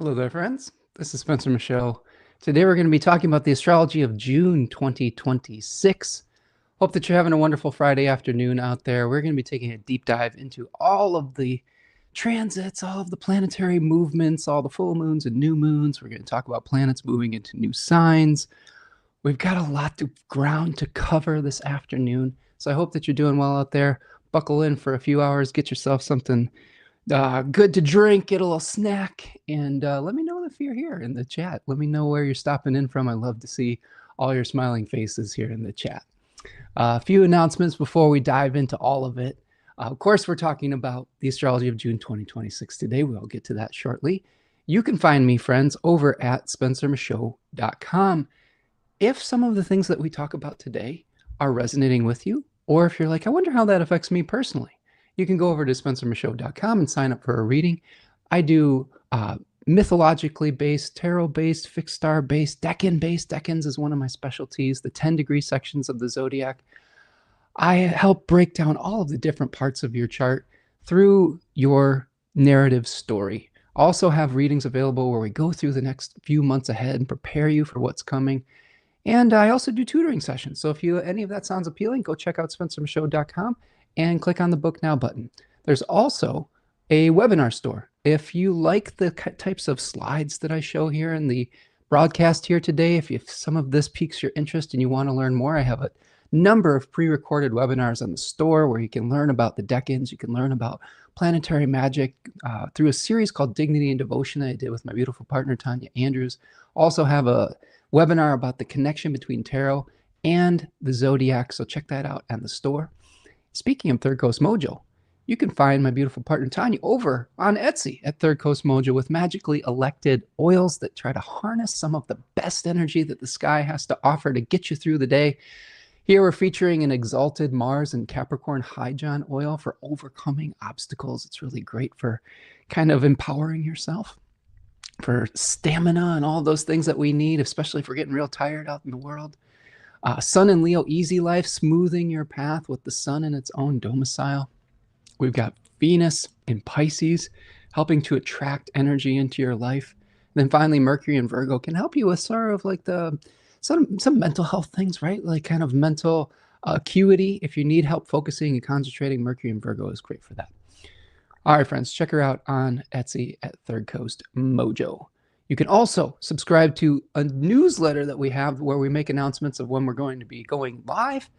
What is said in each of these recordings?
Hello there, friends. This is Spencer Michaud. Today we're going to be talking about the astrology of June 2026. Hope that you're having a wonderful Friday afternoon out there. We're going to be taking a deep dive into all of the transits, all of the planetary movements, all the full moons and new moons. We're going to talk about planets moving into new signs. We've got a lot of ground to cover this afternoon, so I hope that you're doing well out there. Buckle in for a few hours, get yourself something good to drink, get a little snack, and let me know if you're here in the chat. Let me know where you're stopping in from. I love to see all your smiling faces here in the chat. A few announcements before we dive into all of it. Of course, we're talking about the astrology of June 2026 today. We'll get to that shortly. You can find me, friends, over at spencermichaud.com. If some of the things that we talk about today are resonating with you, or if you're like, I wonder how that affects me personally, you can go over to spencermichaud.com and sign up for a reading. I do mythologically based, tarot based, fixed star based, decan based. Decans is one of my specialties, the 10-degree sections of the zodiac. I help break down all of the different parts of your chart through your narrative story. Also have readings available where we go through the next few months ahead and prepare you for what's coming. And I also do tutoring sessions. So if any of that sounds appealing, go check out spencermichaud.com and click on the Book Now button. There's also a webinar store. If you like the types of slides that I show here in the broadcast here today, if some of this piques your interest and you want to learn more, I have a number of pre-recorded webinars on the store where you can learn about the decans, you can learn about planetary magic through a series called Dignity and Devotion that I did with my beautiful partner, Tanya Andrews. Also have a webinar about the connection between tarot and the zodiac, so check that out on the store. Speaking of Third Coast Mojo, you can find my beautiful partner Tanya over on Etsy at Third Coast Mojo with magically elected oils that try to harness some of the best energy that the sky has to offer to get you through the day. Here we're featuring an exalted Mars and Capricorn Hydron oil for overcoming obstacles. It's really great for kind of empowering yourself, for stamina and all those things that we need, especially if we're getting real tired out in the world. Sun and Leo Easy Life, smoothing your path with the sun in its own domicile. We've got Venus in Pisces, helping to attract energy into your life. And then finally, Mercury in Virgo can help you with sort of like some mental health things, right? Like kind of mental acuity. If you need help focusing and concentrating, Mercury in Virgo is great for that. All right, friends, check her out on Etsy at Third Coast Mojo. You can also subscribe to a newsletter that we have where we make announcements of when we're going to be going live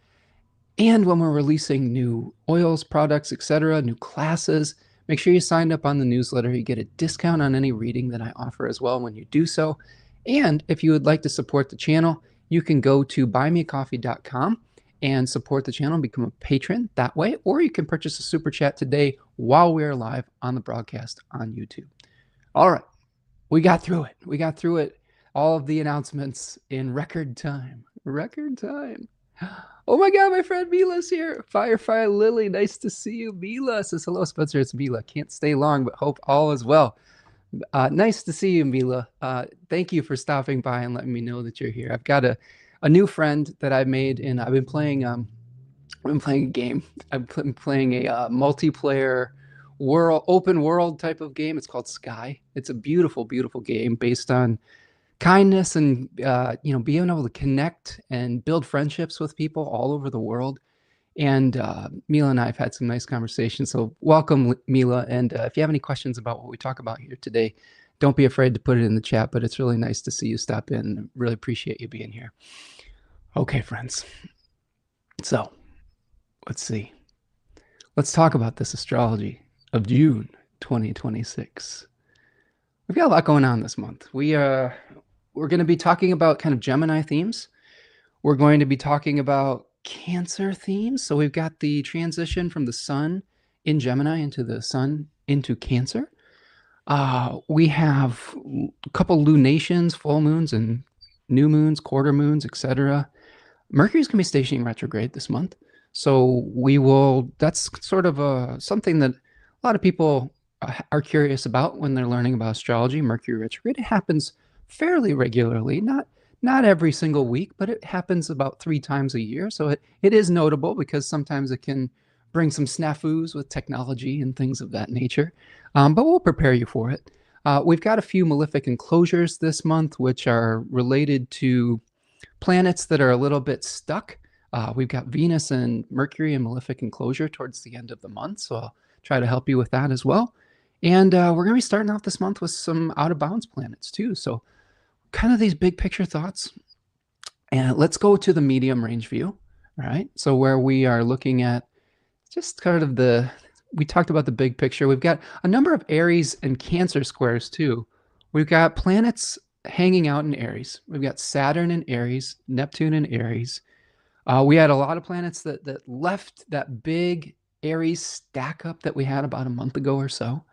and when we're releasing new oils, products, etc., new classes. Make sure you sign up on the newsletter. You get a discount on any reading that I offer as well when you do so. And if you would like to support the channel, you can go to buymeacoffee.com and support the channel and become a patron that way, or you can purchase a super chat today while we are live on the broadcast on YouTube. All right. We got through it. We got through it. All of the announcements in record time. Record time. Oh my God, my friend Mila's here. Firefly Lily, nice to see you. Mila says, hello, Spencer. It's Mila. Can't stay long, but hope all is well. Nice to see you, Mila. Thank you for stopping by and letting me know that you're here. I've got a new friend that I made, and I've been playing a game. I've been playing a multiplayer open world type of game. It's called Sky. It's a beautiful, beautiful game based on kindness and being able to connect and build friendships with people all over the world. And Mila and I have had some nice conversations. So welcome, Mila. And if you have any questions about what we talk about here today, don't be afraid to put it in the chat. But it's really nice to see you stop in. Really appreciate you being here. Okay, friends. So let's see. Let's talk about this astrology of June 2026. We've got a lot going on this month. We're going to be talking about kind of Gemini themes. We're going to be talking about Cancer themes. So we've got the transition from the sun in Gemini into the sun into Cancer. We have a couple lunations, full moons and new moons, quarter moons, etc. Mercury's going to be stationing retrograde this month. So that's sort of something that a lot of people are curious about when they're learning about astrology. Mercury retrograde, it happens fairly regularly, not every single week, but it happens about 3 times a year. So it is notable because sometimes it can bring some snafus with technology and things of that nature. But we'll prepare you for it. We've got a few malefic enclosures this month, which are related to planets that are a little bit stuck. We've got Venus and Mercury in malefic enclosure towards the end of the month, so I'll try to help you with that as well. And we're going to be starting off this month with some out of bounds planets too. So kind of these big picture thoughts. And let's go to the medium range view. All right. So where we are looking at just kind of we talked about the big picture. We've got a number of Aries and Cancer squares too. We've got planets hanging out in Aries. We've got Saturn in Aries, Neptune in Aries. We had a lot of planets that left that big Aries stack up that we had about a month ago or so.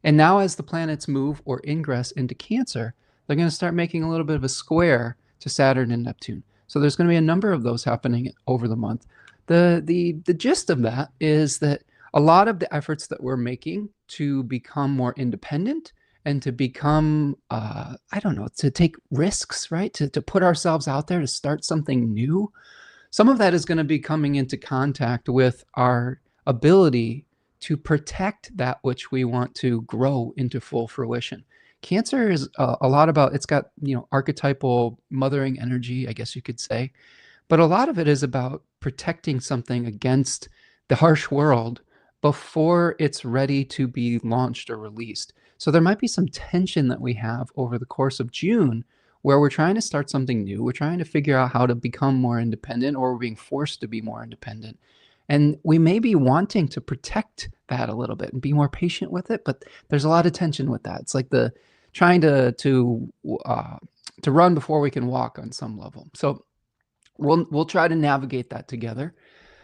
And now as the planets move or ingress into Cancer, they're going to start making a little bit of a square to Saturn and Neptune. So there's going to be a number of those happening over the month. The gist of that is that a lot of the efforts that we're making to become more independent and to become, to take risks, right? To put ourselves out there, to start something new. Some of that is going to be coming into contact with our ability to protect that which we want to grow into full fruition. Cancer is a lot about, it's got, archetypal mothering energy, I guess you could say. But a lot of it is about protecting something against the harsh world before it's ready to be launched or released. So there might be some tension that we have over the course of June where we're trying to start something new. We're trying to figure out how to become more independent, or we're being forced to be more independent. And we may be wanting to protect that a little bit and be more patient with it, but there's a lot of tension with that. It's like the trying to run before we can walk on some level. So we'll try to navigate that together.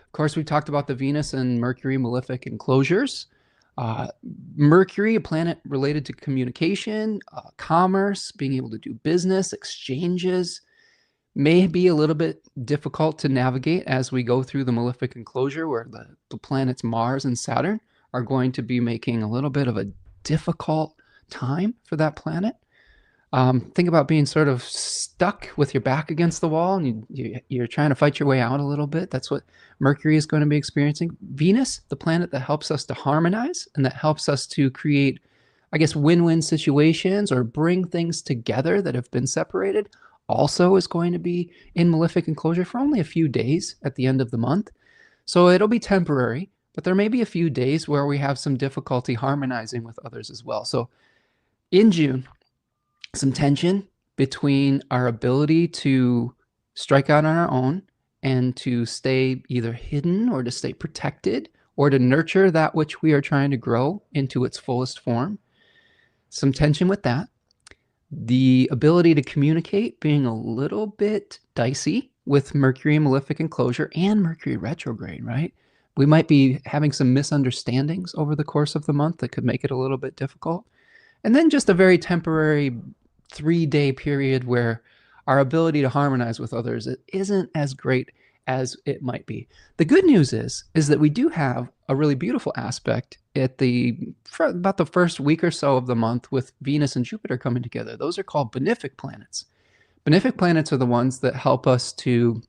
Of course, we talked about the Venus and Mercury malefic enclosures. Mercury, a planet related to communication, commerce, being able to do business, exchanges, may be a little bit difficult to navigate as we go through the malefic enclosure, where the planets Mars and Saturn are going to be making a little bit of a difficult time for that planet. Think about being sort of stuck with your back against the wall and you're trying to fight your way out a little bit. That's what Mercury is going to be experiencing. Venus, the planet that helps us to harmonize and that helps us to create, I guess, win-win situations or bring things together that have been separated, also is going to be in malefic enclosure for only a few days at the end of the month. So it'll be temporary, but there may be a few days where we have some difficulty harmonizing with others as well. So in June, some tension between our ability to strike out on our own and to stay either hidden or to stay protected or to nurture that which we are trying to grow into its fullest form. Some tension with that. The ability to communicate being a little bit dicey with Mercury malefic enclosure and Mercury retrograde, right? We might be having some misunderstandings over the course of the month that could make it a little bit difficult. And then just a very temporary 3-day period where our ability to harmonize with others isn't as great as it might be. The good news is that we do have a really beautiful aspect at about the first week or so of the month with Venus and Jupiter coming together. Those are called benefic planets. Benefic planets are the ones that help us to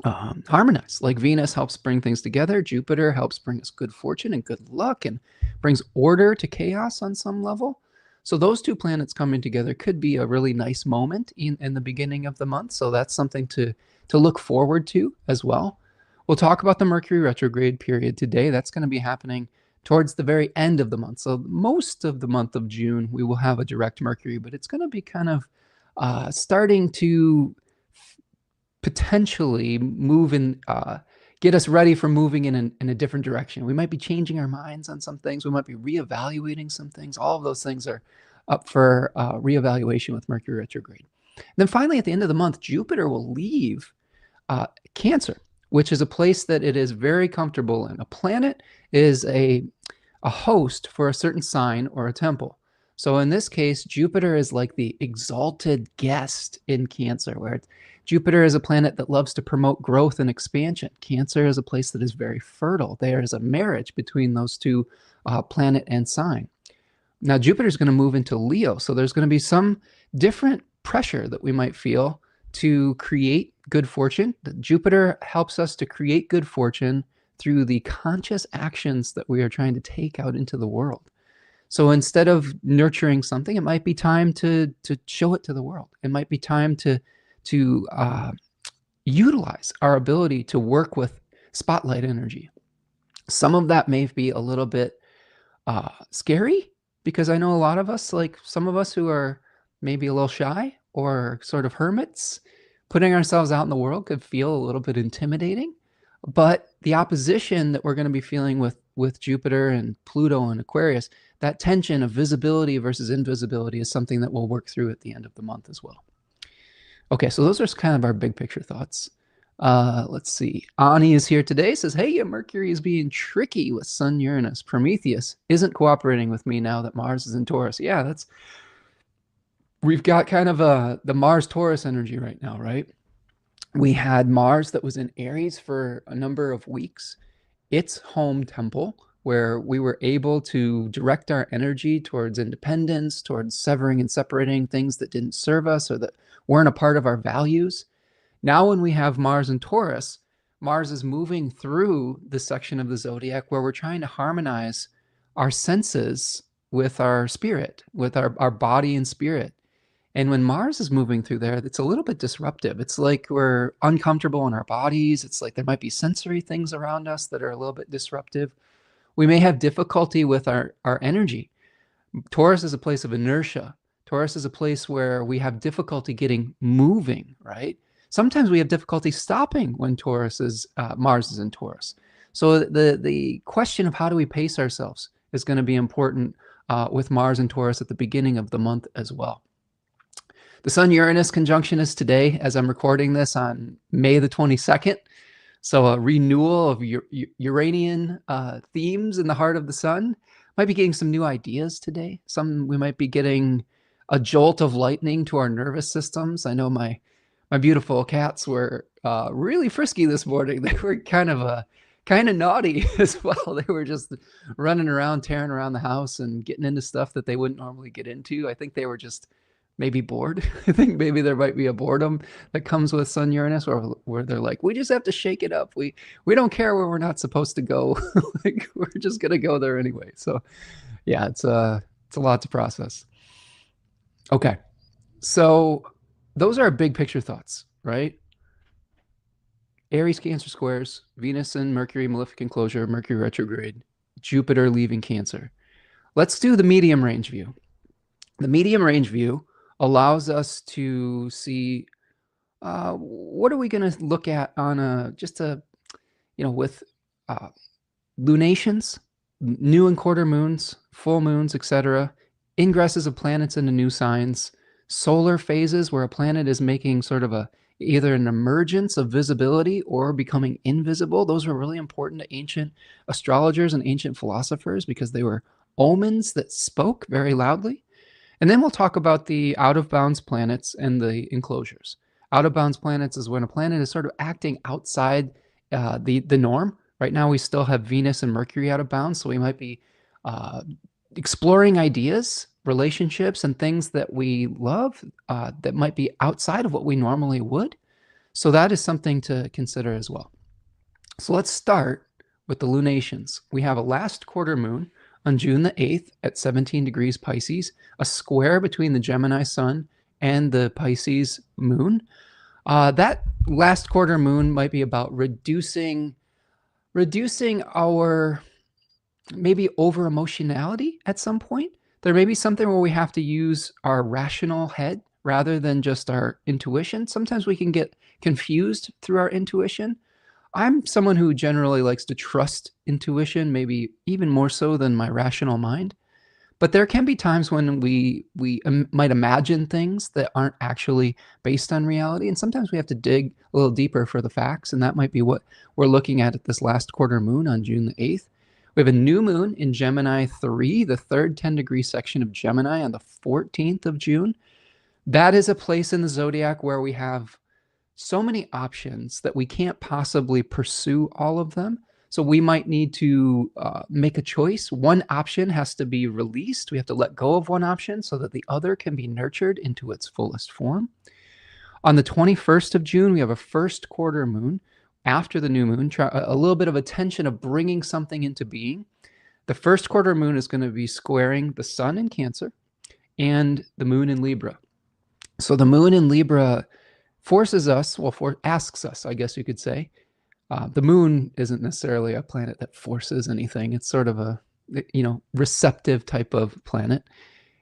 harmonize. Like Venus helps bring things together. Jupiter helps bring us good fortune and good luck and brings order to chaos on some level. So those two planets coming together could be a really nice moment in the beginning of the month. So that's something to look forward to as well. We'll talk about the Mercury retrograde period today. That's going to be happening towards the very end of the month. So most of the month of June, we will have a direct Mercury, but it's going to be kind of starting to potentially move in, get us ready for moving in a different direction. We might be changing our minds on some things. We might be reevaluating some things. All of those things are up for reevaluation with Mercury retrograde. And then finally, at the end of the month, Jupiter will leave Cancer, which is a place that it is very comfortable in. A planet is a host for a certain sign or a temple. So in this case, Jupiter is like the exalted guest in Cancer, where Jupiter is a planet that loves to promote growth and expansion. Cancer is a place that is very fertile. There is a marriage between those two, planet and sign. Now, Jupiter is going to move into Leo, so there's going to be some different pressure that we might feel to create good fortune. Jupiter helps us to create good fortune through the conscious actions that we are trying to take out into the world. So instead of nurturing something, it might be time to show it to the world. It might be time to utilize our ability to work with spotlight energy. Some of that may be a little bit scary, because I know a lot of us, like some of us who are maybe a little shy or sort of hermits, putting ourselves out in the world could feel a little bit intimidating. But the opposition that we're going to be feeling with Jupiter and Pluto and Aquarius, that tension of visibility versus invisibility, is something that we'll work through at the end of the month as well. Okay, so those are kind of our big picture thoughts. Let's see. Ani is here today. Says, hey, Mercury is being tricky with Sun Uranus. Prometheus isn't cooperating with me now that Mars is in Taurus. Yeah, we've got kind of the Mars Taurus energy right now, right? We had Mars that was in Aries for a number of weeks. Its home temple, where we were able to direct our energy towards independence, towards severing and separating things that didn't serve us or that weren't a part of our values. Now, when we have Mars in Taurus, Mars is moving through the section of the zodiac where we're trying to harmonize our senses with our spirit, with our body and spirit. And when Mars is moving through there, it's a little bit disruptive. It's like we're uncomfortable in our bodies. It's like there might be sensory things around us that are a little bit disruptive. We may have difficulty with our energy. Taurus is a place of inertia. Taurus is a place where we have difficulty getting moving, right? Sometimes we have difficulty stopping when Mars is in Taurus. So the question of how do we pace ourselves is going to be important with Mars and Taurus at the beginning of the month as well. The Sun-Uranus conjunction is today, as I'm recording this, on May the 22nd. So a renewal of Uranian themes in the heart of the sun. Might be getting some new ideas today. We might be getting a jolt of lightning to our nervous systems. I know my beautiful cats were really frisky this morning. They were kind of naughty as well. They were just running around, tearing around the house and getting into stuff that they wouldn't normally get into. I think they were just maybe bored. I think maybe there might be a boredom that comes with Sun Uranus, where they're like, we just have to shake it up. We don't care where we're not supposed to go. Like, we're just gonna go there anyway. So yeah, it's a lot to process. Okay, so those are big picture thoughts, right? Aries Cancer squares, Venus and Mercury malefic enclosure, Mercury retrograde, Jupiter leaving Cancer. Let's do the medium range view. The medium range view allows us to see what are we going to look at on with lunations, new and quarter moons, full moons, etc., ingresses of planets into new signs, solar phases where a planet is making sort of either an emergence of visibility or becoming invisible. Those were really important to ancient astrologers and ancient philosophers because they were omens that spoke very loudly. And then we'll talk about the out-of-bounds planets and the enclosures. Out-of-bounds planets is when a planet is sort of acting outside the norm. Right now, we still have Venus and Mercury out of bounds, so we might be exploring ideas, relationships, and things that we love that might be outside of what we normally would. So that is something to consider as well. So let's start with the lunations. We have a last quarter moon on June the 8th at 17 degrees Pisces, a square between the Gemini sun and the Pisces moon. That last quarter moon might be about reducing our maybe over emotionality at some point. There may be something where we have to use our rational head rather than just our intuition. Sometimes we can get confused through our intuition. I'm someone who generally likes to trust intuition, maybe even more so than my rational mind. But there can be times when we might imagine things that aren't actually based on reality. And sometimes we have to dig a little deeper for the facts. And that might be what we're looking at this last quarter moon on June the 8th. We have a new moon in Gemini 3, the third 10-degree section of Gemini on the 14th of June. That is a place in the zodiac where we have so many options that we can't possibly pursue all of them. So we might need to make a choice. One option has to be released. We have to let go of one option so that the other can be nurtured into its fullest form. On the 21st of June, we have a first quarter moon after the new moon, a little bit of a tension of bringing something into being. The first quarter moon is going to be squaring the sun in Cancer and the moon in Libra. So the moon in Libra forces us, asks us, I guess you could say. The moon isn't necessarily a planet that forces anything. It's sort of a, receptive type of planet.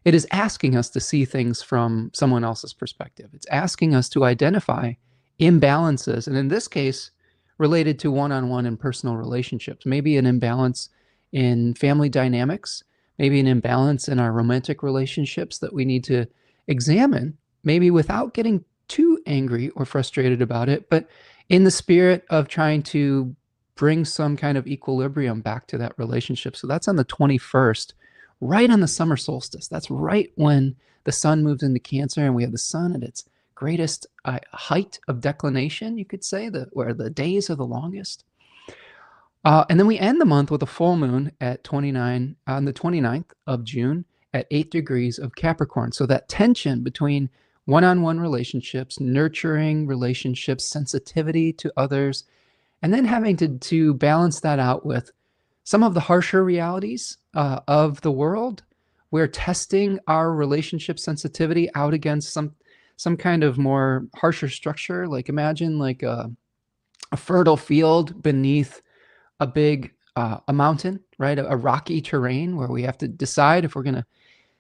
It is asking us to see things from someone else's perspective. It's asking us to identify imbalances, and in this case, related to one-on-one and personal relationships. Maybe an imbalance in family dynamics, maybe an imbalance in our romantic relationships that we need to examine, maybe without getting too angry or frustrated about it, but in the spirit of trying to bring some kind of equilibrium back to that relationship. So that's on the 21st, right on the summer solstice. That's right when the sun moves into Cancer, and we have the sun at its greatest height of declination, you could say, where the days are the longest. And then we end the month with a full moon at 29 on the 29th of June at 8 degrees of Capricorn. So that tension between one-on-one relationships, nurturing relationships, sensitivity to others, and then having to balance that out with some of the harsher realities of the world. We're testing our relationship sensitivity out against some kind of more harsher structure. Like imagine like a fertile field beneath a big a mountain, right? A rocky terrain where we have to decide if we're going to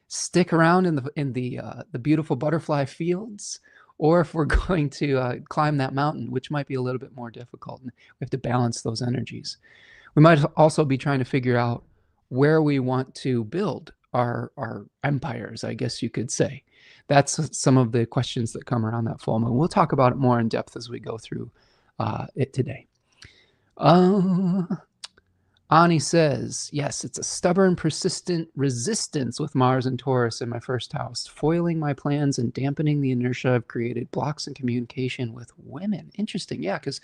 stick around in the beautiful butterfly fields, or if we're going to climb that mountain, which might be a little bit more difficult. And we have to balance those energies. We might also be trying to figure out where we want to build our empires, I guess you could say. That's some of the questions that come around that full moon. We'll talk about it more in depth as we go through it today. Ani says, yes, it's a stubborn, persistent resistance with Mars and Taurus in my first house, foiling my plans and dampening the inertia I've created, blocks in communication with women. Interesting. Yeah, because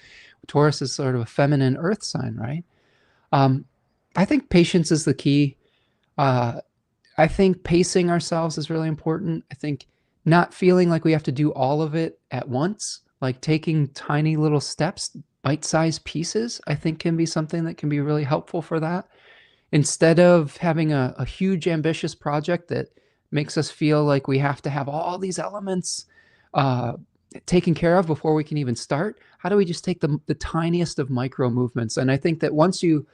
Taurus is sort of a feminine earth sign, right? I think patience is the key. I think pacing ourselves is really important. I think not feeling like we have to do all of it at once, like taking tiny little steps, bite-sized pieces, I think can be something that can be really helpful for that. Instead of having a huge ambitious project that makes us feel like we have to have all these elements taken care of before we can even start, how do we just take the tiniest of micro movements? And I think that once you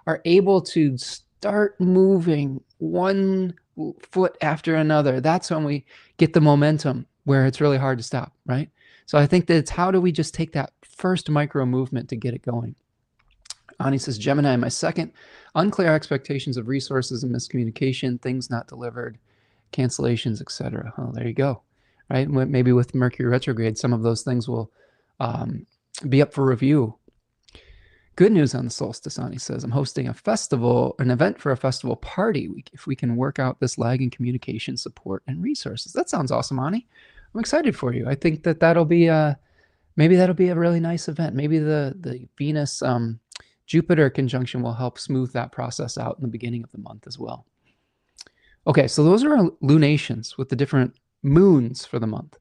are able to start moving one foot after another, that's when we get the momentum where it's really hard to stop, right? So I think that it's how do we just take that first micro movement to get it going. Ani says, Gemini, my second, unclear expectations of resources and miscommunication, things not delivered, cancellations, etc. Oh, there you go. Right? Maybe with Mercury retrograde, some of those things will be up for review. Good news on the solstice, Ani says, I'm hosting an event for a festival party. If we can work out this lag in communication, support, and resources. That sounds awesome, Ani. I'm excited for you. I think that that'll be maybe that'll be a really nice event. Maybe the Venus Jupiter conjunction will help smooth that process out in the beginning of the month as well. Okay, so those are lunations with the different moons for the month.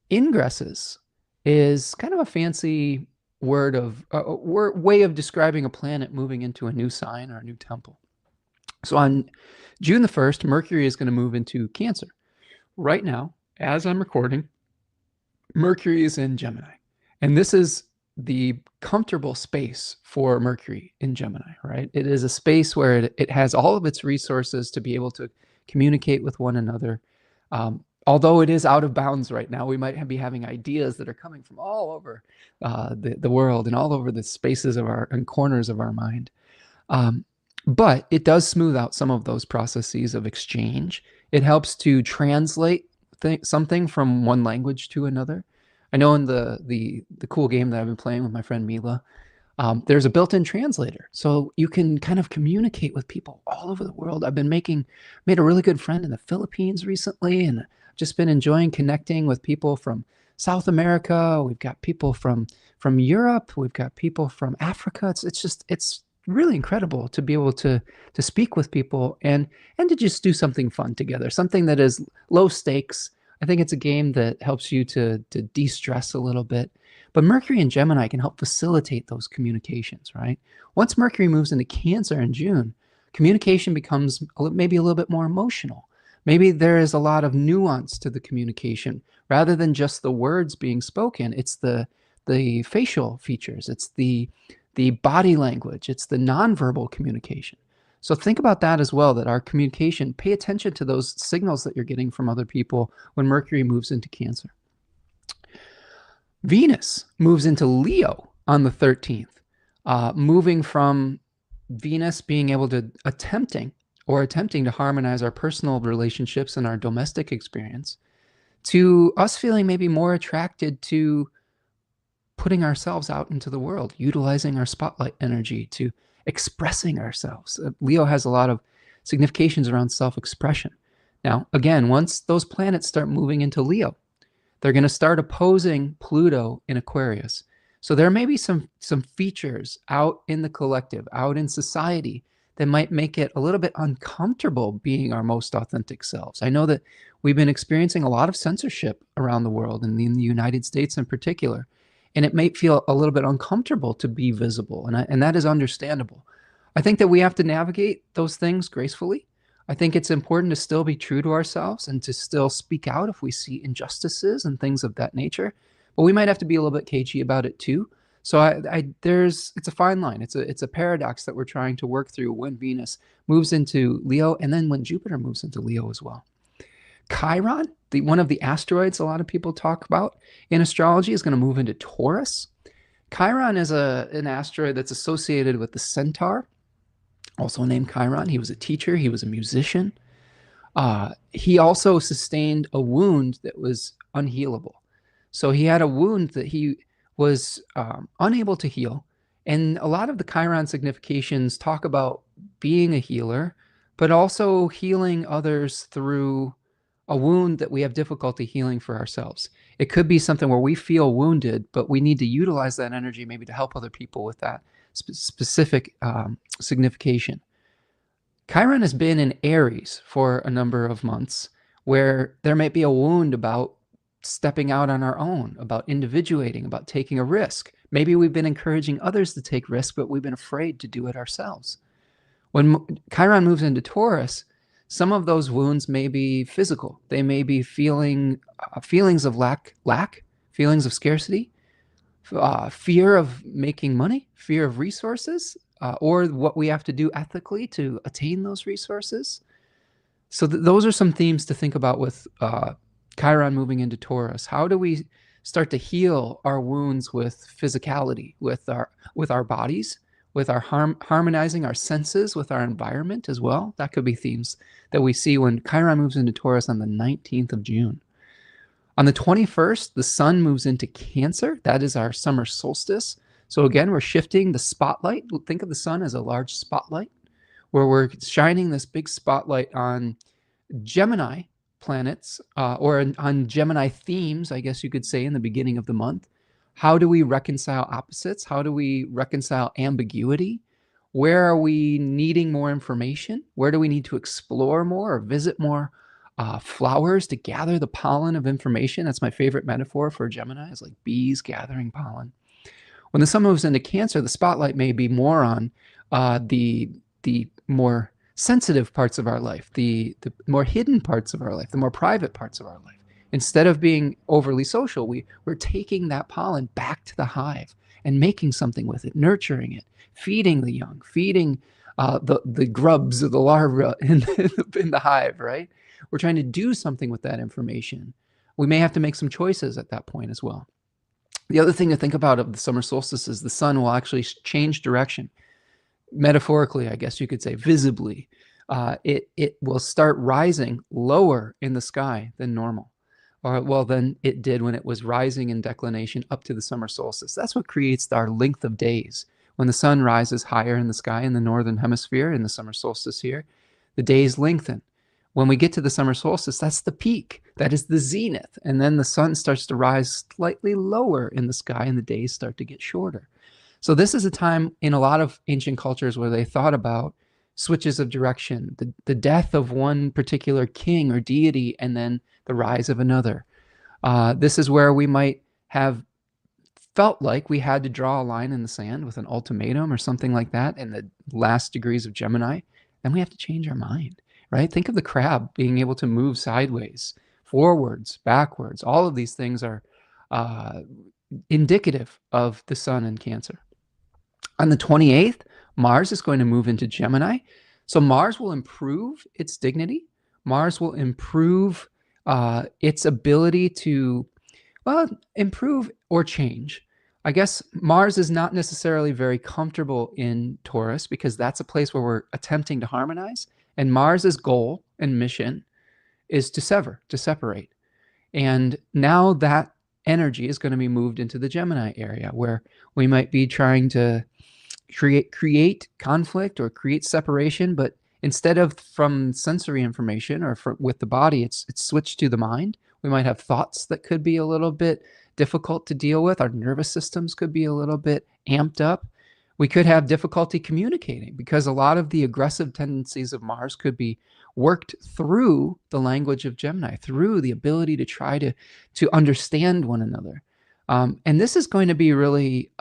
Ingresses is kind of a fancy way of describing a planet moving into a new sign or a new temple. So on June the 1st, Mercury is going to move into Cancer. Right now, as I'm recording, Mercury is in Gemini. And this is the comfortable space for Mercury in Gemini, right? It is a space where it has all of its resources to be able to communicate with one another. Although it is out of bounds right now, we might be having ideas that are coming from all over the world and all over the spaces and corners of our mind. But it does smooth out some of those processes of exchange. It helps to translate something from one language to another. I know in the cool game that I've been playing with my friend Mila, there's a built-in translator, so you can kind of communicate with people all over the world. I've been made a really good friend in the Philippines recently, and just been enjoying connecting with people from South America. We've got people from Europe. We've got people from Africa. It's really incredible to be able to speak with people and to just do something fun together, something that is low stakes. I think it's a game that helps you to de-stress a little bit. But Mercury and Gemini can help facilitate those communications, right? Once Mercury moves into Cancer in June, communication becomes maybe a little bit more emotional. Maybe there is a lot of nuance to the communication rather than just the words being spoken. It's the facial features, it's the body language, it's the nonverbal communication. So think about that as well, that our communication, pay attention to those signals that you're getting from other people when Mercury moves into Cancer. Venus moves into Leo on the 13th, moving from Venus being able to attempting to harmonize our personal relationships and our domestic experience to us feeling maybe more attracted to putting ourselves out into the world, utilizing our spotlight energy to expressing ourselves. Leo has a lot of significations around self-expression. Now, again, once those planets start moving into Leo, they're going to start opposing Pluto in Aquarius. So there may be some features out in the collective, out in society, that might make it a little bit uncomfortable being our most authentic selves. I know that we've been experiencing a lot of censorship around the world, and in the United States in particular, and it may feel a little bit uncomfortable to be visible, and that is understandable. I think that we have to navigate those things gracefully. I think it's important to still be true to ourselves and to still speak out if we see injustices and things of that nature, but we might have to be a little bit cagey about it too. So it's a fine line. It's a paradox that we're trying to work through when Venus moves into Leo, and then when Jupiter moves into Leo as well. Chiron, one of the asteroids a lot of people talk about in astrology, is going to move into Taurus. Chiron is an asteroid that's associated with the centaur, also named Chiron. He was a teacher. He was a musician. He also sustained a wound that was unhealable. So he had a wound that he was unable to heal. And a lot of the Chiron significations talk about being a healer, but also healing others through a wound that we have difficulty healing for ourselves. It could be something where we feel wounded, but we need to utilize that energy maybe to help other people with that specific signification. Chiron has been in Aries for a number of months, where there might be a wound about stepping out on our own, about individuating, about taking a risk. Maybe we've been encouraging others to take risks, but we've been afraid to do it ourselves. When Chiron moves into Taurus, some of those wounds may be physical. They may be feelings of lack, feelings of scarcity, fear of making money, fear of resources, or what we have to do ethically to attain those resources. So those are some themes to think about with Chiron moving into Taurus. How do we start to heal our wounds with physicality, with our bodies, with our harmonizing our senses with our environment as well? That could be themes that we see when Chiron moves into Taurus on the 19th of June. On the 21st, the sun moves into Cancer. That is our summer solstice. So again, we're shifting the spotlight. Think of the sun as a large spotlight, where we're shining this big spotlight on Gemini planets, or on Gemini themes, I guess you could say, in the beginning of the month. How do we reconcile opposites? How do we reconcile ambiguity? Where are we needing more information? Where do we need to explore more or visit more flowers to gather the pollen of information? That's my favorite metaphor for Gemini, is like bees gathering pollen. When the sun moves into Cancer, the spotlight may be more on the more sensitive parts of our life, the more hidden parts of our life, the more private parts of our life. Instead of being overly social, we're taking that pollen back to the hive and making something with it, nurturing it, feeding the young, feeding the grubs or the larvae in the hive, right? We're trying to do something with that information. We may have to make some choices at that point as well. The other thing to think about of the summer solstice is the sun will actually change direction. Metaphorically, I guess you could say, visibly. It will start rising lower in the sky than normal. Than it did when it was rising in declination up to the summer solstice. That's what creates our length of days. When the sun rises higher in the sky in the northern hemisphere in the summer solstice here, the days lengthen. When we get to the summer solstice, that's the peak. That is the zenith. And then the sun starts to rise slightly lower in the sky and the days start to get shorter. So this is a time in a lot of ancient cultures where they thought about switches of direction, the death of one particular king or deity, and then the rise of another. This is where we might have felt like we had to draw a line in the sand with an ultimatum or something like that in the last degrees of Gemini. then we have to change our mind, right? Think of the crab being able to move sideways, forwards, backwards. All of these things are indicative of the sun in Cancer. On the 28th, Mars is going to move into Gemini. So Mars will improve its dignity. Mars will improve its ability to, well, improve or change. I guess Mars is not necessarily very comfortable in Taurus because that's a place where we're attempting to harmonize. And Mars's goal and mission is to sever, to separate. And now that energy is going to be moved into the Gemini area where we might be trying to create conflict or create separation, but instead of from sensory information or with the body, it's switched to the mind. We might have thoughts that could be a little bit difficult to deal with. Our nervous systems could be a little bit amped up. We could have difficulty communicating because a lot of the aggressive tendencies of Mars could be worked through the language of Gemini, through the ability to try to understand one another. And this is going to be really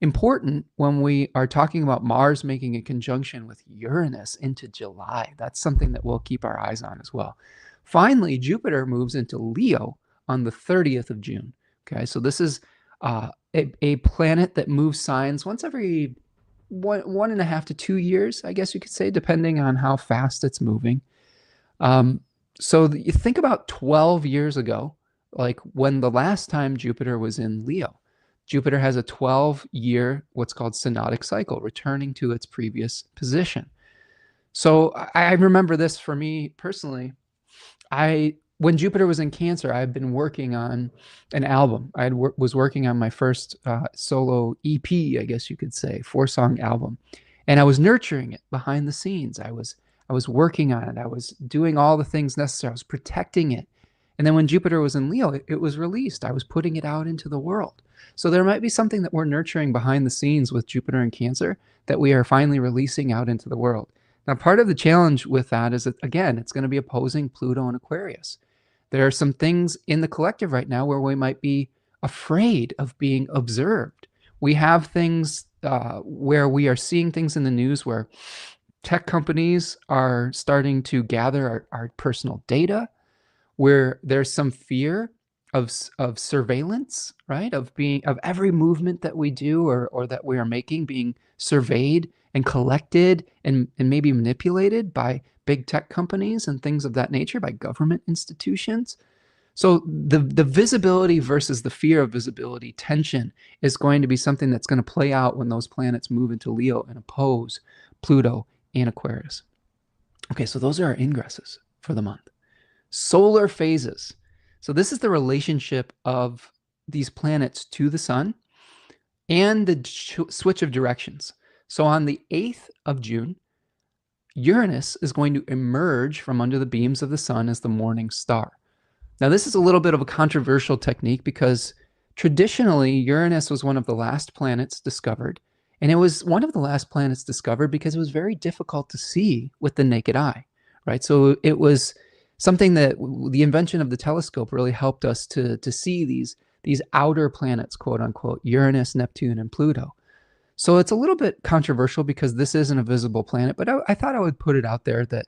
important when we are talking about Mars making a conjunction with Uranus into July. That's something that we'll keep our eyes on as well. Finally, Jupiter moves into Leo on the 30th of June. Okay, so this is a planet that moves signs once every 1.5 to 2 years, I guess you could say, depending on how fast it's moving. So you think about 12 years ago, like when the last time Jupiter was in Leo. Jupiter has a 12-year, what's called synodic cycle, returning to its previous position. So I remember this for me personally. When Jupiter was in Cancer, I've been working on an album. I was working on my first solo EP, I guess you could say, 4-song album. And I was nurturing it behind the scenes. I was working on it. I was doing all the things necessary. I was protecting it. And then when Jupiter was in Leo, it was released. I was putting it out into the world. So there might be something that we're nurturing behind the scenes with Jupiter in Cancer that we are finally releasing out into the world. Now, part of the challenge with that is that, again, it's going to be opposing Pluto and Aquarius. There are some things in the collective right now where we might be afraid of being observed. We have things where we are seeing things in the news where tech companies are starting to gather our personal data, where there's some fear of surveillance, right? Of every movement that we do or that we are making being surveyed and collected and maybe manipulated by big tech companies and things of that nature, by government institutions. So the visibility versus the fear of visibility tension is going to be something that's going to play out when those planets move into Leo and oppose Pluto and Aquarius. Okay, so those are our ingresses for the month. Solar phases. So this is the relationship of these planets to the sun and the switch of directions. So on the 8th of June, Uranus is going to emerge from under the beams of the sun as the morning star. Now, this is a little bit of a controversial technique because traditionally Uranus was one of the last planets discovered, and it was one of the last planets discovered because it was very difficult to see with the naked eye, right? So it was something that the invention of the telescope really helped us to see these outer planets, quote unquote, Uranus, Neptune, and Pluto. So it's a little bit controversial because this isn't a visible planet, but I thought I would put it out there that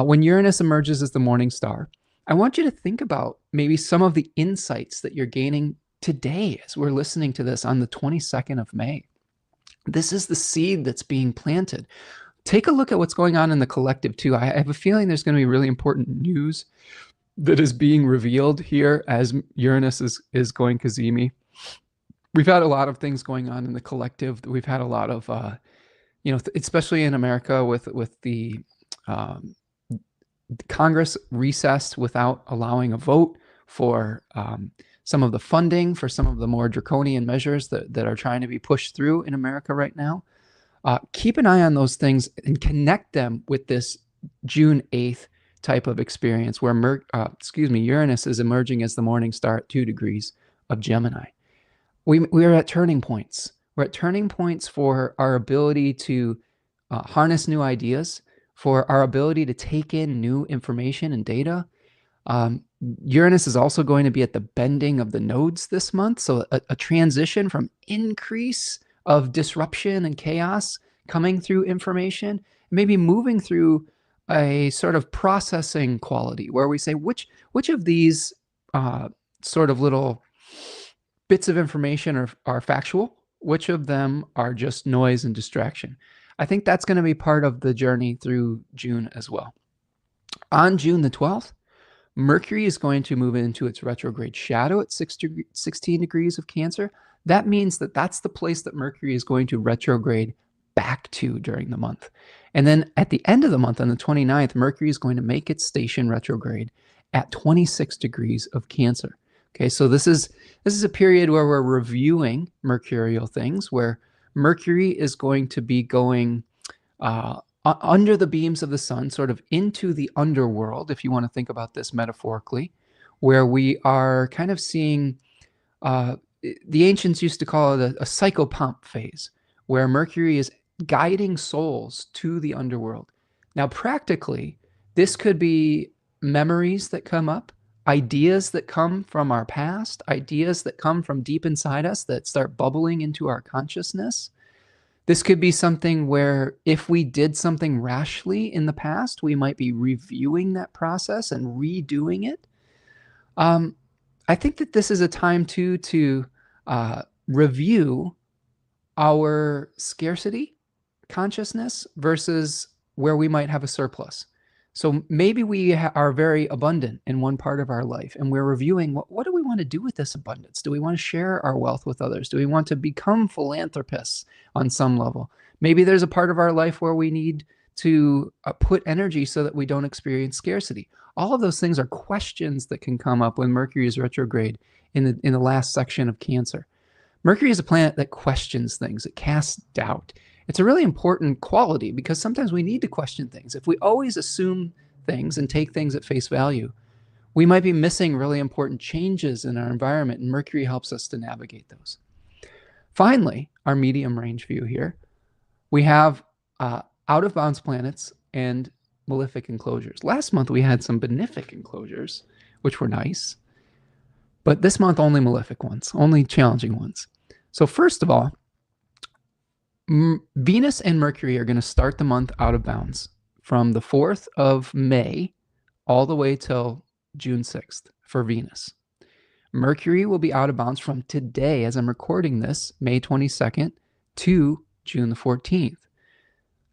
when Uranus emerges as the morning star, I want you to think about maybe some of the insights that you're gaining today as we're listening to this on the 22nd of May. This is the seed that's being planted. Take a look at what's going on in the collective too. I have a feeling there's going to be really important news that is being revealed here as Uranus is going cazimi. We've had a lot of things going on in the collective. We've had a lot of, especially in America with the Congress recessed without allowing a vote for some of the funding for some of the more draconian measures that are trying to be pushed through in America right now. Keep an eye on those things and connect them with this June 8th type of experience where Uranus is emerging as the morning star at 2 degrees of Gemini. We are at turning points. We're at turning points for our ability to harness new ideas, for our ability to take in new information and data. Uranus is also going to be at the bending of the nodes this month. So a transition from increase of disruption and chaos coming through information, maybe moving through a sort of processing quality where we say which of these sort of little bits of information are factual, which of them are just noise and distraction. I think that's going to be part of the journey through June as well. On June the 12th, Mercury is going to move into its retrograde shadow at 16 degrees of Cancer. That means that that's the place that Mercury is going to retrograde back to during the month. And then at the end of the month, on the 29th, Mercury is going to make its station retrograde at 26 degrees of Cancer. Okay, so this is a period where we're reviewing mercurial things, where Mercury is going to be going under the beams of the sun, sort of into the underworld, if you want to think about this metaphorically, where we are kind of seeing, the ancients used to call it a psychopomp phase, where Mercury is guiding souls to the underworld. Now, practically, this could be memories that come up, ideas that come from our past, ideas that come from deep inside us that start bubbling into our consciousness. This could be something where if we did something rashly in the past, we might be reviewing that process and redoing it. I think that this is a time too to review our scarcity consciousness versus where we might have a surplus. So maybe we are very abundant in one part of our life, and we're reviewing what do we want to do with this abundance? Do we want to share our wealth with others? Do we want to become philanthropists on some level? Maybe there's a part of our life where we need to put energy so that we don't experience scarcity. All of those things are questions that can come up when Mercury is retrograde in the last section of Cancer. Mercury is a planet that questions things. It casts doubt. It's a really important quality because sometimes we need to question things. If we always assume things and take things at face value, we might be missing really important changes in our environment, and Mercury helps us to navigate those. Finally, our medium range view here, we have out of bounds planets and malefic enclosures. Last month we had some benefic enclosures, which were nice, but this month only malefic ones, only challenging ones. So first of all, Venus and Mercury are going to start the month out of bounds from the 4th of May all the way till June 6th for Venus. Mercury will be out of bounds from today, as I'm recording this, May 22nd to June the 14th.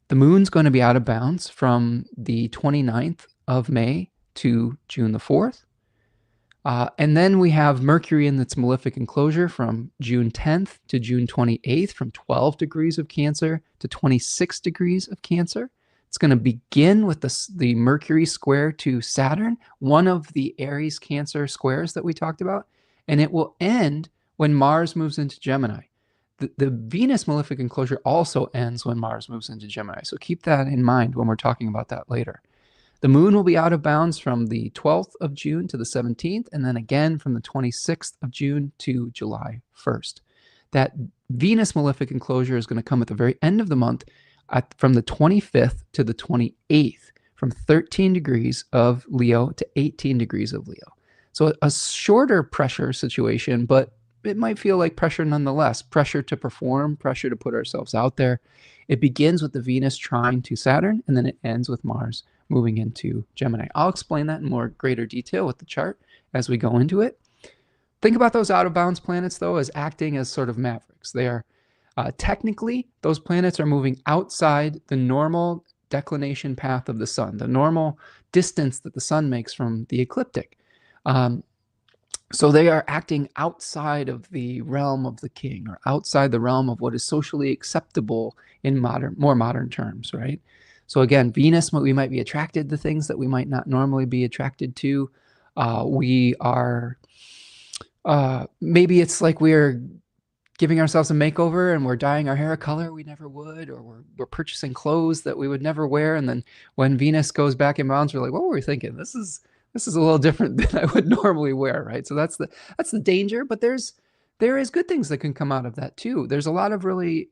The moon's going to be out of bounds from the 29th of May to June the 4th. And then we have Mercury in its malefic enclosure from June 10th to June 28th, from 12 degrees of Cancer to 26 degrees of Cancer. It's going to begin with the Mercury square to Saturn, one of the Aries Cancer squares that we talked about, and it will end when Mars moves into Gemini. The Venus malefic enclosure also ends when Mars moves into Gemini, so keep that in mind when we're talking about that later. The moon will be out of bounds from the 12th of June to the 17th, and then again from the 26th of June to July 1st. That Venus malefic enclosure is going to come at the very end of the month from the 25th to the 28th, from 13 degrees of Leo to 18 degrees of Leo. So a shorter pressure situation, but it might feel like pressure nonetheless. Pressure to perform, pressure to put ourselves out there. It begins with the Venus trine to Saturn, and then it ends with Mars moving into Gemini. I'll explain that in more greater detail with the chart as we go into it. Think about those out of bounds planets, though, as acting as sort of mavericks. They are technically, those planets are moving outside the normal declination path of the sun, the normal distance that the sun makes from the ecliptic. So they are acting outside of the realm of the king, or outside the realm of what is socially acceptable in more modern terms, right? So again, Venus, we might be attracted to things that we might not normally be attracted to. We are, maybe it's like we're giving ourselves a makeover and we're dyeing our hair a color we never would, or we're purchasing clothes that we would never wear. And then when Venus goes back in bounds, we're like, what were we thinking? This is a little different than I would normally wear, right? So that's the danger, but there is good things that can come out of that too. There's a lot of really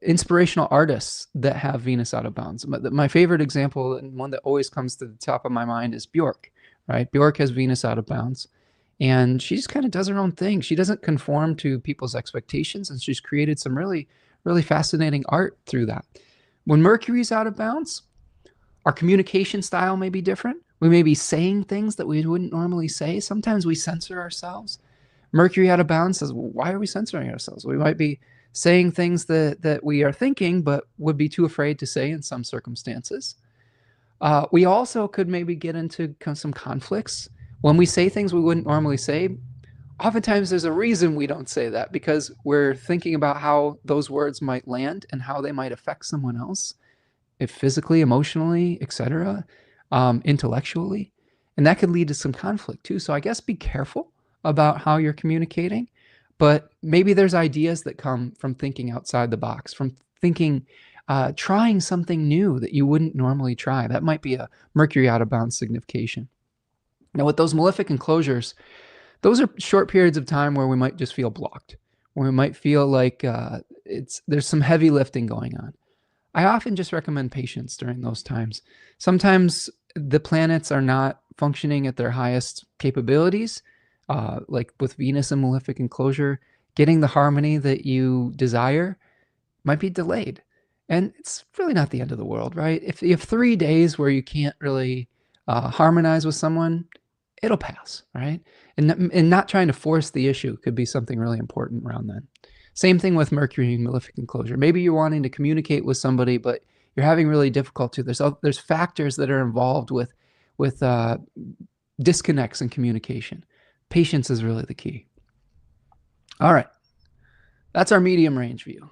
inspirational artists that have Venus out of bounds. My favorite example, and one that always comes to the top of my mind, is Bjork, right? Bjork has Venus out of bounds, and she just kind of does her own thing. She doesn't conform to people's expectations, and she's created some really, really fascinating art through that. When Mercury's out of bounds, our communication style may be different. We may be saying things that we wouldn't normally say. Sometimes we censor ourselves. Mercury out of bounds says, well, why are we censoring ourselves? We might be saying things that we are thinking, but would be too afraid to say in some circumstances. We also could maybe get into some conflicts. When we say things we wouldn't normally say, oftentimes there's a reason we don't say that, because we're thinking about how those words might land and how they might affect someone else, if physically, emotionally, etc., intellectually. And that could lead to some conflict too. So I guess be careful about how you're communicating, but maybe there's ideas that come from thinking outside the box, from thinking, trying something new that you wouldn't normally try. That might be a Mercury out of bounds signification. Now with those malefic enclosures, those are short periods of time where we might just feel blocked, where we might feel like there's some heavy lifting going on. I often just recommend patience during those times. Sometimes the planets are not functioning at their highest capabilities, like with Venus and malefic enclosure. Getting the harmony that you desire might be delayed. And it's really not the end of the world, right? If you have 3 days where you can't really harmonize with someone, it'll pass, right? And not trying to force the issue could be something really important around then. Same thing with Mercury and malefic enclosure. Maybe you're wanting to communicate with somebody, but you're having really difficulty. There's factors that are involved with disconnects in communication. Patience is really the key. All right, that's our medium range view.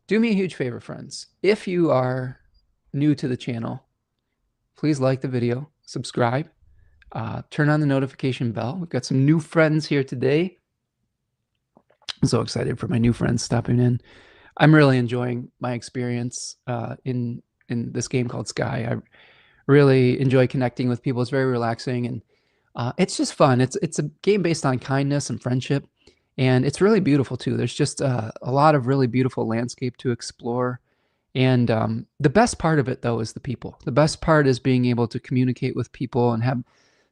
Do me a huge favor, friends. If you are new to the channel, please like the video, subscribe, turn on the notification bell. We've got some new friends here today. I'm so excited for my new friends stopping in. I'm really enjoying my experience in this game called Sky. I really enjoy connecting with people. It's very relaxing, and it's just fun. It's a game based on kindness and friendship, and it's really beautiful too. There's just a lot of really beautiful landscape to explore. And the best part of it, though, is the people. The best part is being able to communicate with people and have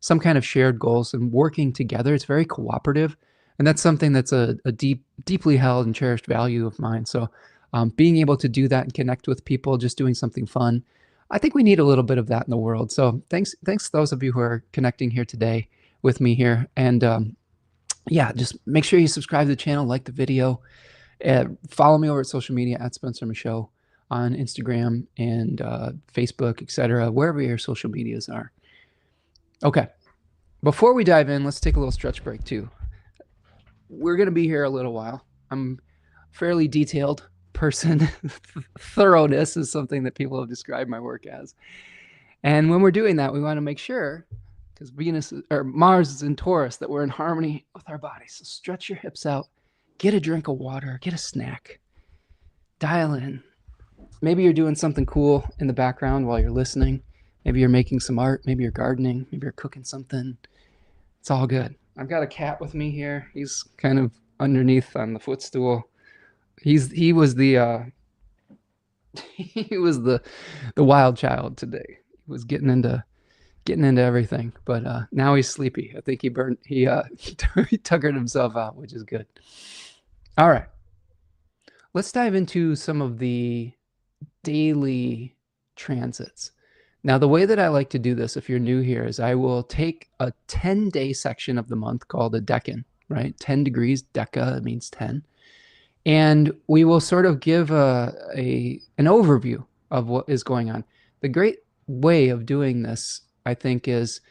some kind of shared goals and working together. It's very cooperative. And that's something that's a deeply held and cherished value of mine. So being able to do that and connect with people, just doing something fun, I think we need a little bit of that in the world. So thanks to those of you who are connecting here today with me here. And yeah, just make sure you subscribe to the channel, like the video, follow me over at social media at Spencer Michaud on Instagram and Facebook, etc., wherever your social medias are. Okay, before we dive in, let's take a little stretch break too. We're going to be here a little while. I'm a fairly detailed person. Thoroughness is something that people have described my work as. And when we're doing that, we want to make sure, because Mars is in Taurus, that we're in harmony with our bodies. So stretch your hips out, get a drink of water, get a snack, dial in. Maybe you're doing something cool in the background while you're listening. Maybe you're making some art. Maybe you're gardening. Maybe you're cooking something. It's all good. I've got a cat with me here. He's kind of underneath on the footstool. He was the he was the wild child today. He was getting into everything, but now he's sleepy. I think he tuckered himself out, which is good. All right, let's dive into some of the daily transits. Now, the way that I like to do this, if you're new here, is I will take a 10-day section of the month called a decan, right? 10 degrees, deca means 10. And we will sort of give an overview of what is going on. The great way of doing this, I think, is,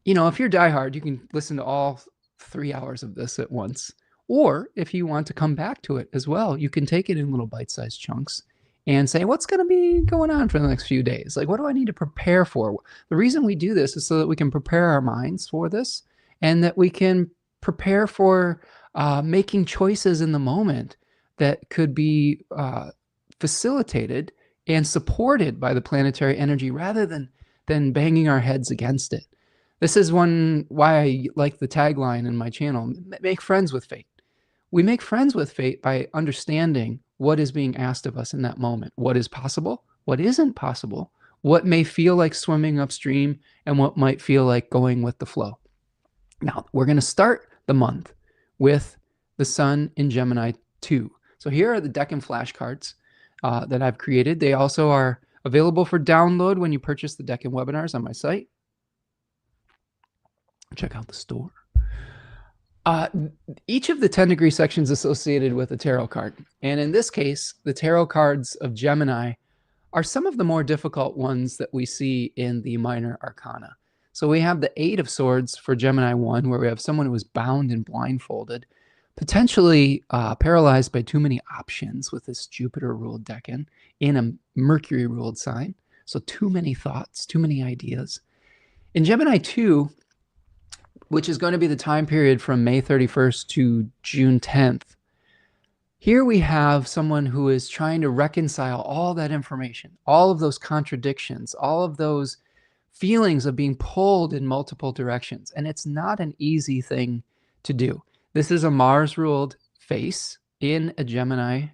if you're diehard, you can listen to all 3 hours of this at once. Or if you want to come back to it as well, you can take it in little bite-sized chunks and say, what's going to be going on for the next few days? Like, what do I need to prepare for? The reason we do this is so that we can prepare our minds for this, and that we can prepare for making choices in the moment that could be facilitated and supported by the planetary energy, rather than banging our heads against it. This is why I like the tagline in my channel, make friends with fate. We make friends with fate by understanding what is being asked of us in that moment, what is possible, what isn't possible, what may feel like swimming upstream, and what might feel like going with the flow. Now, we're going to start the month with the Sun in Gemini 2. So here are the Decan flashcards that I've created. They also are available for download when you purchase the Decan webinars on my site. Check out the store. Each of the 10-degree sections associated with a tarot card. And in this case, the tarot cards of Gemini are some of the more difficult ones that we see in the minor arcana. So we have the Eight of Swords for Gemini 1, where we have someone who is bound and blindfolded, potentially paralyzed by too many options with this Jupiter-ruled Decan in a Mercury-ruled sign. So too many thoughts, too many ideas. In Gemini 2, which is going to be the time period from May 31st to June 10th, here we have someone who is trying to reconcile all that information, all of those contradictions, all of those feelings of being pulled in multiple directions. And it's not an easy thing to do. This is a Mars-ruled face in a Gemini,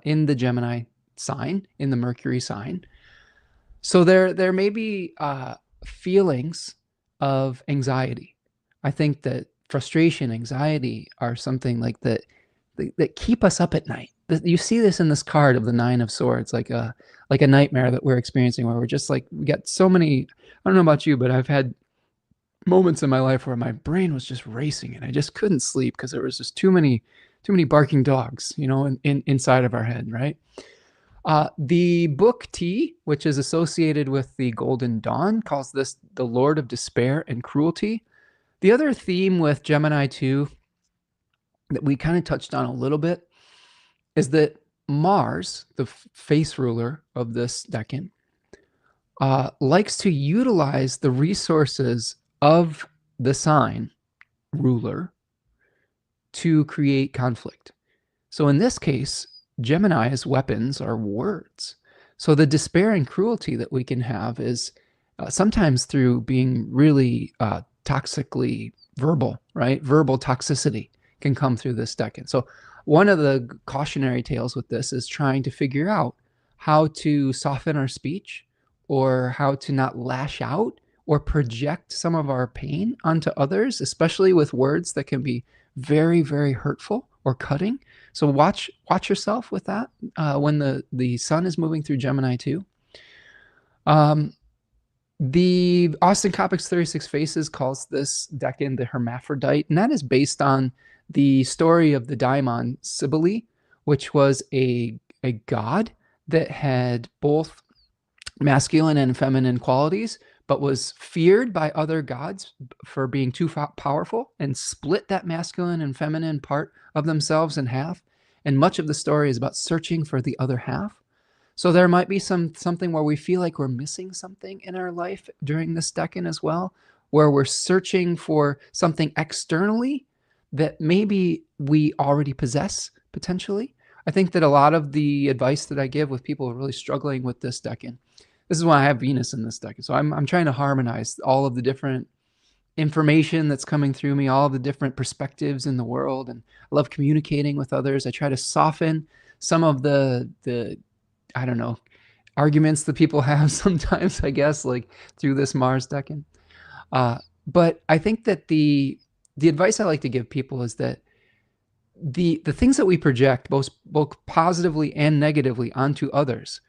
in the Gemini sign, in the Mercury sign. So there may be feelings of anxiety. I think that frustration, anxiety are something like that keep us up at night. You see this in this card of the Nine of Swords, like a nightmare that we're experiencing, where we're just like, we got so many, I don't know about you, but I've had moments in my life where my brain was just racing and I just couldn't sleep because there was just too many barking dogs, you know, inside of our head, right? The book T, which is associated with the Golden Dawn, calls this the Lord of Despair and Cruelty. The other theme with Gemini 2 that we kind of touched on a little bit is that Mars, the face ruler of this Decan, likes to utilize the resources of the sign ruler to create conflict. So in this case, Gemini's weapons are words. So the despair and cruelty that we can have is sometimes through being really toxically verbal, right? Verbal toxicity can come through this Decan. So one of the cautionary tales with this is trying to figure out how to soften our speech, or how to not lash out or project some of our pain onto others, especially with words that can be very, very hurtful or cutting. So watch yourself with that when the sun is moving through Gemini 2. The Austin Coppock's 36 Faces calls this Decan the Hermaphrodite, and that is based on the story of the daimon Cybele, which was a god that had both masculine and feminine qualities, but was feared by other gods for being too powerful and split that masculine and feminine part of themselves in half. And much of the story is about searching for the other half. So there might be something where we feel like we're missing something in our life during this Decan as well, where we're searching for something externally that maybe we already possess potentially. I think that a lot of the advice that I give with people really struggling with this Decan, this is why I have Venus in this Decan. So I'm trying to harmonize all of the different information that's coming through me, all the different perspectives in the world, and I love communicating with others. I try to soften some of the I don't know, arguments that people have sometimes, I guess, like through this Mars Decan. But I think that the advice I like to give people is that the things that we project both positively and negatively onto others,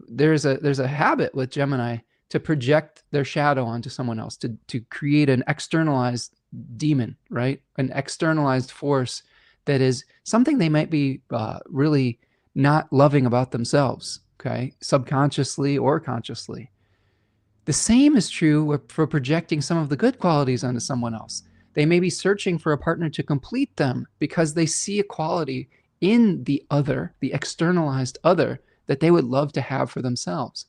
there's a habit with Gemini to project their shadow onto someone else, to create an externalized demon, right? An externalized force that is something they might be really not loving about themselves, okay? Subconsciously or consciously. The same is true for projecting some of the good qualities onto someone else. They may be searching for a partner to complete them because they see a quality in the other, the externalized other, that they would love to have for themselves.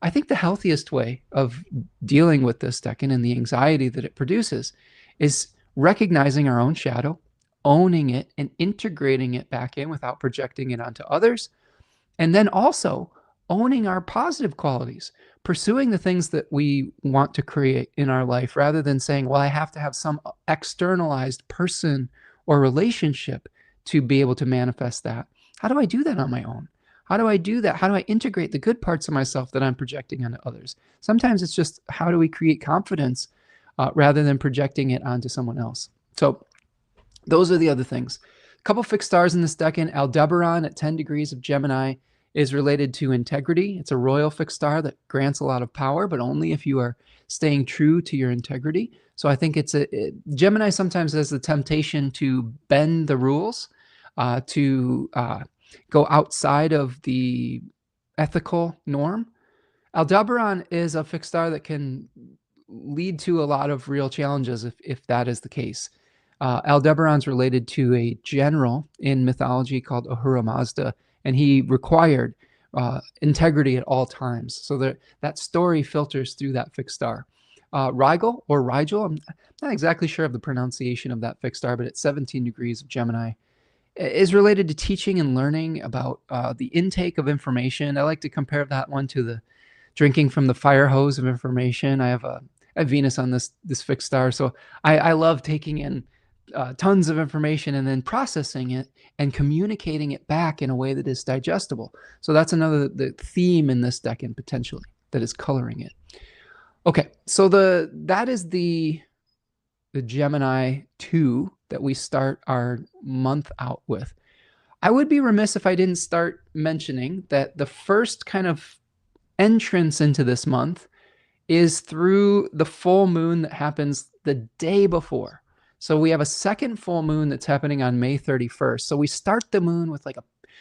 I think the healthiest way of dealing with this Decan and the anxiety that it produces is recognizing our own shadow, owning it, and integrating it back in without projecting it onto others. And then also owning our positive qualities, pursuing the things that we want to create in our life, rather than saying, well, I have to have some externalized person or relationship to be able to manifest that. How do I do that on my own? How do I do that? How do I integrate the good parts of myself that I'm projecting onto others? Sometimes it's just, how do we create confidence rather than projecting it onto someone else? So those are the other things. couple fixed stars in this decan. Aldebaran at 10 degrees of Gemini is related to integrity. It's a royal fixed star that grants a lot of power, but only if you are staying true to your integrity. So I think Gemini sometimes has the temptation to bend the rules, to go outside of the ethical norm. Aldebaran is a fixed star that can lead to a lot of real challenges if that is the case. Aldebaran's related to a general in mythology called Ahura Mazda, and he required integrity at all times. So that story filters through that fixed star. Rigel or Rigel, I'm not exactly sure of the pronunciation of that fixed star, but it's 17 degrees of Gemini, is related to teaching and learning about the intake of information. I like to compare that one to the drinking from the fire hose of information. I have Venus on this fixed star, so I love taking in tons of information and then processing it and communicating it back in a way that is digestible. So that's the theme in this decan potentially that is coloring it. Okay, so that is the Gemini 2 that we start our month out with. I would be remiss if I didn't start mentioning that the first kind of entrance into this month is through the full moon that happens the day before. So we have a second full moon that's happening on May 31st. So we start the moon with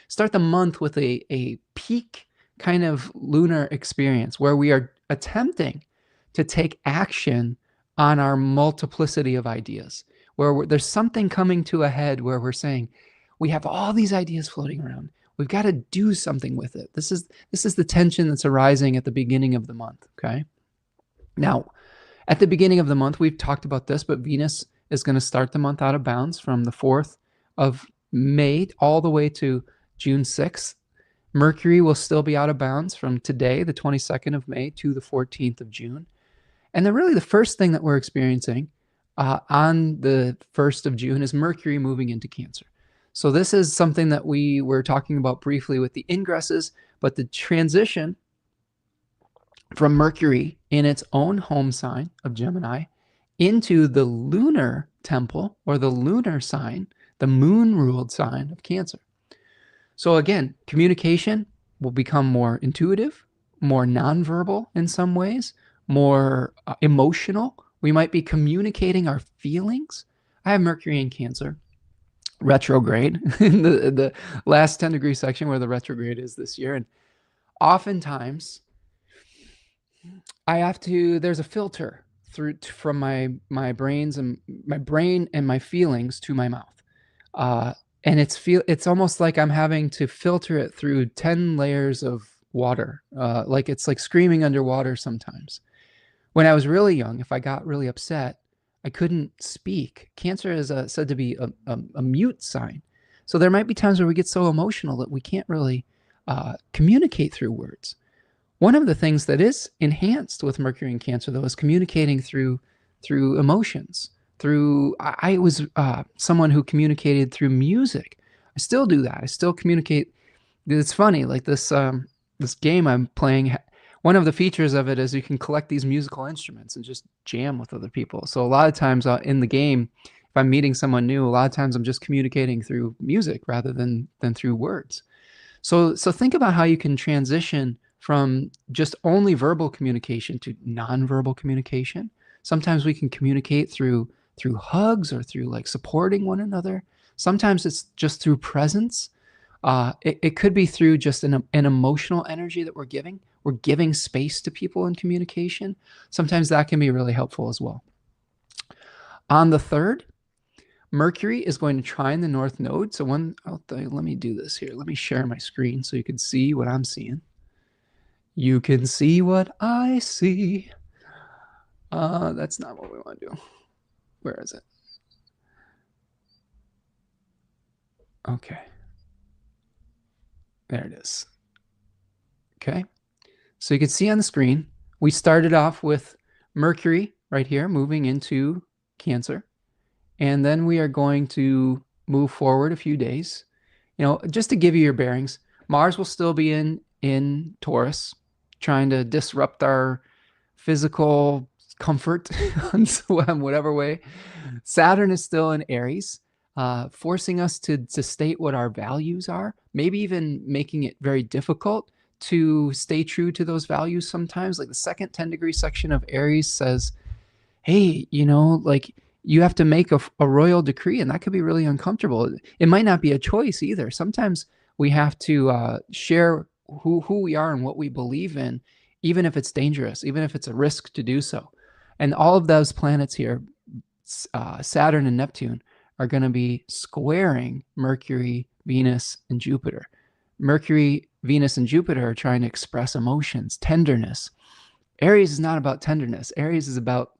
start the month with a peak kind of lunar experience where we are attempting to take action on our multiplicity of ideas, where there's something coming to a head where we're saying, we have all these ideas floating around. We've got to do something with it. This is the tension that's arising at the beginning of the month, okay? Now, at the beginning of the month, we've talked about this, but Venus is going to start the month out of bounds from the 4th of May all the way to June 6th. Mercury will still be out of bounds from today, the 22nd of May, to the 14th of June. And then really the first thing that we're experiencing on the 1st of June is Mercury moving into Cancer. So this is something that we were talking about briefly with the ingresses, but the transition from Mercury in its own home sign of Gemini into the lunar temple or the lunar sign, the moon-ruled sign of Cancer. So again, communication will become more intuitive, more nonverbal in some ways, more emotional. We might be communicating our feelings. I have Mercury in Cancer retrograde in the last 10 degree section where the retrograde is this year. And oftentimes there's a filter from my brain and my feelings to my mouth. And it's almost like I'm having to filter it through 10 layers of water. It's like screaming underwater sometimes. When I was really young, if I got really upset, I couldn't speak. Cancer is said to be a mute sign. So there might be times where we get so emotional that we can't really communicate through words. One of the things that is enhanced with Mercury in Cancer, though, is communicating through emotions. I was someone who communicated through music. I still do that. I still communicate. It's funny, like this game I'm playing. One of the features of it is you can collect these musical instruments and just jam with other people. So a lot of times in the game, if I'm meeting someone new, a lot of times I'm just communicating through music rather than through words. So think about how you can transition from just only verbal communication to nonverbal communication. Sometimes we can communicate through hugs or through like supporting one another. Sometimes it's just through presence. It could be through just an emotional energy that we're giving. We're giving space to people in communication. Sometimes that can be really helpful as well. On the 3rd, Mercury is going to trine the North Node. So let me do this here. Let me share my screen so you can see what I'm seeing. You can see what I see. That's not what we want to do. Where is it? Okay. There it is. Okay. So you can see on the screen, we started off with Mercury right here moving into Cancer. And then we are going to move forward a few days. Just to give you your bearings, Mars will still be in Taurus, trying to disrupt our physical comfort in whatever way. Saturn is still in Aries. forcing us to state what our values are, maybe even making it very difficult to stay true to those values sometimes. Like the second 10-degree section of Aries says, hey, like you have to make a royal decree, and that could be really uncomfortable. It might not be a choice either. Sometimes we have to share who we are and what we believe in, even if it's dangerous, even if it's a risk to do so. And all of those planets here, Saturn and Neptune, are going to be squaring Mercury, Venus, and Jupiter. Mercury, Venus, and Jupiter are trying to express emotions, tenderness. Aries is not about tenderness. Aries is about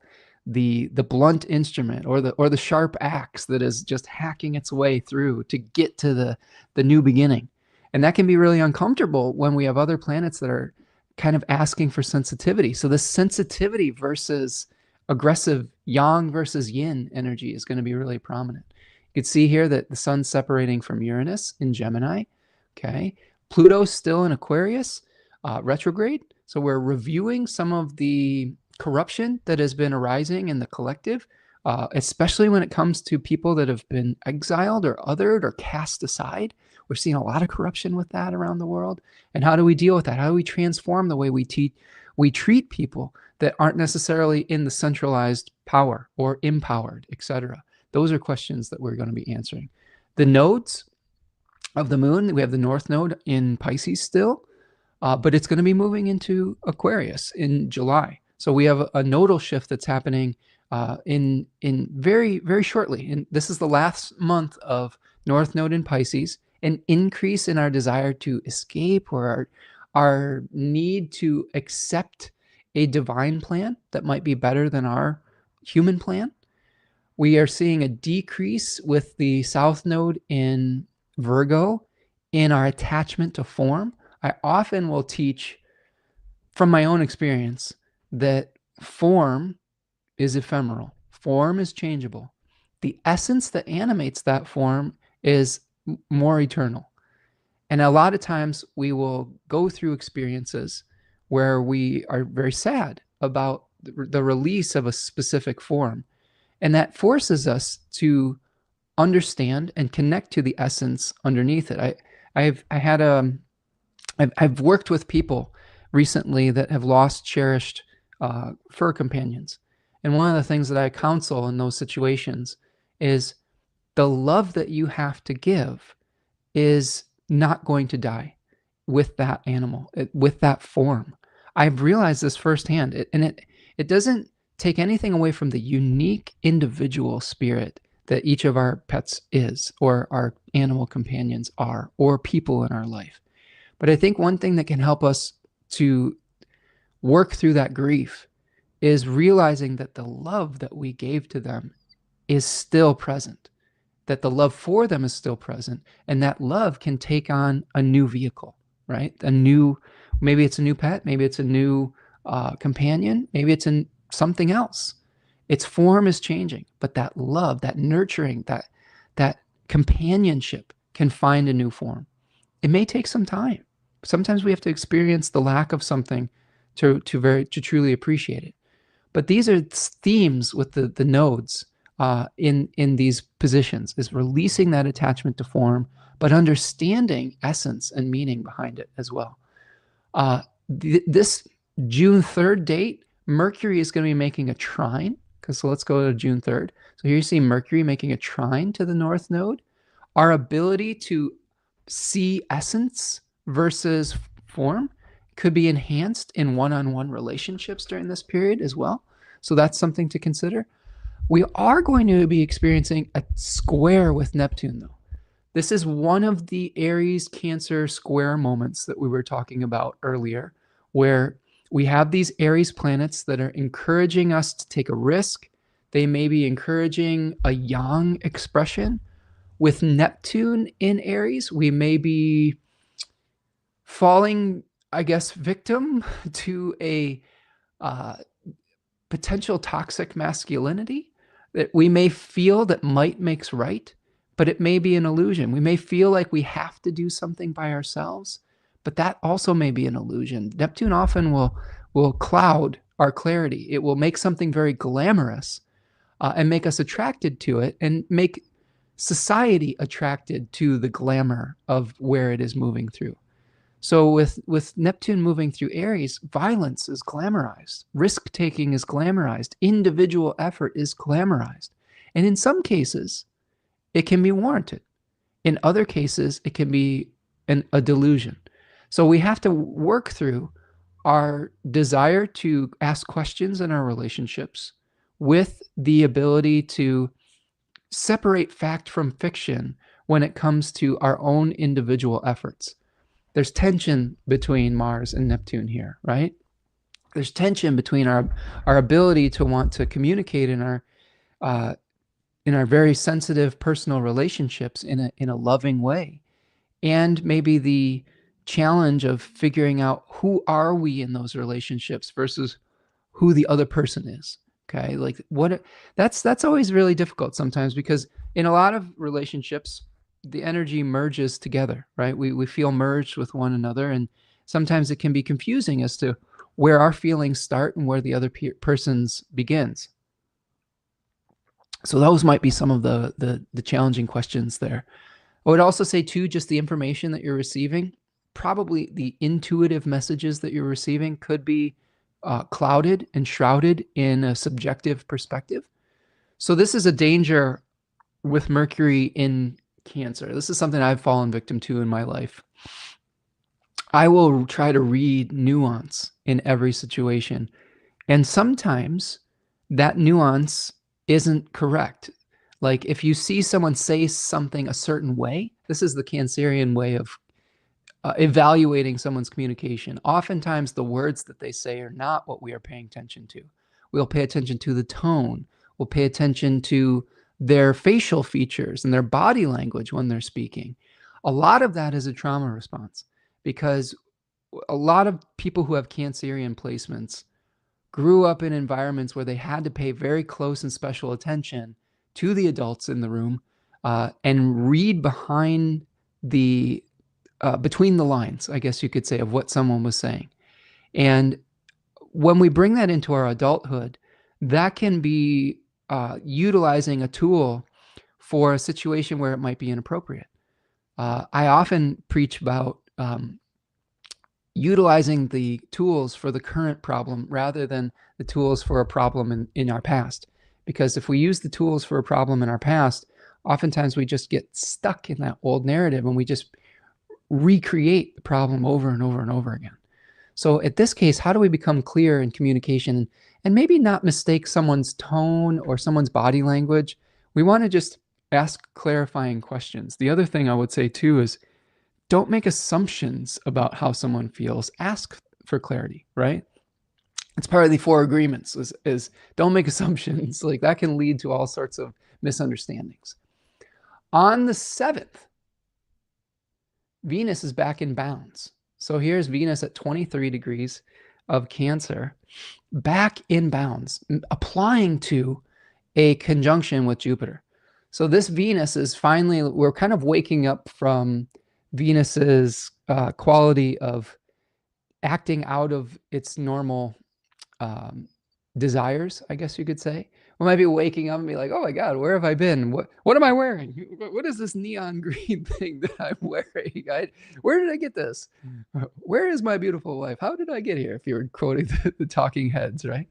the blunt instrument or the sharp axe that is just hacking its way through to get to the new beginning. And that can be really uncomfortable when we have other planets that are kind of asking for sensitivity. So the sensitivity versus aggressive yang versus yin energy is going to be really prominent. You can see here that the sun's separating from Uranus in Gemini. Okay. Pluto's still in Aquarius, retrograde. So we're reviewing some of the corruption that has been arising in the collective, especially when it comes to people that have been exiled or othered or cast aside. We're seeing a lot of corruption with that around the world. And how do we deal with that? How do we transform the way we treat people that aren't necessarily in the centralized power or empowered, etc.? Those are questions that we're going to be answering. The nodes of the moon, we have the North Node in Pisces still, but it's going to be moving into Aquarius in July. So we have a nodal shift that's happening in very, very shortly. And this is the last month of North Node in Pisces, an increase in our desire to escape or our need to accept a divine plan that might be better than our human plan. We are seeing a decrease with the South Node in Virgo in our attachment to form. I often will teach from my own experience that form is ephemeral. Form is changeable. The essence that animates that form is more eternal. And a lot of times we will go through experiences where we are very sad about the release of a specific form. And that forces us to understand and connect to the essence underneath it. I've worked with people recently that have lost cherished fur companions. And one of the things that I counsel in those situations is the love that you have to give is not going to die with that animal, with that form. I've realized this firsthand, it doesn't take anything away from the unique individual spirit that each of our pets is, or our animal companions are, or people in our life. But I think one thing that can help us to work through that grief is realizing that the love that we gave to them is still present, that the love for them is still present, and that love can take on a new vehicle, right? Maybe it's a new pet, maybe it's a new companion, maybe it's something else. Its form is changing, but that love, that nurturing, that companionship can find a new form. It may take some time. Sometimes we have to experience the lack of something to truly appreciate it. But these are themes with the nodes in these positions, is releasing that attachment to form, but understanding essence and meaning behind it as well. This June 3rd date, Mercury is going to be making a trine. So let's go to June 3rd. So here you see Mercury making a trine to the North Node. Our ability to see essence versus form could be enhanced in one-on-one relationships during this period as well. So that's something to consider. We are going to be experiencing a square with Neptune, though. This is one of the Aries Cancer square moments that we were talking about earlier, where we have these Aries planets that are encouraging us to take a risk. They may be encouraging a yang expression. With Neptune in Aries, we may be falling, I guess, victim to a potential toxic masculinity that we may feel that might makes right, but it may be an illusion. We may feel like we have to do something by ourselves, but that also may be an illusion. Neptune often will cloud our clarity. It will make something very glamorous and make us attracted to it and make society attracted to the glamour of where it is moving through. So with Neptune moving through Aries, violence is glamorized, risk-taking is glamorized, individual effort is glamorized. And in some cases, it can be warranted. In other cases, it can be a delusion. So we have to work through our desire to ask questions in our relationships with the ability to separate fact from fiction when it comes to our own individual efforts. There's tension between Mars and Neptune here, right? There's tension between our ability to want to communicate in our very sensitive personal relationships in a loving way, and maybe the challenge of figuring out who are we in those relationships versus who the other person is. Okay, like that's always really difficult sometimes, because in a lot of relationships the energy merges together, right? We feel merged with one another, and sometimes it can be confusing as to where our feelings start and where the other person's begins. So those might be some of the challenging questions there. I would also say too, just the information that you're receiving, probably the intuitive messages that you're receiving could be clouded and shrouded in a subjective perspective. So this is a danger with Mercury in Cancer. This is something I've fallen victim to in my life. I will try to read nuance in every situation, and sometimes that nuance isn't correct. Like if you see someone say something a certain way, this is the Cancerian way of evaluating someone's communication. Oftentimes the words that they say are not what we are paying attention to. We'll pay attention to the tone. We'll pay attention to their facial features and their body language when they're speaking. A lot of that is a trauma response, because a lot of people who have Cancerian placements grew up in environments where they had to pay very close and special attention to the adults in the room and read behind the between the lines, I guess you could say, of what someone was saying. And when we bring that into our adulthood, that can be utilizing a tool for a situation where it might be inappropriate. I often preach about utilizing the tools for the current problem rather than the tools for a problem in our past. Because if we use the tools for a problem in our past, oftentimes we just get stuck in that old narrative and we just recreate the problem over and over and over again. So at this case, how do we become clear in communication and maybe not mistake someone's tone or someone's body language? We want to just ask clarifying questions. The other thing I would say too is don't make assumptions about how someone feels. Ask for clarity, right? It's part of the 4 agreements is don't make assumptions. Like that can lead to all sorts of misunderstandings. On the 7th, Venus is back in bounds. So here's Venus at 23 degrees of Cancer, back in bounds, applying to a conjunction with Jupiter. So this Venus is finally, we're kind of waking up from Venus's quality of acting out of its normal desires, I guess you could say. We might be waking up and be like, oh my God, where have I been? What am I wearing? What is this neon green thing that I'm wearing? Where did I get this? Where is my beautiful wife? How did I get here? If you were quoting the talking heads, right?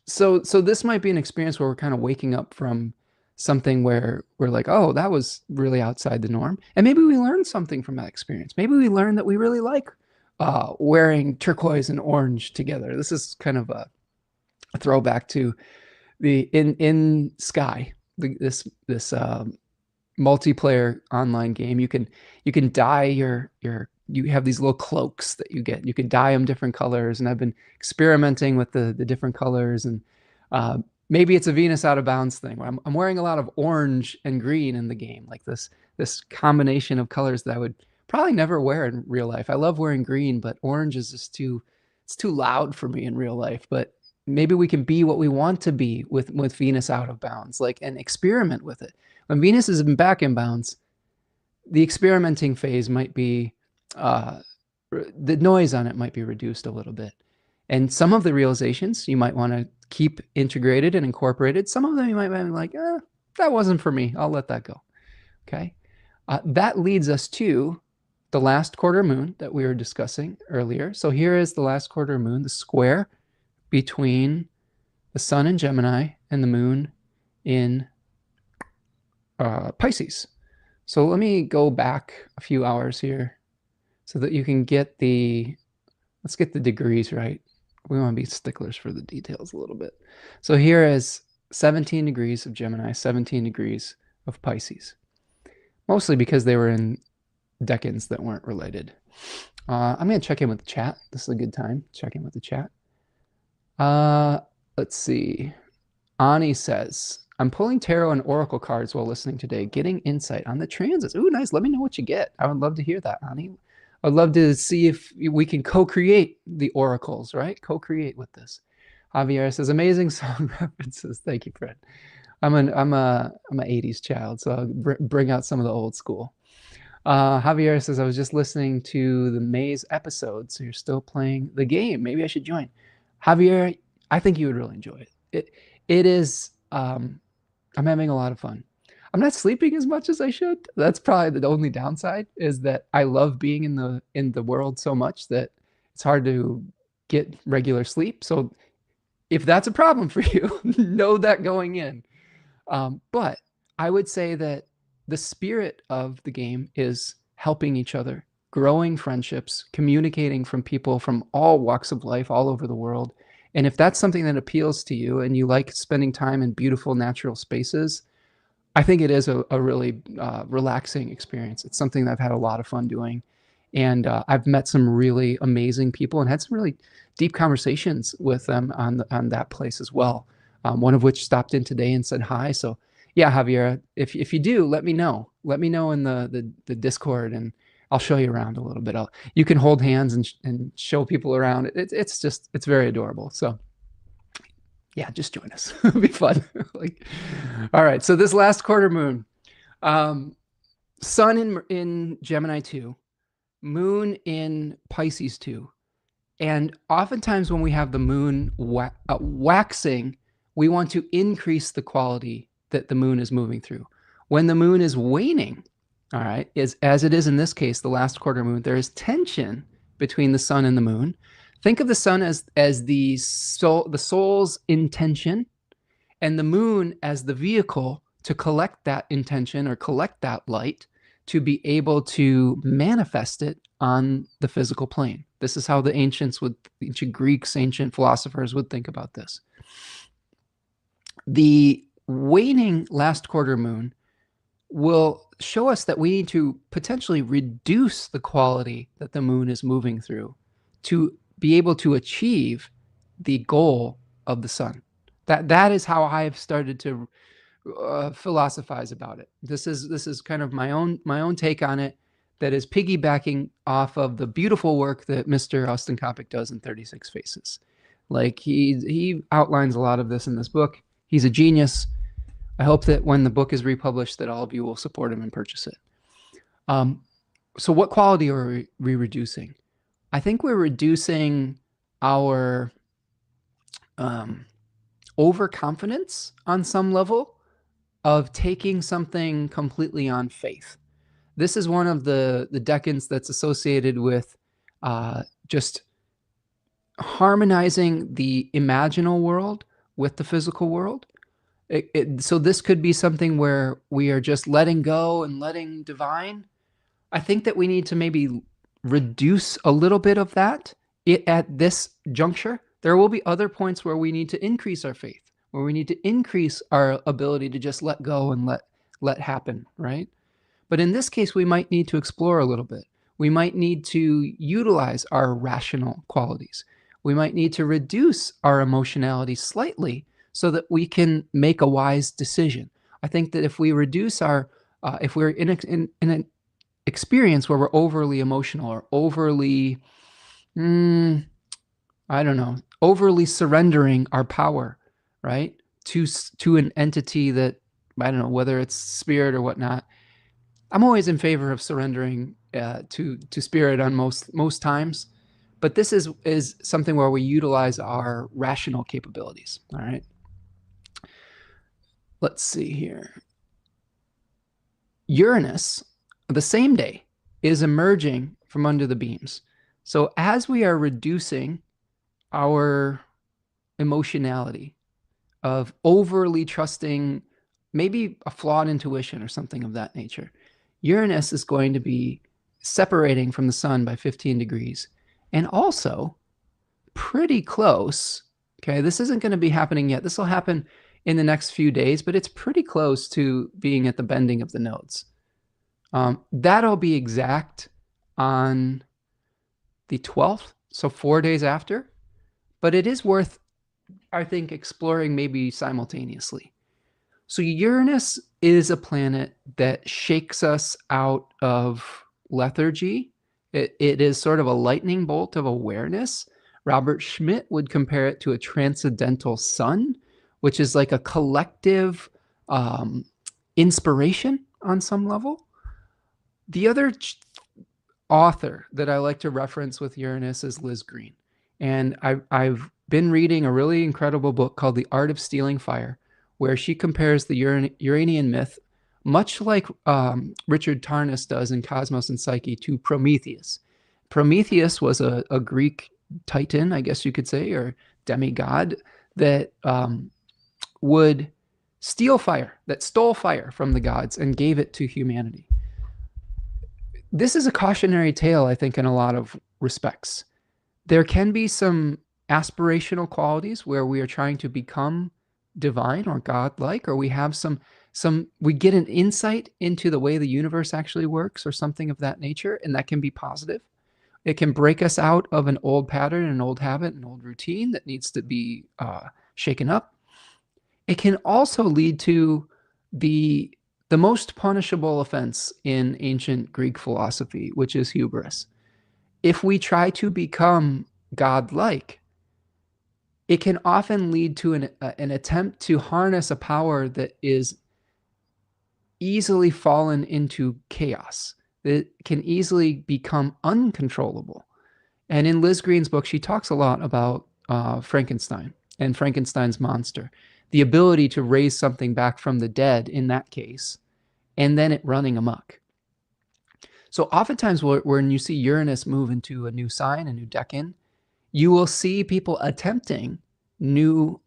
So this might be an experience where we're kind of waking up from something where we're like, oh, that was really outside the norm. And maybe we learned something from that experience. Maybe we learned that we really like wearing turquoise and orange together. This is kind of a throwback to the in Sky, this multiplayer online game. You can dye you have these little cloaks that you get. You can dye them different colors, and I've been experimenting with the different colors, and maybe it's a Venus out of bounds thing where I'm wearing a lot of orange and green in the game, like this combination of colors that I would probably never wear in real life. I love wearing green, but orange is just it's too loud for me in real life. But maybe we can be what we want to be with Venus out of bounds, like, and experiment with it. When Venus is back in bounds, the experimenting phase might be, the noise on it might be reduced a little bit. And some of the realizations you might want to keep integrated and incorporated. Some of them you might be like, that wasn't for me. I'll let that go. Okay. That leads us to the last quarter moon that we were discussing earlier. So here is the last quarter moon, the square between the sun in Gemini and the moon in Pisces. So let me go back a few hours here so that you can get let's get the degrees right. We want to be sticklers for the details a little bit. So here is 17 degrees of Gemini, 17 degrees of Pisces, mostly because they were in decans that weren't related. I'm going to check in with the chat. This is a good time. Check in with the chat. Let's see. Ani says, I'm pulling tarot and oracle cards while listening today, getting insight on the transits. Ooh, nice. Let me know what you get. I would love to hear that, Ani. I'd love to see if we can co-create the oracles, right? Co-create with this. Javier says, amazing song references. Thank you, Fred. I'm a 80s child, so I'll bring out some of the old school. Javier says, I was just listening to the Maze episode, so you're still playing the game. Maybe I should join. Javier, I think you would really enjoy it. It is, I'm having a lot of fun. I'm not sleeping as much as I should. That's probably the only downside, is that I love being in the world so much that it's hard to get regular sleep. So if that's a problem for you, know that going in. But I would say that the spirit of the game is helping each other, growing friendships, communicating from people from all walks of life all over the world. And if that's something that appeals to you and you like spending time in beautiful natural spaces, I think it is a really relaxing experience. It's something that I've had a lot of fun doing. And I've met some really amazing people and had some really deep conversations with them on that place as well. One of which stopped in today and said hi. So yeah, Javier, if you do, let me know. Let me know in the Discord, and I'll show you around a little bit. You can hold hands and show people around. It's very adorable. So yeah, just join us. It'll be fun. All right. So this last quarter moon, sun in Gemini 2, moon in Pisces 2. And oftentimes when we have the moon waxing, we want to increase the quality that the moon is moving through. When the moon is waning, all right, as it is in this case, the last quarter moon, there is tension between the sun and the moon. Think of the sun as the soul's intention, and the moon as the vehicle to collect that intention or collect that light to be able to manifest it on the physical plane. This is how the ancient Greeks, ancient philosophers would think about this. The waning last quarter moon will show us that we need to potentially reduce the quality that the moon is moving through to be able to achieve the goal of the sun. That is how I've started to philosophize about it. This is kind of my own take on it, that is piggybacking off of the beautiful work that Mr. Austin Coppock does in 36 Faces. Like he outlines a lot of this in this book. He's a genius. I hope that when the book is republished that all of you will support him and purchase it. So what quality are we reducing? I think we're reducing our overconfidence on some level of taking something completely on faith. This is one of the decans that's associated with just harmonizing the imaginal world with the physical world. So this could be something where we are just letting go and letting divine. I think that we need to maybe reduce a little bit of that at this juncture. There will be other points where we need to increase our faith, where we need to increase our ability to just let go and let happen, right? But in this case, we might need to explore a little bit. We might need to utilize our rational qualities. We might need to reduce our emotionality slightly so that we can make a wise decision. I think that if we reduce if we're in an experience where we're overly emotional or overly, overly surrendering our power, right, to an entity that, I don't know, whether it's spirit or whatnot. I'm always in favor of surrendering to spirit on most times, but this is something where we utilize our rational capabilities. All right. let's see here. Uranus, the same day, is emerging from under the beams. So as we are reducing our emotionality of overly trusting maybe a flawed intuition or something of that nature, Uranus is going to be separating from the sun by 15 degrees and also pretty close. Okay, this isn't going to be happening yet. This will happen in the next few days, but it's pretty close to being at the bending of the nodes. That'll be exact on the 12th, so 4 days after, but it is worth, I think, exploring maybe simultaneously. So Uranus is a planet that shakes us out of lethargy. It is sort of a lightning bolt of awareness. Robert Schmidt would compare it to a transcendental sun, which is like a collective inspiration on some level. The other author that I like to reference with Uranus is Liz Green. And I've been reading a really incredible book called The Art of Stealing Fire, where she compares the Uranian myth, much like Richard Tarnas does in Cosmos and Psyche, to Prometheus. Prometheus was a Greek titan, I guess you could say, or demigod that would steal fire, that stole fire from the gods and gave it to humanity. This is a cautionary tale, I think, in a lot of respects. There can be some aspirational qualities where we are trying to become divine or godlike, or we have we get an insight into the way the universe actually works or something of that nature, and that can be positive. It can break us out of an old pattern, an old habit, an old routine that needs to be shaken up. It can also lead to the most punishable offense in ancient Greek philosophy, which is hubris. If we try to become godlike, it can often lead to an attempt to harness a power that is easily fallen into chaos, that can easily become uncontrollable. And in Liz Green's book, she talks a lot about Frankenstein and Frankenstein's monster, the ability to raise something back from the dead in that case, and then it running amok. So oftentimes when you see Uranus move into a new sign, a new decan, you will see people attempting new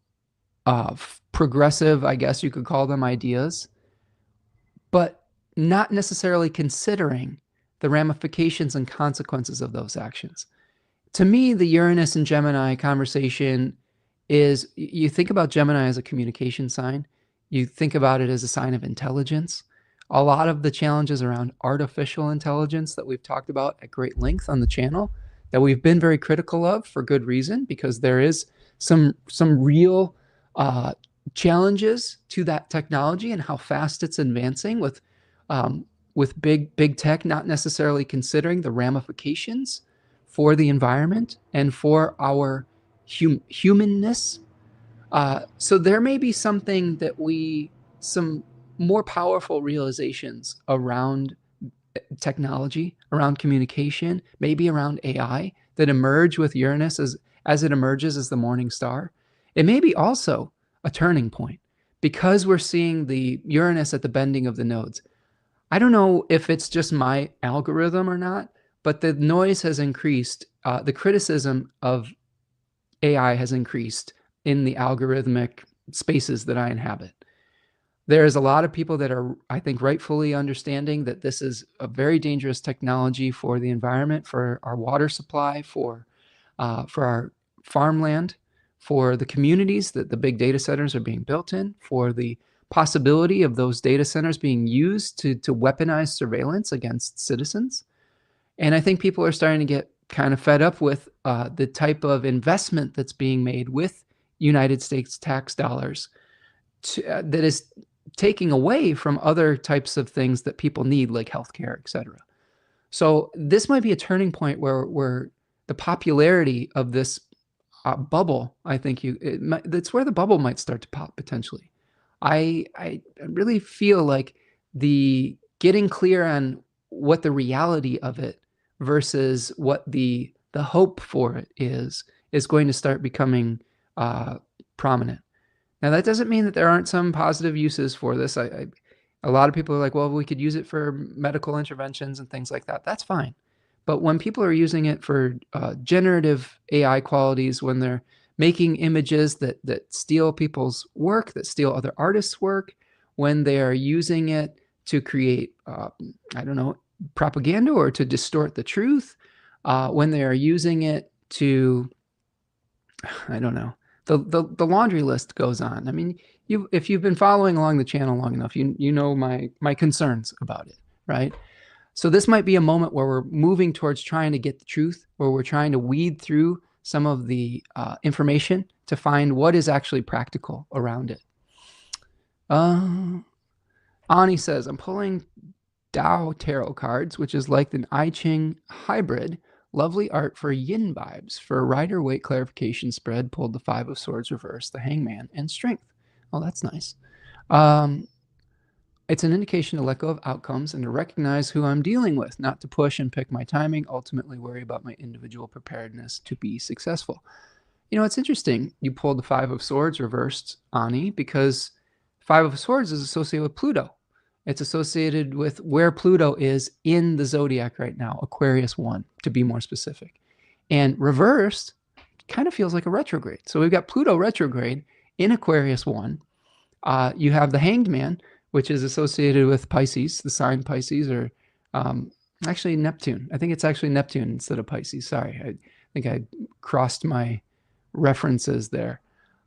progressive, I guess you could call them, ideas, but not necessarily considering the ramifications and consequences of those actions. To me, the Uranus and Gemini conversation is, you think about Gemini as a communication sign, you think about it as a sign of intelligence. A lot of the challenges around artificial intelligence that we've talked about at great length on the channel, that we've been very critical of for good reason, because there is some real challenges to that technology and how fast it's advancing with big tech not necessarily considering the ramifications for the environment and for our humanness. So there may be something that some more powerful realizations around technology, around communication, maybe around AI, that emerge with Uranus as it emerges as the morning star. It may be also a turning point because we're seeing the Uranus at the bending of the nodes. I don't know if it's just my algorithm or not, but the noise has increased. The criticism of AI has increased in the algorithmic spaces that I inhabit. There's a lot of people that are, I think, rightfully understanding that this is a very dangerous technology for the environment, for our water supply, for our farmland, for the communities that the big data centers are being built in, for the possibility of those data centers being used to weaponize surveillance against citizens. And I think people are starting to get kind of fed up with the type of investment that's being made with United States tax dollars that is taking away from other types of things that people need, like healthcare, et cetera. So this might be a turning point where the popularity of this bubble, I think that's where the bubble might start to pop potentially. I really feel like the getting clear on what the reality of it versus what the hope for it is going to start becoming prominent. Now, that doesn't mean that there aren't some positive uses for this. A lot of people are like, well, we could use it for medical interventions and things like that. That's fine. But when people are using it for generative AI qualities, when they're making images that steal people's work, that steal other artists' work, when they are using it to create, I don't know, propaganda or to distort the truth, when they are using it to, I don't know, the laundry list goes on. I mean, if you've been following along the channel long enough, you know my concerns about it, right? So this might be a moment where we're moving towards trying to get the truth, where we're trying to weed through some of the information to find what is actually practical around it. Ani says, I'm pulling Tao tarot cards, which is like an I-Ching hybrid. Lovely art for yin vibes. For a Rider-Waite clarification spread, pulled the Five of Swords reverse, the Hangman, and Strength. Oh, that's nice. It's an indication to let go of outcomes and to recognize who I'm dealing with, not to push and pick my timing, ultimately worry about my individual preparedness to be successful. You know, it's interesting you pulled the Five of Swords reversed, Ani, because Five of Swords is associated with Pluto. It's associated with where Pluto is in the zodiac right now, Aquarius 1, to be more specific. And reversed kind of feels like a retrograde. So we've got Pluto retrograde in Aquarius 1. You have the Hanged Man, which is associated with Pisces, the sign Pisces, or actually Neptune. I think it's actually Neptune instead of Pisces. Sorry, I think I crossed my references there.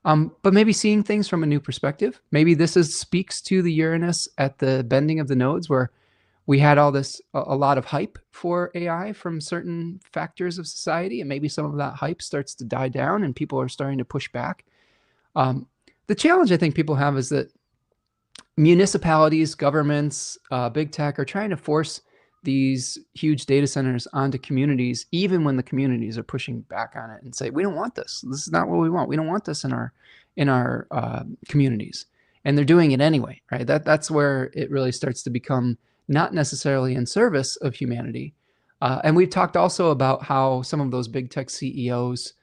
But maybe seeing things from a new perspective. Maybe this speaks to the Uranus at the bending of the nodes, where we had all this, a lot of hype for AI from certain factors of society, and maybe some of that hype starts to die down and people are starting to push back. The challenge I think people have is that municipalities, governments, big tech are trying to force these huge data centers onto communities, even when the communities are pushing back on it and say, we don't want this. This is not what we want. We don't want this in our communities. And they're doing it anyway, right? That's where it really starts to become not necessarily in service of humanity. And we've talked also about how some of those big tech CEOs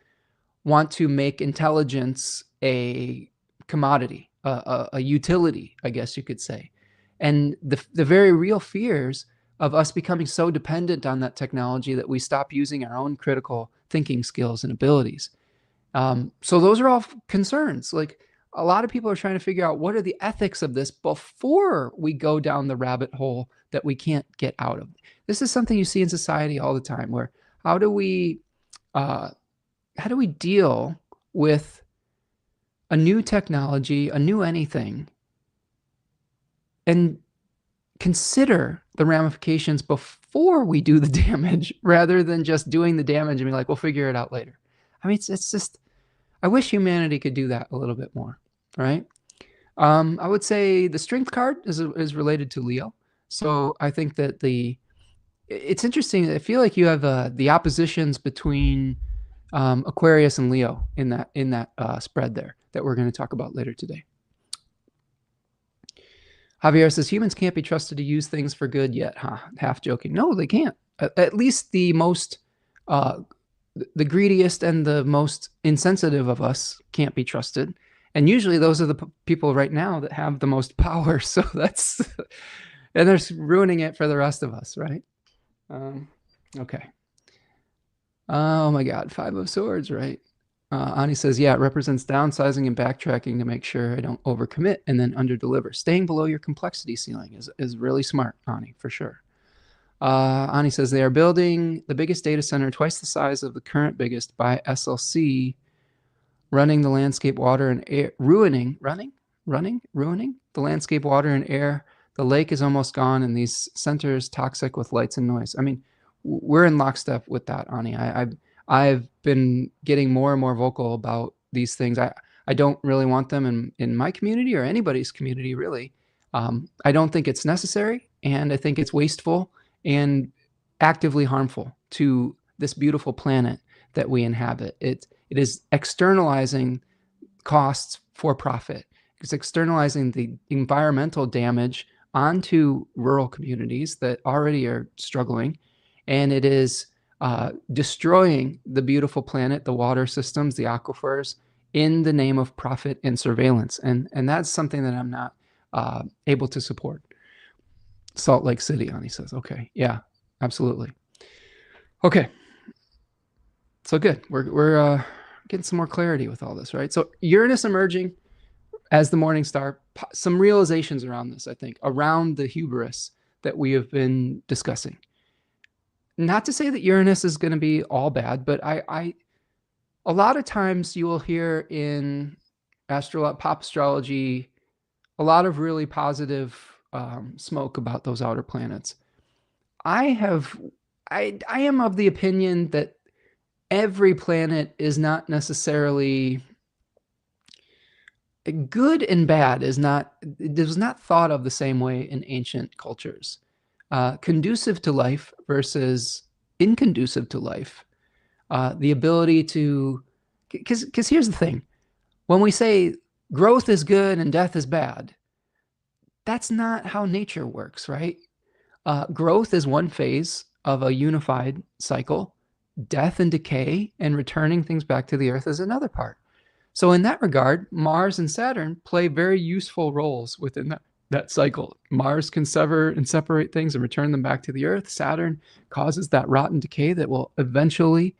want to make intelligence a commodity, a utility, I guess you could say. And the very real fears of us becoming so dependent on that technology that we stop using our own critical thinking skills and abilities. So those are all concerns. Like, a lot of people are trying to figure out what are the ethics of this before we go down the rabbit hole that we can't get out of. This is something you see in society all the time, where how do we deal with a new technology, a new anything, and consider the ramifications before we do the damage, rather than just doing the damage and be like, we'll figure it out later. I mean, it's just, I wish humanity could do that a little bit more, right? I would say the Strength card is related to Leo. So I think that it's interesting. I feel like you have the oppositions between Aquarius and Leo in that spread there that we're going to talk about later today. Javier says, humans can't be trusted to use things for good yet, huh? Half joking. No, they can't. At least the most, the greediest and the most insensitive of us can't be trusted. And usually those are the people right now that have the most power. So that's, and they're ruining it for the rest of us, right? Okay. Oh my God, Five of Swords, right? Ani says, yeah, it represents downsizing and backtracking to make sure I don't overcommit and then underdeliver. Staying below your complexity ceiling is really smart, Ani, for sure. Ani says, they are building the biggest data center, twice the size of the current biggest, by SLC, running the landscape, water, and air, ruining the landscape, water, and air. The lake is almost gone, and these centers toxic with lights and noise. I mean, we're in lockstep with that, Ani. I've been getting more and more vocal about these things. I don't really want them in my community or anybody's community, really. I don't think it's necessary, and I think it's wasteful and actively harmful to this beautiful planet that we inhabit. It is externalizing costs for profit. It's externalizing the environmental damage onto rural communities that already are struggling, and it is destroying the beautiful planet, the water systems, the aquifers, in the name of profit and surveillance. And that's something that I'm not able to support. Salt Lake City, Ani says. Okay, yeah, absolutely. Okay, so good. We're getting some more clarity with all this, right? So Uranus emerging as the morning star, some realizations around this, I think, around the hubris that we have been discussing. Not to say that Uranus is going to be all bad, but a lot of times you will hear in pop astrology a lot of really positive smoke about those outer planets. I am of the opinion that every planet is not necessarily good and bad. It was not thought of the same way in ancient cultures. Conducive to life versus inconducive to life. The ability to, because here's the thing, when we say growth is good and death is bad, that's not how nature works, right? Growth is one phase of a unified cycle. Death and decay and returning things back to the earth is another part. So in that regard, Mars and Saturn play very useful roles within that cycle. Mars can sever and separate things and return them back to the earth. Saturn causes that rot and decay that will eventually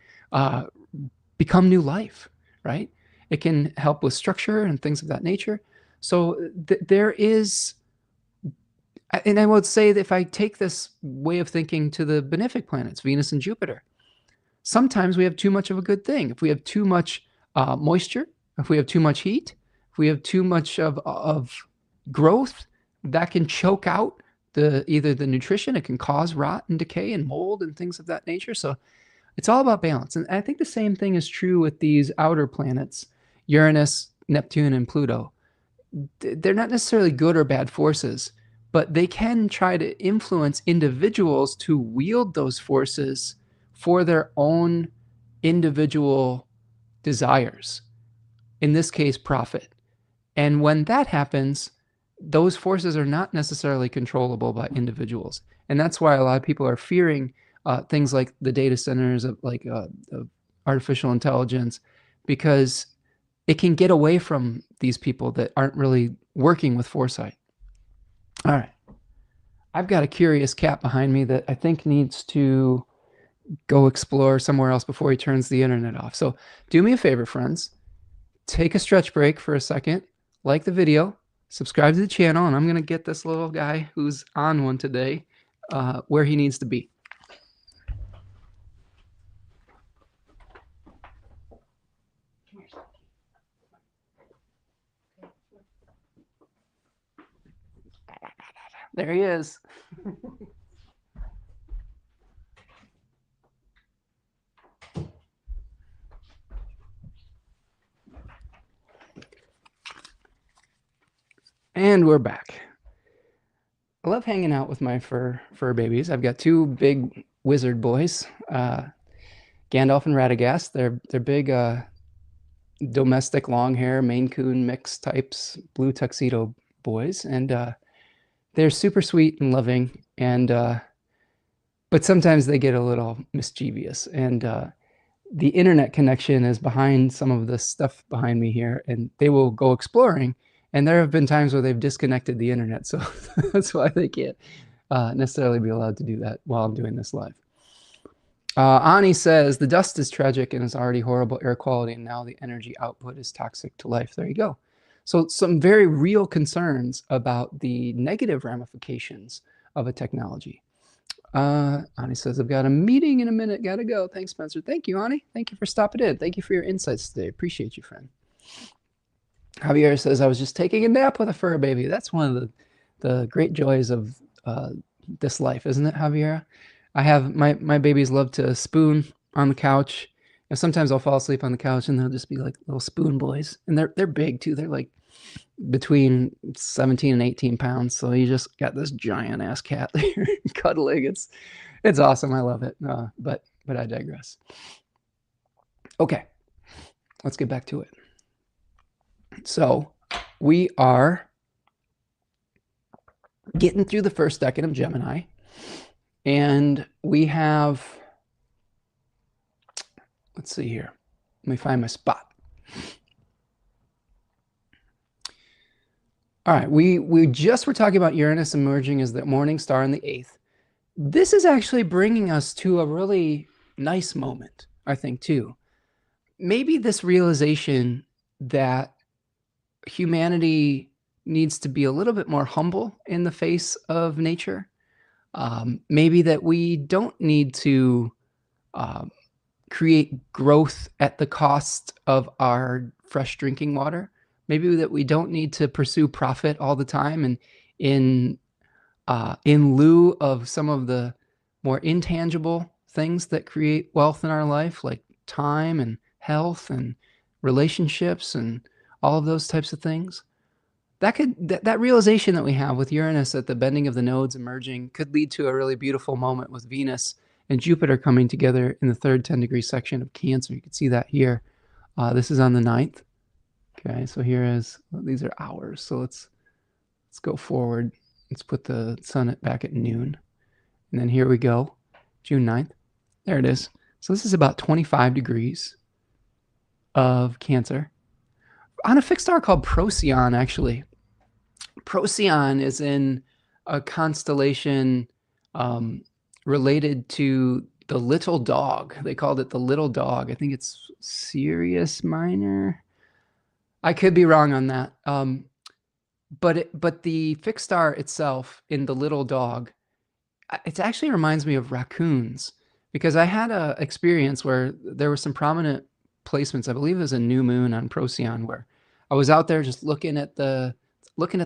become new life, right? It can help with structure and things of that nature. So there is, and I would say that if I take this way of thinking to the benefic planets, Venus and Jupiter, sometimes we have too much of a good thing. If we have too much moisture, if we have too much heat, if we have too much of growth, that can choke out either the nutrition. It can cause rot and decay and mold and things of that nature. So it's all about balance. And I think the same thing is true with these outer planets, Uranus, Neptune, and Pluto. They're not necessarily good or bad forces, but they can try to influence individuals to wield those forces for their own individual desires. In this case, profit. And when that happens, those forces are not necessarily controllable by individuals. And that's why a lot of people are fearing things like the data centers of artificial intelligence, because it can get away from these people that aren't really working with foresight. All right. I've got a curious cat behind me that I think needs to go explore somewhere else before he turns the internet off. So do me a favor, friends. Take a stretch break for a second, like the video, subscribe to the channel, and I'm going to get this little guy who's on one today where he needs to be. There he is. And we're back. I love hanging out with my fur babies. I've got two big wizard boys, Gandalf and Radagast. They're big domestic long hair, Maine Coon mix types, blue tuxedo boys, and they're super sweet and loving, and but sometimes they get a little mischievous, and the internet connection is behind some of the stuff behind me here, and they will go exploring, and there have been times where they've disconnected the internet, so that's why they can't necessarily be allowed to do that while I'm doing this live. Ani says, the dust is tragic and is already horrible air quality, and now the energy output is toxic to life. There you go. So some very real concerns about the negative ramifications of a technology. Ani says, I've got a meeting in a minute. Got to go. Thanks, Spencer. Thank you, Ani. Thank you for stopping in. Thank you for your insights today. Appreciate you, friend. Javier says, I was just taking a nap with a fur baby. That's one of the great joys of this life, isn't it, Javier? I have my babies love to spoon on the couch. And sometimes I'll fall asleep on the couch and they'll just be like little spoon boys. And they're big too. They're like between 17 and 18 pounds. So you just got this giant ass cat there cuddling. It's awesome. I love it. But I digress. Okay, let's get back to it. So we are getting through the first decan of Gemini, and we have, let's see here. Let me find my spot. All right, we just were talking about Uranus emerging as the morning star in the 8th. This is actually bringing us to a really nice moment, I think, too. Maybe this realization that humanity needs to be a little bit more humble in the face of nature. Maybe that we don't need to um, create growth at the cost of our fresh drinking water. Maybe that we don't need to pursue profit all the time, and in lieu of some of the more intangible things that create wealth in our life, like time and health and relationships and all of those types of things. That realization that we have with Uranus at the bending of the nodes emerging could lead to a really beautiful moment with Venus and Jupiter coming together in the third 10-degree section of Cancer. You can see that here. This is on the 9th. Okay, so here is, these are hours. So let's go forward. Let's put the sun back at noon. And then here we go, June 9th. There it is. So this is about 25 degrees of Cancer on a fixed star called Procyon, actually. Procyon is in a constellation related to the little dog. They called it the little dog. I think it's Sirius Minor. I could be wrong on that. But the fixed star itself in the little dog, it actually reminds me of raccoons, because I had a experience where there were some prominent placements. I believe it was a new moon on Procyon, where I was out there just looking at the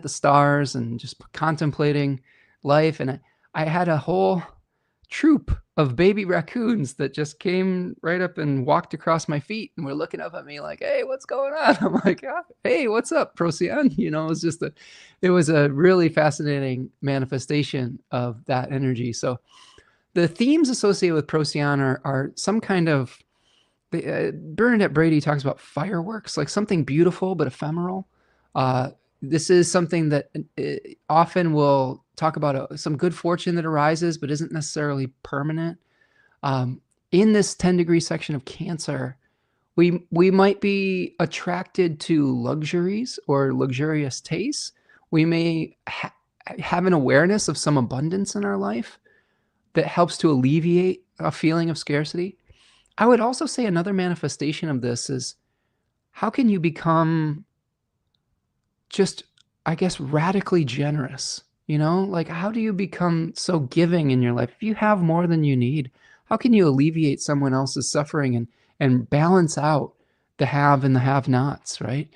stars and just contemplating life, and I had a whole troop of baby raccoons that just came right up and walked across my feet and were looking up at me like, "Hey, what's going on?" I'm like, "Hey, what's up, Procyon?" You know, it was a really fascinating manifestation of that energy. So the themes associated with Procyon are some kind of, Bernadette Brady talks about fireworks, like something beautiful but ephemeral. This is something that often will talk about some good fortune that arises but isn't necessarily permanent. In this 10-degree section of Cancer, we might be attracted to luxuries or luxurious tastes. We may have an awareness of some abundance in our life that helps to alleviate a feeling of scarcity. I would also say another manifestation of this is, how can you become just, I guess, radically generous? You know, like, how do you become so giving in your life? If you have more than you need, how can you alleviate someone else's suffering and balance out the have and the have-nots, right?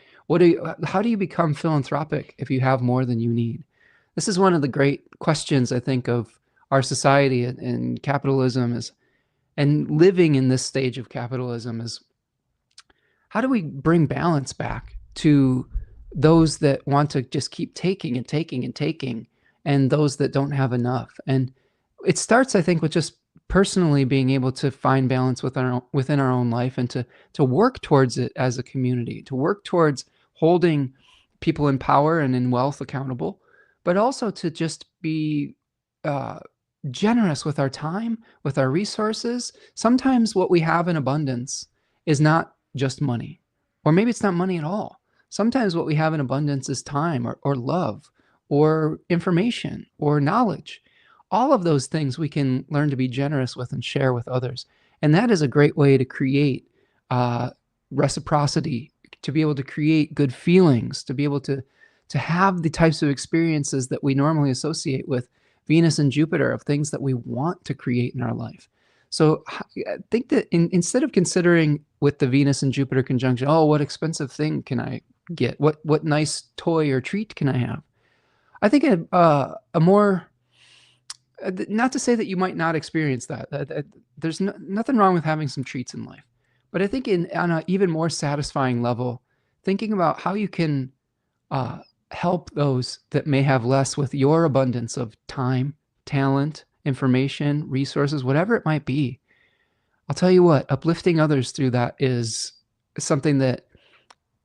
How do you become philanthropic if you have more than you need? This is one of the great questions, I think, of our society and capitalism is, and living in this stage of capitalism is, how do we bring balance back to those that want to just keep taking and taking and taking, and those that don't have enough? And it starts, I think, with just personally being able to find balance within our own life, and to work towards it as a community, to work towards holding people in power and in wealth accountable, but also to just be generous with our time, with our resources. Sometimes what we have in abundance is not just money, or maybe it's not money at all. Sometimes what we have in abundance is time, or love, or information, or knowledge. All of those things we can learn to be generous with and share with others. And that is a great way to create reciprocity, to be able to create good feelings, to be able to have the types of experiences that we normally associate with Venus and Jupiter, of things that we want to create in our life. So I think that instead of considering with the Venus and Jupiter conjunction, oh, what expensive thing can I get? What nice toy or treat can I have? I think a more, not to say that you might not experience that. There's nothing wrong with having some treats in life. But I think on an even more satisfying level, thinking about how you can help those that may have less with your abundance of time, talent, information, resources, whatever it might be. I'll tell you what, uplifting others through that is something that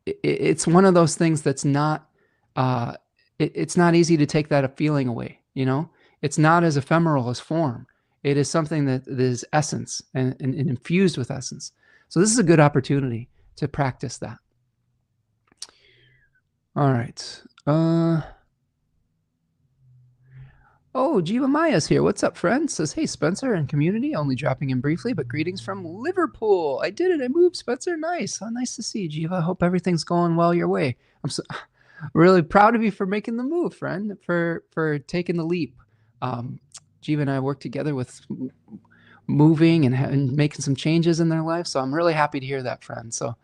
it's one of those things that's not, it's not easy to take that feeling away. You know, it's not as ephemeral as form. It is something that is essence and infused with essence. So this is a good opportunity to practice that. All right. Uh, oh, Jiva Maya's here. What's up, friend? Says, hey, Spencer and community, only dropping in briefly, but greetings from Liverpool. I did it. I moved, Spencer. Nice. Oh, nice to see you, Jiva. Hope everything's going well your way. I'm so really proud of you for making the move, friend, for taking the leap. Jiva and I worked together with moving and making some changes in their life, so I'm really happy to hear that, friend. So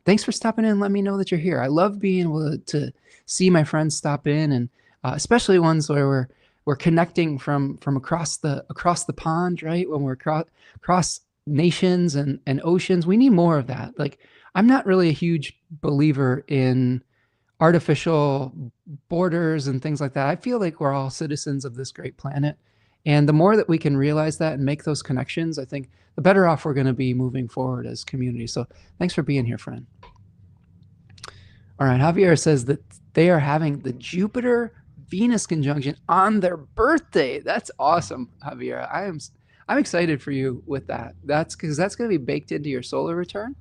thanks for stopping in and let me know that you're here. I love being able to see my friends stop in, and especially ones where we're connecting from across the pond, right? When we're across nations and oceans, we need more of that. Like, I'm not really a huge believer in artificial borders and things like that. I feel like we're all citizens of this great planet. And the more that we can realize that and make those connections, I think the better off we're going to be moving forward as community. So thanks for being here, friend. All right, Javier says that they are having the Jupiter-Venus conjunction on their birthday. That's awesome, Javier. I'm excited for you with that. That's because that's going to be baked into your solar return.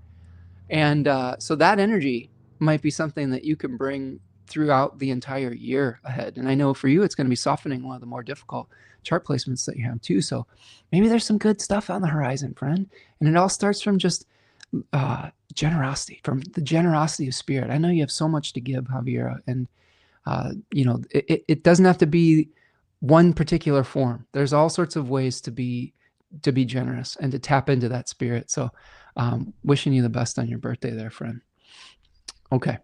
And so that energy might be something that you can bring throughout the entire year ahead. And I know for you, it's going to be softening one of the more difficult chart placements that you have too. So maybe there's some good stuff on the horizon, friend. And it all starts from just generosity, from the generosity of spirit. I know you have so much to give, Javiera, and it doesn't have to be one particular form. There's all sorts of ways to be generous and to tap into that spirit. So wishing you the best on your birthday there, friend. Okay.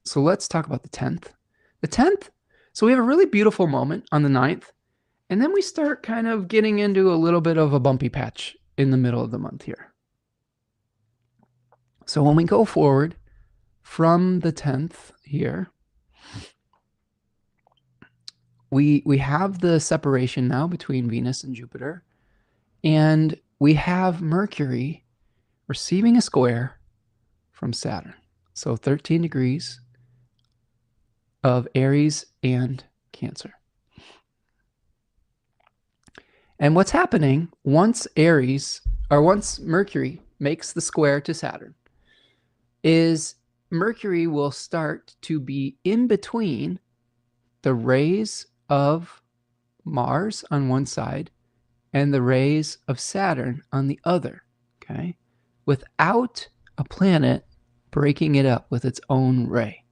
So let's talk about the 10th. The 10th, so we have a really beautiful moment on the 9th, and then we start kind of getting into a little bit of a bumpy patch in the middle of the month here. So when we go forward from the 10th here, we have the separation now between Venus and Jupiter, and we have Mercury receiving a square from Saturn. So 13 degrees of Aries and Cancer. And what's happening once Mercury makes the square to Saturn is Mercury will start to be in between the rays of Mars on one side and the rays of Saturn on the other, okay? Without a planet breaking it up with its own ray.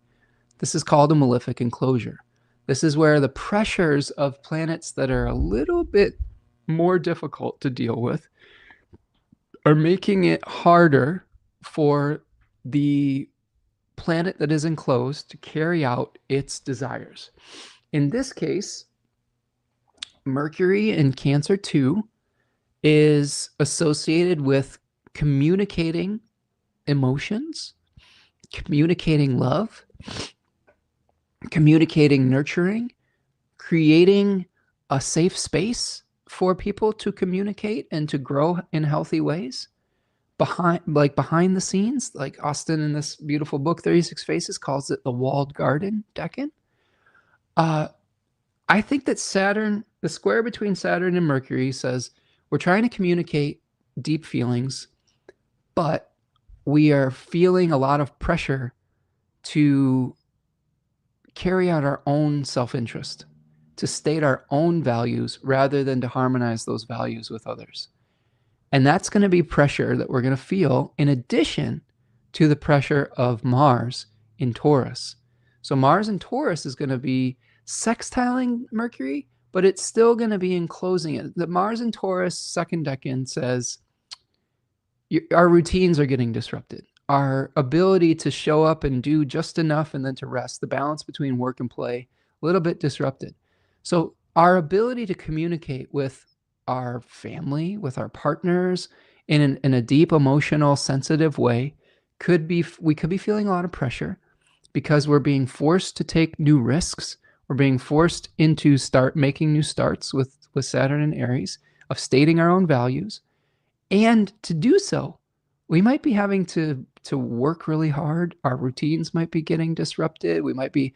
This is called a malefic enclosure. This is where the pressures of planets that are a little bit more difficult to deal with are making it harder for the planet that is enclosed to carry out its desires. In this case, Mercury in Cancer 2 is associated with communicating emotions, communicating love, communicating nurturing, creating a safe space for people to communicate and to grow in healthy ways. Behind the scenes, like Austin in this beautiful book, 36 Faces, calls it the walled garden decan. I think that Saturn, the square between Saturn and Mercury, says we're trying to communicate deep feelings, but we are feeling a lot of pressure to carry out our own self-interest, to state our own values rather than to harmonize those values with others. And that's going to be pressure that we're going to feel in addition to the pressure of Mars in Taurus. So Mars in Taurus is going to be sextiling Mercury, but it's still going to be enclosing it. The Mars in Taurus second decan says our routines are getting disrupted. Our ability to show up and do just enough and then to rest, the balance between work and play, a little bit disrupted. So our ability to communicate with our family, with our partners in a deep, emotional, sensitive way, we could be feeling a lot of pressure because we're being forced to take new risks. We're being forced into making new starts with Saturn and Aries, of stating our own values. And to do so, we might be having to work really hard. Our routines might be getting disrupted. We might be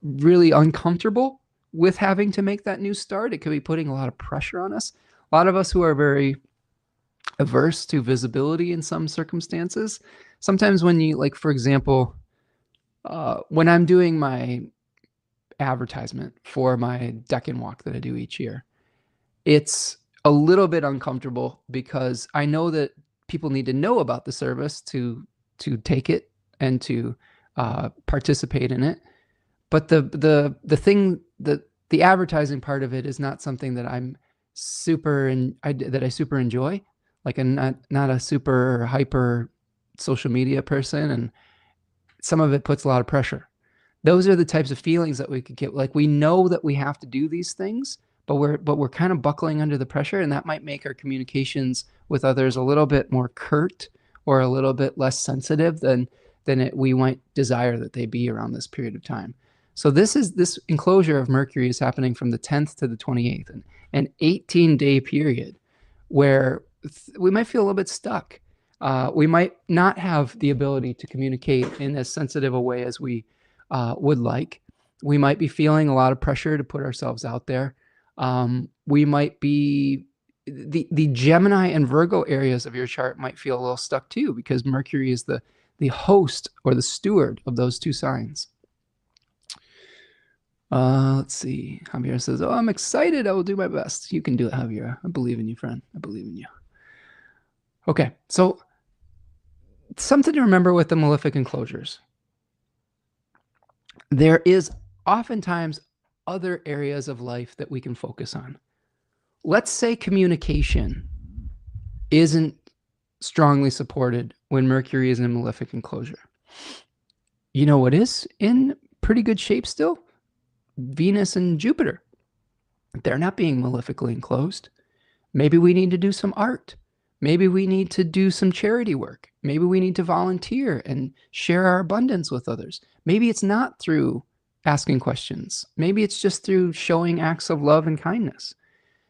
really uncomfortable with having to make that new start. It could be putting a lot of pressure on us. A lot of us who are very averse to visibility in some circumstances, sometimes when you, like, for example, when I'm doing my advertisement for my Deccan walk that I do each year, it's a little bit uncomfortable because I know that people need to know about the service to take it and to participate in it. But the advertising part of it is not something that I'm that I super enjoy. Like I'm not a super hyper social media person, and some of it puts a lot of pressure. Those are the types of feelings that we could get. Like we know that we have to do these things, but we're kind of buckling under the pressure, and that might make our communications with others a little bit more curt or a little bit less sensitive than we might desire that they be around this period of time. So this enclosure of Mercury is happening from the 10th to the 28th, an 18-day period where we might feel a little bit stuck. We might not have the ability to communicate in as sensitive a way as we would like. We might be feeling a lot of pressure to put ourselves out there. We might be, the Gemini and Virgo areas of your chart might feel a little stuck too, because Mercury is the host or the steward of those two signs. Let's see. Javier says, "Oh, I'm excited. I will do my best." You can do it, Javier. I believe in you, friend. I believe in you. Okay, so something to remember with the malefic enclosures. There is oftentimes other areas of life that we can focus on. Let's say communication isn't strongly supported when Mercury is in a malefic enclosure. You know what is in pretty good shape still? Venus and Jupiter. They're not being malefically enclosed. Maybe we need to do some art. Maybe we need to do some charity work. Maybe we need to volunteer and share our abundance with others. Maybe it's not through asking questions. Maybe it's just through showing acts of love and kindness.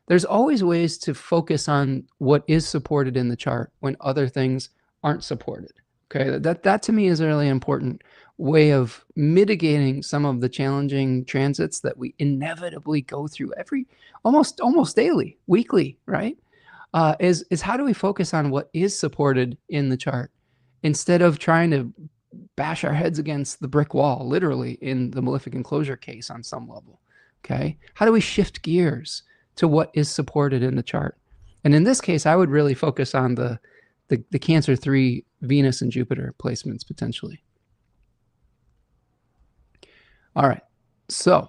There's always ways to focus on what is supported in the chart when other things aren't supported. Okay, that to me is a really important way of mitigating some of the challenging transits that we inevitably go through almost daily, weekly, right? Is how do we focus on what is supported in the chart instead of trying to bash our heads against the brick wall, literally in the malefic enclosure case on some level. Okay, how do we shift gears to what is supported in the chart? And in this case, I would really focus on the Cancer 3 Venus and Jupiter placements potentially. All right, so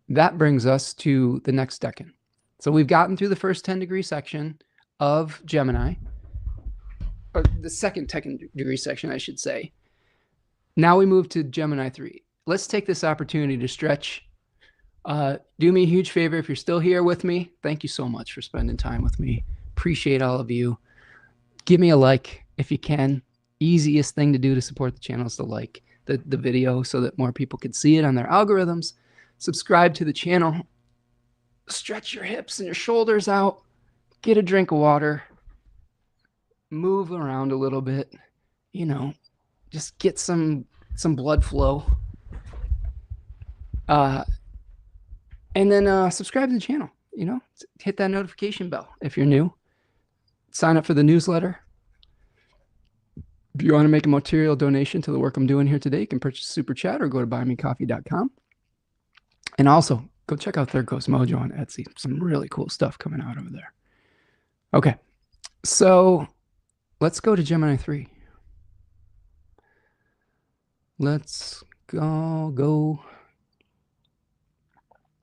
that brings us to the next decan. So we've gotten through the first 10-degree section of Gemini, or the second 10-degree section, I should say. Now we move to Gemini 3. Let's take this opportunity to stretch. Do me a huge favor if you're still here with me. Thank you so much for spending time with me. Appreciate all of you. Give me a like if you can. Easiest thing to do to support the channel is to like the video so that more people can see it on their algorithms. Subscribe to the channel. Stretch your hips and your shoulders out. Get a drink of water. Move around a little bit. You know, just get some blood flow. And then subscribe to the channel. You know, hit that notification bell if you're new. Sign up for the newsletter. If you want to make a material donation to the work I'm doing here today, you can purchase Super Chat or go to buymecoffee.com. And also, go check out Third Coast Mojo on Etsy. Some really cool stuff coming out over there. Okay, so let's go to Gemini 3. Let's go.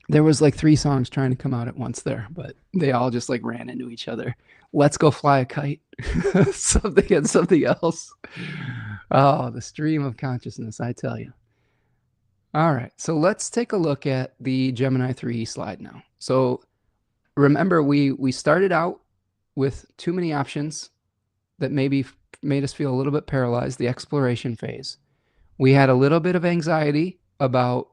There was like 3 songs trying to come out at once there, but they all just like ran into each other. Let's Go Fly a Kite. Something and something else. Oh, the stream of consciousness, I tell you. All right, so let's take a look at the Gemini 3 slide now. So remember, we started out with too many options that maybe made us feel a little bit paralyzed, the exploration phase. We had a little bit of anxiety about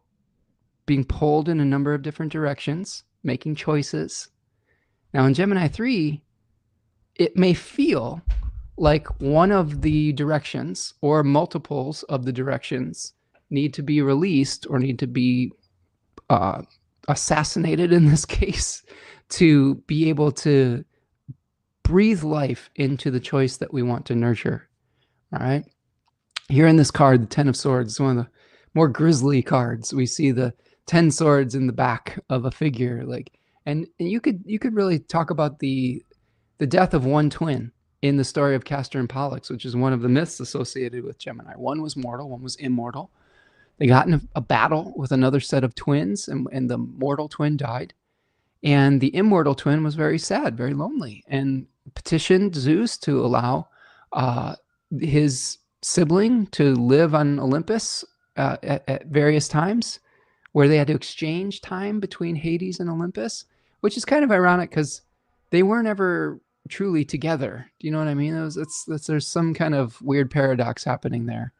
being pulled in a number of different directions, making choices. Now in Gemini 3, it may feel like one of the directions or multiples of the directions need to be released or need to be assassinated in this case to be able to breathe life into the choice that we want to nurture. All right. Here in this card, the Ten of Swords is one of the more grisly cards. We see the 10 swords in the back of a figure, like, and you could really talk about the death of one twin in the story of Castor and Pollux, which is one of the myths associated with Gemini. One was mortal, one was immortal. They got in a battle with another set of twins, and the mortal twin died. And the immortal twin was very sad, very lonely, and petitioned Zeus to allow his sibling to live on Olympus at various times, where they had to exchange time between Hades and Olympus, which is kind of ironic because they weren't ever truly together. Do you know what I mean? There's some kind of weird paradox happening there.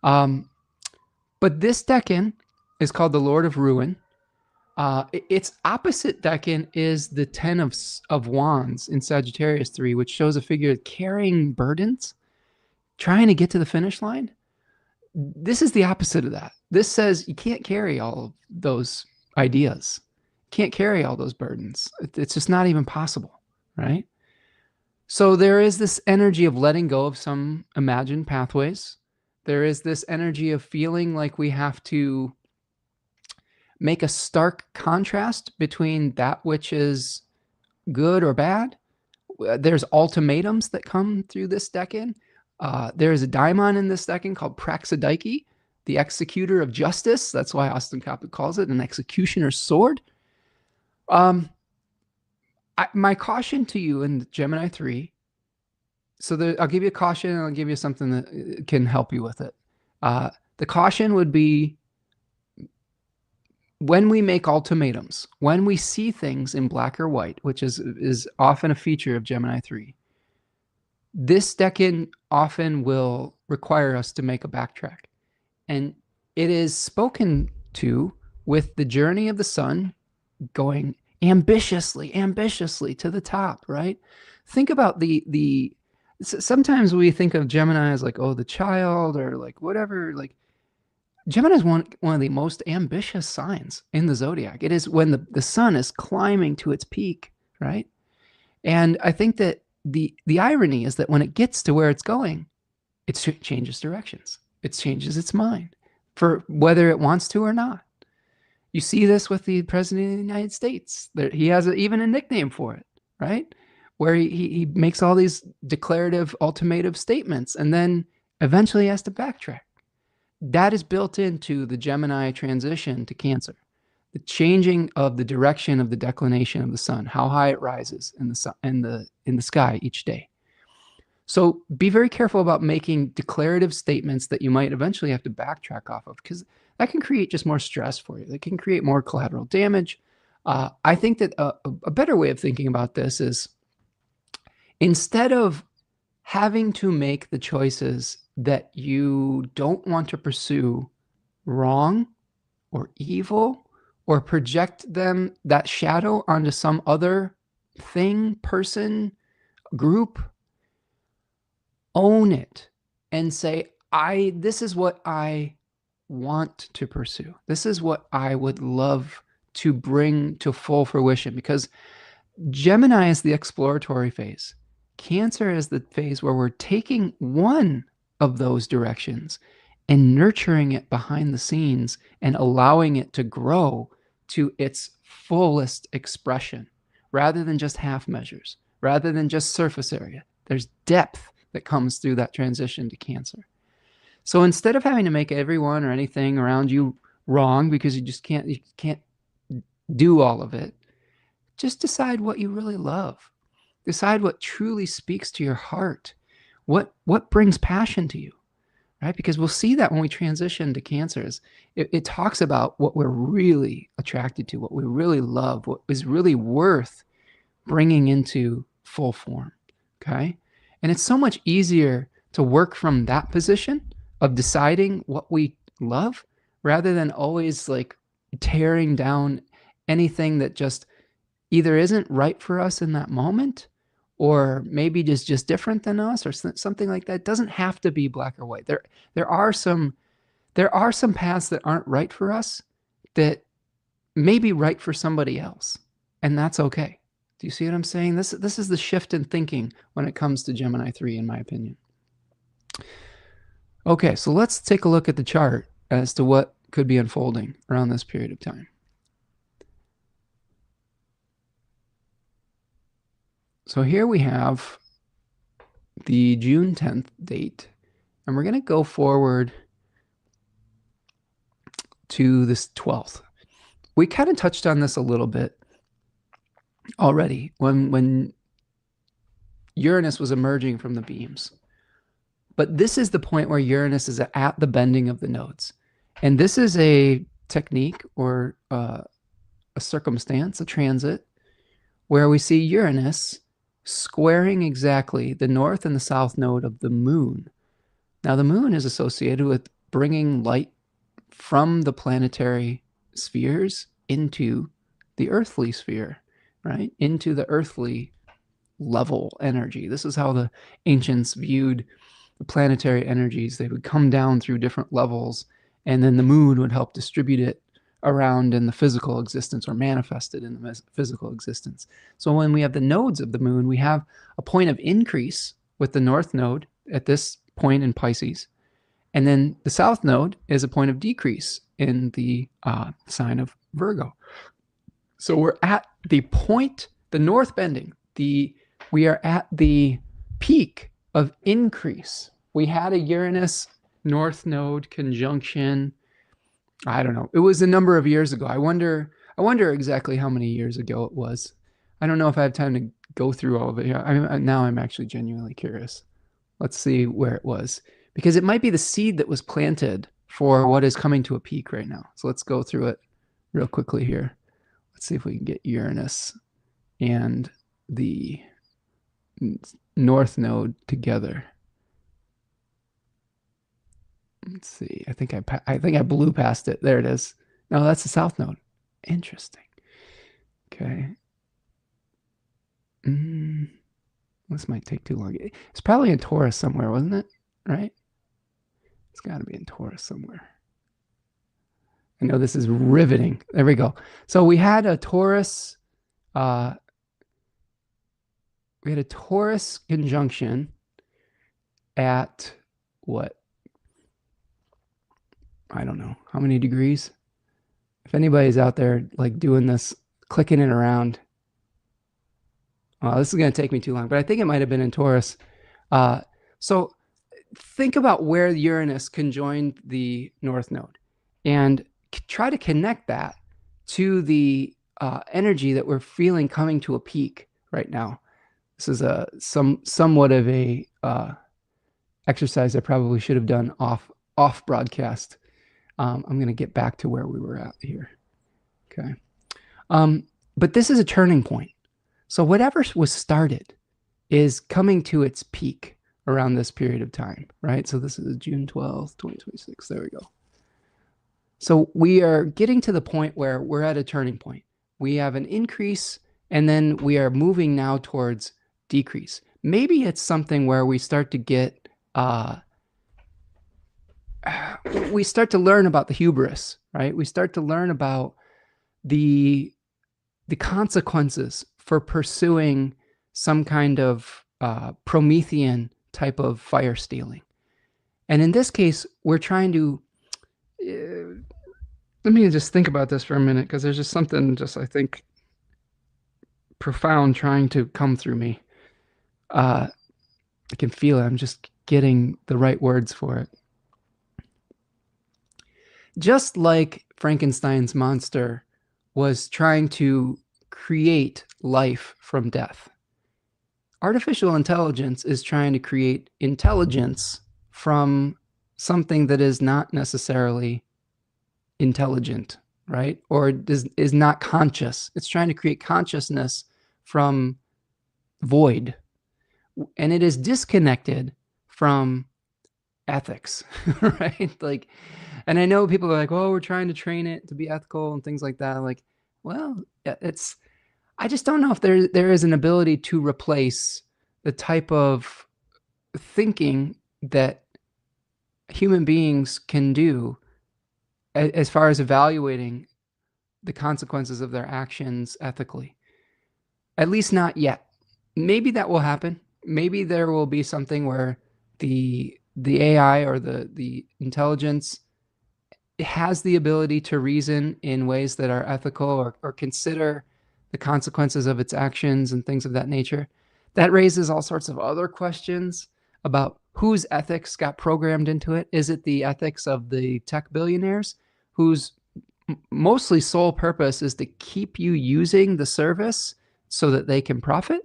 But this decan is called the Lord of Ruin. Its opposite decan is the Ten of Wands in Sagittarius 3, which shows a figure carrying burdens, trying to get to the finish line. This is the opposite of that. This says you can't carry all of those ideas. You can't carry all those burdens. It's just not even possible, right? So there is this energy of letting go of some imagined pathways. There is this energy of feeling like we have to make a stark contrast between that which is good or bad. There's ultimatums that come through this decan. There's a daimon in this decan called Praxidike, the executor of justice. That's why Austin Coppock calls it an executioner's sword. My caution to you in Gemini 3, so I'll give you a caution and I'll give you something that can help you with it. The caution would be when we make ultimatums, when we see things in black or white, which is often a feature of Gemini 3, this decan often will require us to make a backtrack. And it is spoken to with the journey of the sun going ambitiously to the top, right? Think about sometimes we think of Gemini as like, oh, the child or like whatever. Like Gemini is one of the most ambitious signs in the zodiac. It is when the sun is climbing to its peak, right? And I think that the irony is that when it gets to where it's going, it changes directions. It changes its mind for whether it wants to or not. You see this with the president of the United States. He has even a nickname for it, right? Where he makes all these declarative, ultimative statements and then eventually has to backtrack. That is built into the Gemini transition to Cancer. The changing of the direction of the declination of the sun, how high it rises in the sky each day. So be very careful about making declarative statements that you might eventually have to backtrack off of, because that can create just more stress for you. That can create more collateral damage. I think that a better way of thinking about this is, instead of having to make the choices that you don't want to pursue wrong or evil, or project that shadow onto some other thing, person, group, own it and say, this is what I want to pursue. This is what I would love to bring to full fruition, because Gemini is the exploratory phase. Cancer is the phase where we're taking one of those directions and nurturing it behind the scenes and allowing it to grow to its fullest expression, rather than just half measures, rather than just surface area. There's depth that comes through that transition to Cancer. So instead of having to make everyone or anything around you wrong because you can't do all of it, just decide what you really love. Decide what truly speaks to your heart. What brings passion to you, right? Because we'll see that when we transition to Cancers. It talks about what we're really attracted to, what we really love, what is really worth bringing into full form, okay? And it's so much easier to work from that position of deciding what we love, rather than always like tearing down anything that just either isn't right for us in that moment, or maybe just different than us, or something like that. It doesn't have to be black or white. There are some paths that aren't right for us that may be right for somebody else, and that's okay. Do you see what I'm saying? This is the shift in thinking when it comes to Gemini 3, in my opinion. Okay, so let's take a look at the chart as to what could be unfolding around this period of time. So here we have the June 10th date, and we're going to go forward to this 12th. We kind of touched on this a little bit already when Uranus was emerging from the beams. But this is the point where Uranus is at the bending of the nodes. And this is a technique or a circumstance, a transit, where we see Uranus squaring exactly the north and the south node of the moon. Now, the moon is associated with bringing light from the planetary spheres into the earthly sphere, right? Into the earthly level energy. This is how the ancients viewed the planetary energies. They would come down through different levels, and then the moon would help distribute it around in the physical existence or manifest it in the physical existence. So when we have the nodes of the moon, we have a point of increase with the north node at this point in Pisces. And then the south node is a point of decrease in the sign of Virgo. So we're at the point, the north bending, we are at the peak of increase. We had a Uranus north node conjunction. I don't know. It was a number of years ago. I wonder exactly how many years ago it was. I don't know if I have time to go through all of it here. Now I'm actually genuinely curious. Let's see where it was, because it might be the seed that was planted for what is coming to a peak right now. So let's go through it real quickly here. Let's see if we can get Uranus and the north node together. Let's see. I think I blew past it. There it is. No, that's the south node. Interesting. Okay. This might take too long. It's probably in Taurus somewhere, wasn't it? Right? It's got to be in Taurus somewhere. I know this is riveting. There we go. So we had a Taurus. We had a Taurus conjunction at what? I don't know. How many degrees? If anybody's out there like doing this, clicking it around. This is going to take me too long, but I think it might have been in Taurus. So think about where Uranus conjoined the north node and try to connect that to the energy that we're feeling coming to a peak right now. This is somewhat of a exercise I probably should have done off broadcast. I'm going to get back to where we were at here. Okay. But this is a turning point. So whatever was started is coming to its peak around this period of time, right? So this is June 12th, 2026. There we go. So we are getting to the point where we're at a turning point. We have an increase, and then we are moving now towards decrease. Maybe it's something where we start to get, we start to learn about the hubris, right? We start to learn about the consequences for pursuing some kind of Promethean type of fire stealing. And in this case, we're trying to, let me just think about this for a minute, because there's just something I think, profound trying to come through me. I can feel it. I'm just getting the right words for it. Just like Frankenstein's monster was trying to create life from death, artificial intelligence is trying to create intelligence from something that is not necessarily intelligent, right? Or is not conscious. It's trying to create consciousness from void. And it is disconnected from ethics, right? Like, and I know people are like, oh, we're trying to train it to be ethical and things like that. Like, well, I just don't know if there is an ability to replace the type of thinking that human beings can do as far as evaluating the consequences of their actions ethically. At least not yet. Maybe that will happen. Maybe there will be something where the the AI or the intelligence has the ability to reason in ways that are ethical or consider the consequences of its actions and things of that nature, that raises all sorts of other questions about whose ethics got programmed into it. Is it the ethics of the tech billionaires whose mostly sole purpose is to keep you using the service so that they can profit?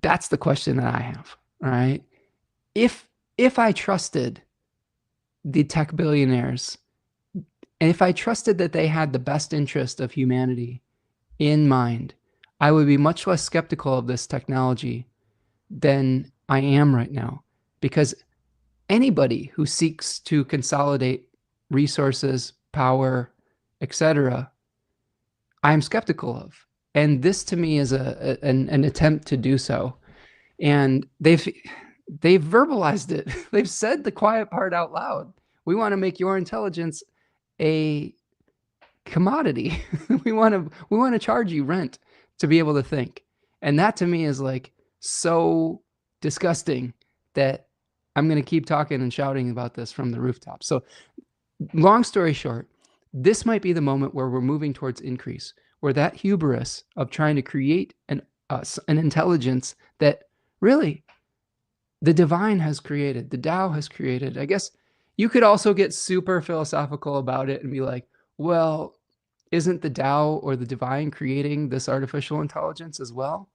That's the question that I have. All right. If I trusted the tech billionaires, and if I trusted that they had the best interest of humanity in mind, I would be much less skeptical of this technology than I am right now. Because anybody who seeks to consolidate resources, power, etc., I'm skeptical of. And this to me is an attempt to do so. And they've verbalized it. They've said the quiet part out loud. We want to make your intelligence a commodity. we want to charge you rent to be able to think. And that to me is like so disgusting that I'm going to keep talking and shouting about this from the rooftop. So long story short, this might be the moment where we're moving towards increase, where that hubris of trying to create an intelligence that really the divine has created, the Tao has created. I guess you could also get super philosophical about it and be like, well, isn't the Tao or the divine creating this artificial intelligence as well?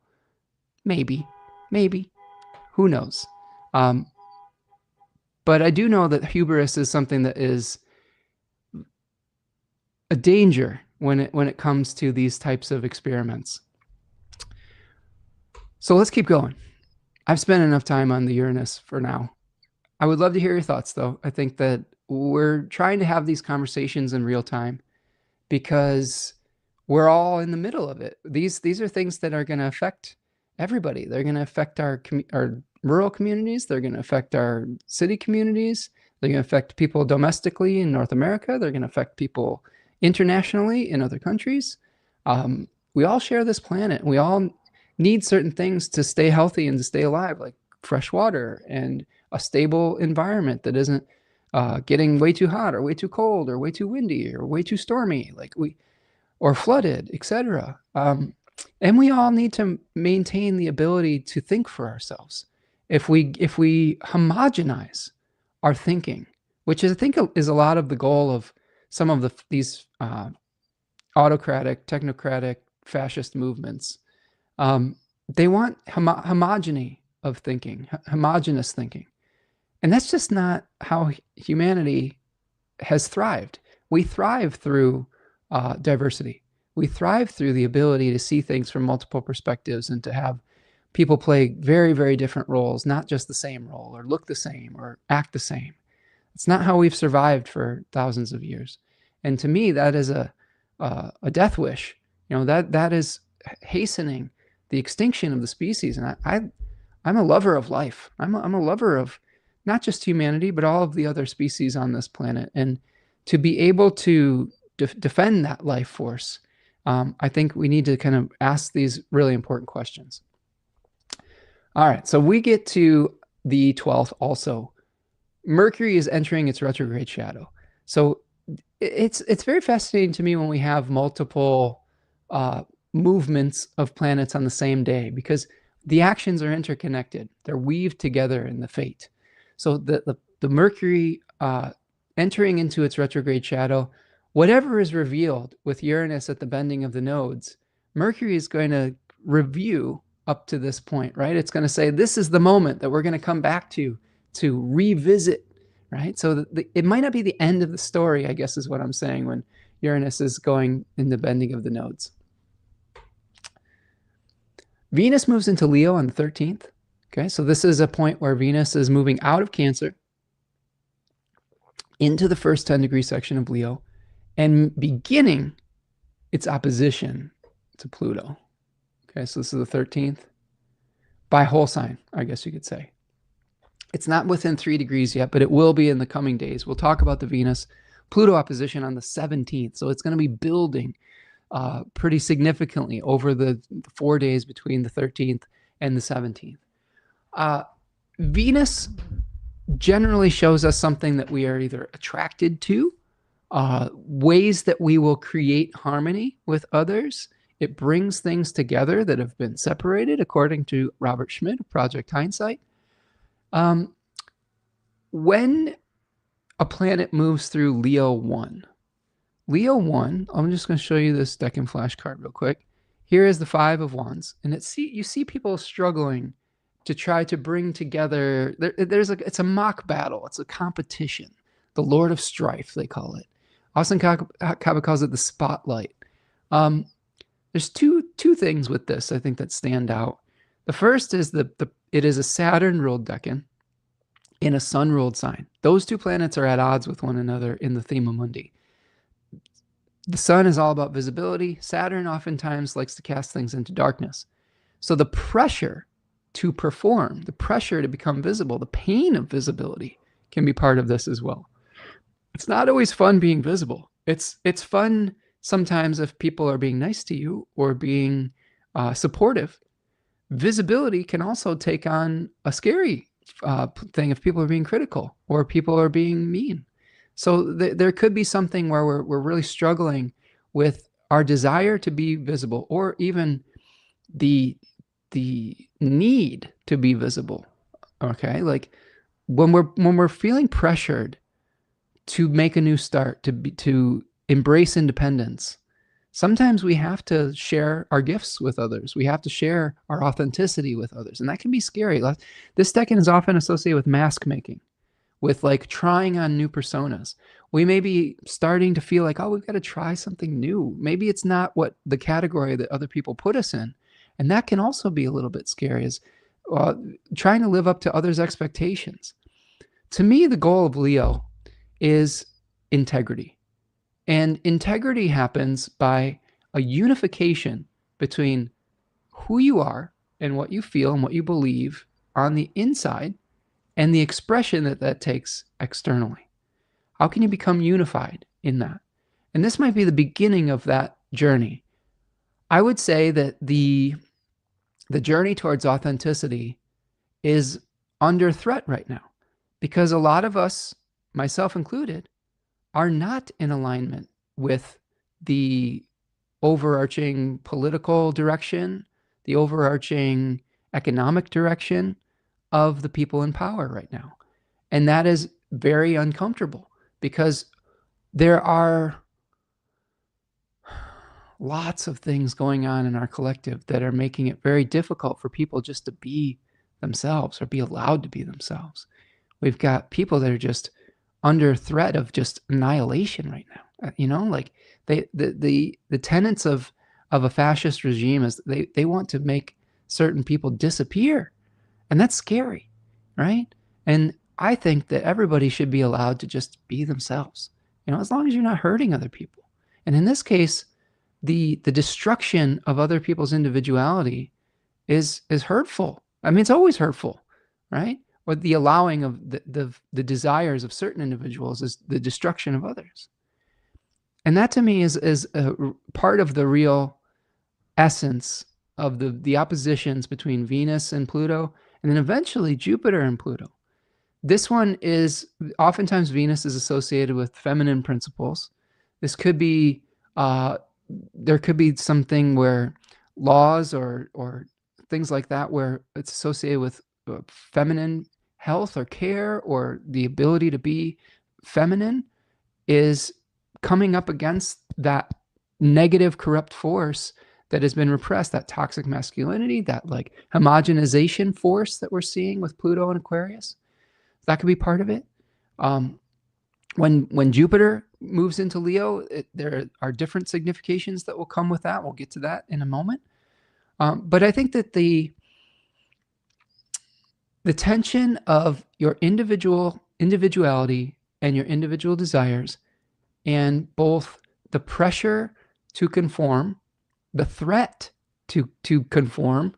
Maybe. Who knows? But I do know that hubris is something that is a danger when it comes to these types of experiments. So let's keep going. I've spent enough time on the Uranus for now. I would love to hear your thoughts, though. I think that we're trying to have these conversations in real time because we're all in the middle of it. These are things that are going to affect everybody. They're going to affect our rural communities. They're going to affect our city communities. They're going to affect people domestically in North America. They're going to affect people internationally in other countries. We all share this planet. We all need certain things to stay healthy and to stay alive, like fresh water and a stable environment that isn't getting way too hot or way too cold or way too windy or way too stormy, or flooded, etc. And we all need to maintain the ability to think for ourselves. If we homogenize our thinking, which I think is a lot of the goal of some of these autocratic, technocratic, fascist movements. They want homogeny of thinking, homogeneous thinking. And that's just not how humanity has thrived. We thrive through diversity. We thrive through the ability to see things from multiple perspectives and to have people play very, very different roles, not just the same role or look the same or act the same. It's not how we've survived for thousands of years. And to me, that is a death wish. That is hastening the extinction of the species. And I'm a lover of life. I'm a lover of not just humanity, but all of the other species on this planet. And to be able to defend that life force, I think we need to kind of ask these really important questions. All right, so we get to the 12th also. Mercury is entering its retrograde shadow. So it's very fascinating to me when we have multiple movements of planets on the same day, because the actions are interconnected. They're weaved together in the fate. So the Mercury entering into its retrograde shadow, whatever is revealed with Uranus at the bending of the nodes, Mercury is going to review up to this point, right? It's going to say, this is the moment that we're going to come back to revisit, right? So it might not be the end of the story, I guess is what I'm saying, when Uranus is going in the bending of the nodes. Venus moves into Leo on the 13th. Okay, so this is a point where Venus is moving out of Cancer into the first 10-degree section of Leo and beginning its opposition to Pluto. Okay, so this is the 13th by whole sign, I guess you could say. It's not within 3 degrees yet, but it will be in the coming days. We'll talk about the Venus-Pluto opposition on the 17th. So it's going to be building pretty significantly over the 4 days between the 13th and the 17th. Venus generally shows us something that we are either attracted to, ways that we will create harmony with others. It brings things together that have been separated, according to Robert Schmidt of Project Hindsight. When a planet moves through Leo 1, Leo 1, I'm just going to show you this deck and flash card real quick. Here is the 5 of Wands, and you see people struggling to try to bring together. It's a mock battle. It's a competition. The Lord of Strife, they call it. Austin Cabot calls it the spotlight. There's two things with this, I think, that stand out. The first is it is a Saturn-ruled decan in a sun-ruled sign. Those two planets are at odds with one another in the Thema Mundi. The sun is all about visibility. Saturn oftentimes likes to cast things into darkness. So the pressure to perform, the pressure to become visible, the pain of visibility can be part of this as well. It's not always fun being visible. It's fun sometimes if people are being nice to you or being supportive. Visibility can also take on a scary thing if people are being critical or people are being mean. So there could be something where we're really struggling with our desire to be visible, or even the need to be visible. Okay, like when we're feeling pressured to make a new start, to embrace independence, sometimes we have to share our gifts with others. We have to share our authenticity with others, and that can be scary. This decan is often associated with mask making, with like trying on new personas. We may be starting to feel like, oh, we've got to try something new. Maybe it's not what the category that other people put us in. And that can also be a little bit scary, is trying to live up to others' expectations. To me, the goal of Leo is integrity. And integrity happens by a unification between who you are and what you feel and what you believe on the inside, and the expression that takes externally. How can you become unified in that? And this might be the beginning of that journey. I would say that the journey towards authenticity is under threat right now, because a lot of us, myself included, are not in alignment with the overarching political direction, the overarching economic direction of the people in power right now. And that is very uncomfortable, because there are lots of things going on in our collective that are making it very difficult for people just to be themselves or be allowed to be themselves. We've got people that are just under threat of just annihilation right now. You know, like the tenets of a fascist regime is they want to make certain people disappear. And that's scary, right? And I think that everybody should be allowed to just be themselves, you know, as long as you're not hurting other people. And in this case, the destruction of other people's individuality is hurtful. I mean, it's always hurtful, right? Or the allowing of the desires of certain individuals is the destruction of others. And that to me is a part of the real essence of the oppositions between Venus and Pluto, and then eventually Jupiter and Pluto. This one is oftentimes Venus is associated with feminine principles. This could be, there could be something where laws or things like that, where it's associated with feminine health or care, or the ability to be feminine, is coming up against that negative, corrupt force that has been repressed, that toxic masculinity, that like homogenization force that we're seeing with Pluto and Aquarius. That could be part of it. When Jupiter moves into Leo, there are different significations that will come with that. We'll get to that in a moment. But I think that the tension of your individuality and your individual desires, and both the pressure to conform, the threat to conform,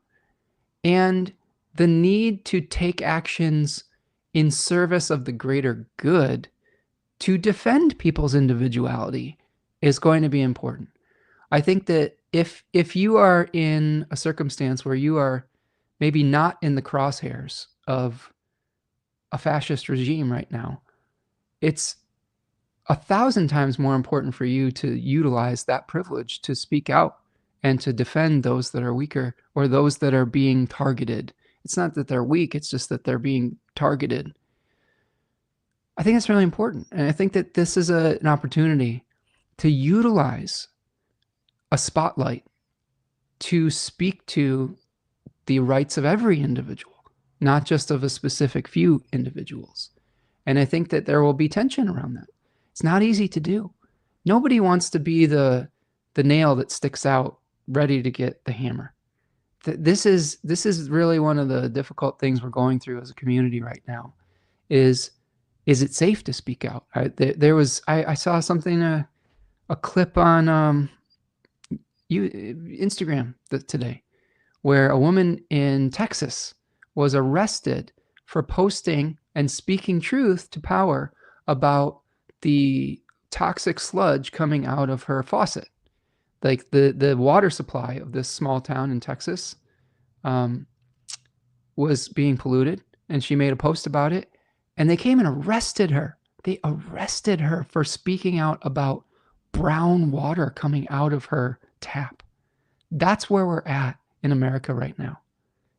and the need to take actions in service of the greater good to defend people's individuality is going to be important. I think that if you are in a circumstance where you are maybe not in the crosshairs of a fascist regime right now, it's 1,000 times more important for you to utilize that privilege to speak out and to defend those that are weaker or those that are being targeted. It's not that they're weak, it's just that they're being targeted. I think it's really important. And I think that this is an opportunity to utilize a spotlight to speak to the rights of every individual, not just of a specific few individuals. And I think that there will be tension around that. It's not easy to do. Nobody wants to be the nail that sticks out, ready to get the hammer. This is really one of the difficult things we're going through as a community right now. Is it safe to speak out? I saw something, a clip on Instagram today, where a woman in Texas was arrested for posting and speaking truth to power about the toxic sludge coming out of her faucet. Like the water supply of this small town in Texas was being polluted, and she made a post about it, and they came and arrested her. They arrested her for speaking out about brown water coming out of her tap. That's where we're at in America right now.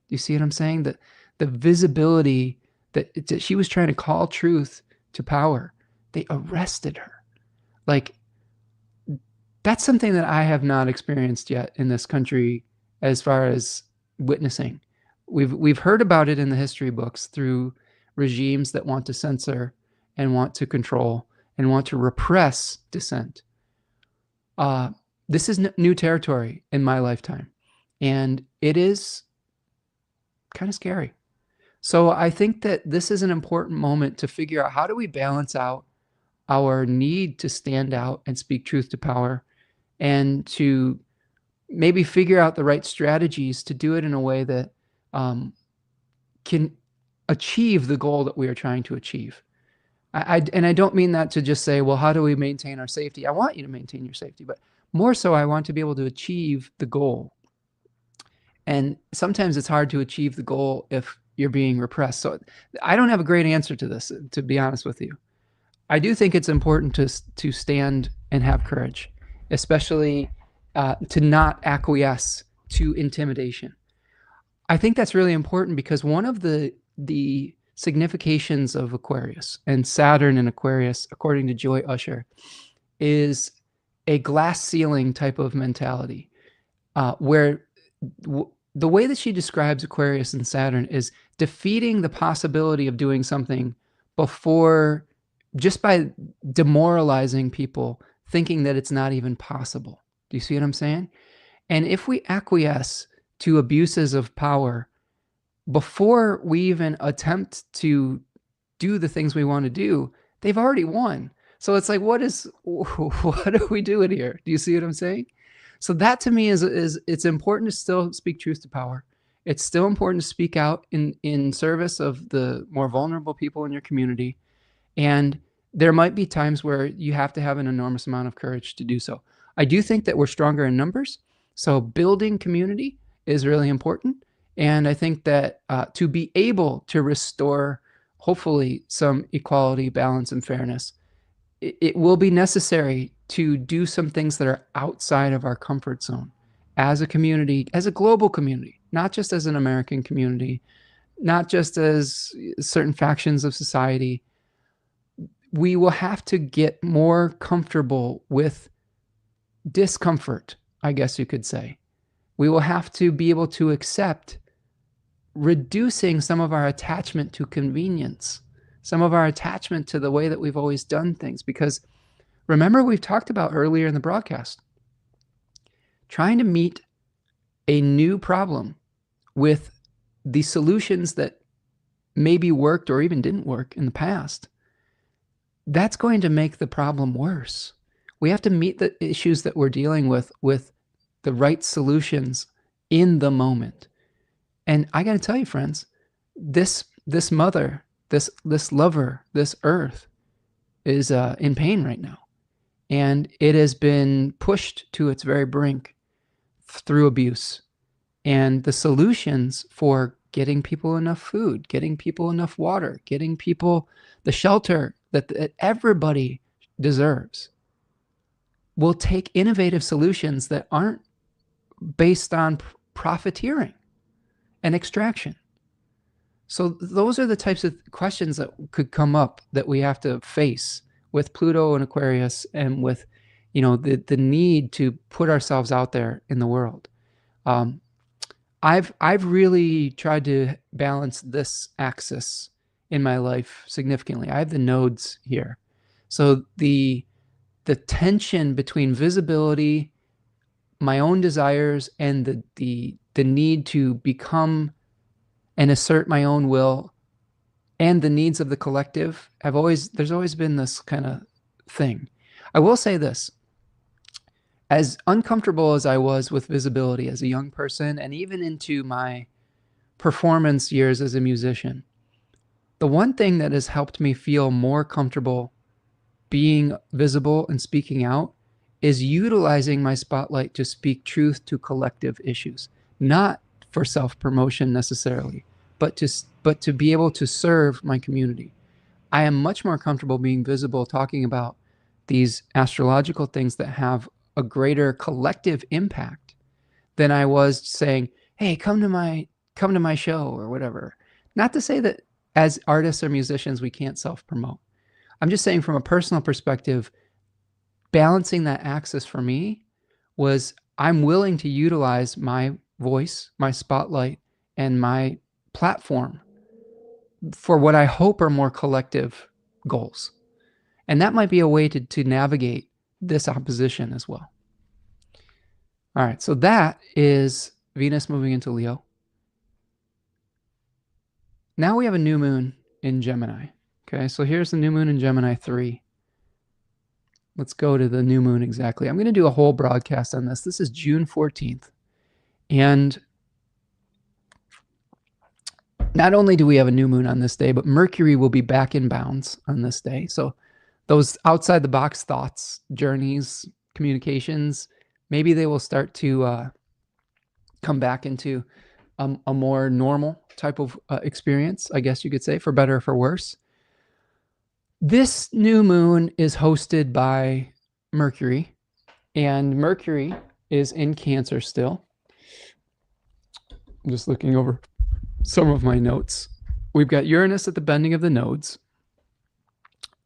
Do you see what I'm saying? That the visibility that she was trying to call truth to power, they arrested her. Like, that's something that I have not experienced yet in this country as far as witnessing. We've heard about it in the history books through regimes that want to censor and want to control and want to repress dissent. This is new territory in my lifetime, and it is kind of scary. So I think that this is an important moment to figure out, how do we balance out our need to stand out and speak truth to power, and to maybe figure out the right strategies to do it in a way that can achieve the goal that we are trying to achieve. And I don't mean that to just say, well, how do we maintain our safety? I want you to maintain your safety, but more so I want to be able to achieve the goal. And sometimes it's hard to achieve the goal if you're being repressed. So I don't have a great answer to this, to be honest with you. I do think it's important to stand and have courage, especially to not acquiesce to intimidation. I think that's really important because one of the significations of Aquarius and Saturn in Aquarius, according to Joy Usher, is a glass ceiling type of mentality, where the way that she describes Aquarius and Saturn is defeating the possibility of doing something before, just by demoralizing people, thinking that it's not even possible. Do you see what I'm saying? And if we acquiesce to abuses of power before we even attempt to do the things we want to do, they've already won. So it's like, what are we doing here? Do you see what I'm saying? So that to me is it's important to still speak truth to power. It's still important to speak out in service of the more vulnerable people in your community. And there might be times where you have to have an enormous amount of courage to do so. I do think that we're stronger in numbers. So building community is really important. And I think that to be able to restore, hopefully, some equality, balance, and fairness, it will be necessary to do some things that are outside of our comfort zone as a community, as a global community, not just as an American community, not just as certain factions of society. We will have to get more comfortable with discomfort, I guess you could say. We will have to be able to accept reducing some of our attachment to convenience, some of our attachment to the way that we've always done things. Because remember, we've talked about earlier in the broadcast, trying to meet a new problem with the solutions that maybe worked or even didn't work in the past, that's going to make the problem worse. We have to meet the issues that we're dealing with the right solutions in the moment. And I got to tell you, friends, this mother, this lover, this earth is in pain right now. And it has been pushed to its very brink through abuse. And the solutions for getting people enough food, getting people enough water, getting people the shelter that everybody deserves. We'll take innovative solutions that aren't based on profiteering and extraction. So those are the types of questions that could come up that we have to face with Pluto and Aquarius, and with, the need to put ourselves out there in the world. I've really tried to balance this axis in my life significantly. I have the nodes here. So the tension between visibility, my own desires, and the need to become and assert my own will, and the needs of the collective, there's always been this kind of thing. I will say this: as uncomfortable as I was with visibility as a young person, and even into my performance years as a musician, the one thing that has helped me feel more comfortable being visible and speaking out is utilizing my spotlight to speak truth to collective issues, not for self-promotion necessarily, but to be able to serve my community. I am much more comfortable being visible, talking about these astrological things that have a greater collective impact, than I was saying, hey, come to my show or whatever. Not to say that as artists or musicians we can't self-promote. I'm just saying, from a personal perspective, balancing that axis for me was, I'm willing to utilize my voice, my spotlight, and my platform for what I hope are more collective goals. And that might be a way to navigate this opposition as well. All right, so that is Venus moving into Leo. Now we have a new moon in Gemini. Okay, so here's the new moon in Gemini 3. Let's go to the new moon exactly. I'm going to do a whole broadcast on this. This is June 14th. And not only do we have a new moon on this day, but Mercury will be back in bounds on this day. So those outside the box thoughts, journeys, communications, maybe they will start to come back into a more normal type of experience, I guess you could say, for better or for worse. This new moon is hosted by Mercury, and Mercury is in Cancer still. I'm just looking over some of my notes. We've got Uranus at the bending of the nodes.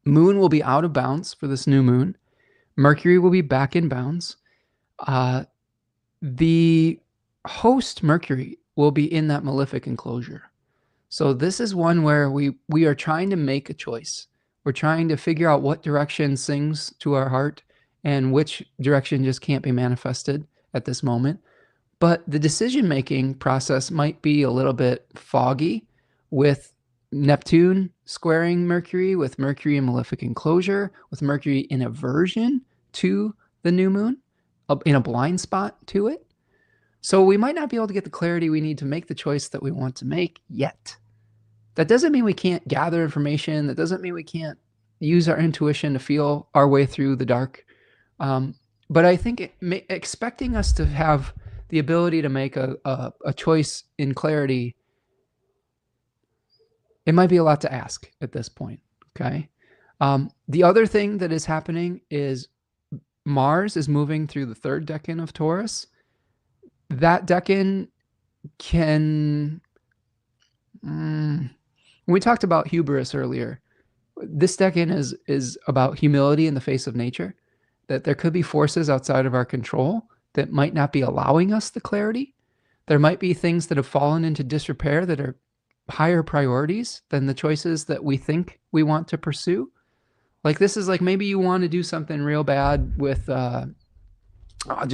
Moon will be out of bounds for this new moon. Mercury will be back in bounds. The host Mercury will be in that malefic enclosure. So this is one where we are trying to make a choice. We're trying to figure out what direction sings to our heart and which direction just can't be manifested at this moment. But the decision-making process might be a little bit foggy, with Neptune squaring Mercury, with Mercury in malefic enclosure, with Mercury in aversion to the new moon, in a blind spot to it. So we might not be able to get the clarity we need to make the choice that we want to make yet. That doesn't mean we can't gather information. That doesn't mean we can't use our intuition to feel our way through the dark. But I think expecting us to have the ability to make a choice in clarity, it might be a lot to ask at this point, okay? The other thing that is happening is Mars is moving through the third decan of Taurus. That decan can... we talked about hubris earlier. This decan is about humility in the face of nature, that there could be forces outside of our control that might not be allowing us the clarity. There might be things that have fallen into disrepair that are higher priorities than the choices that we think we want to pursue. Like, this is like, maybe you want to do something real bad with, God, I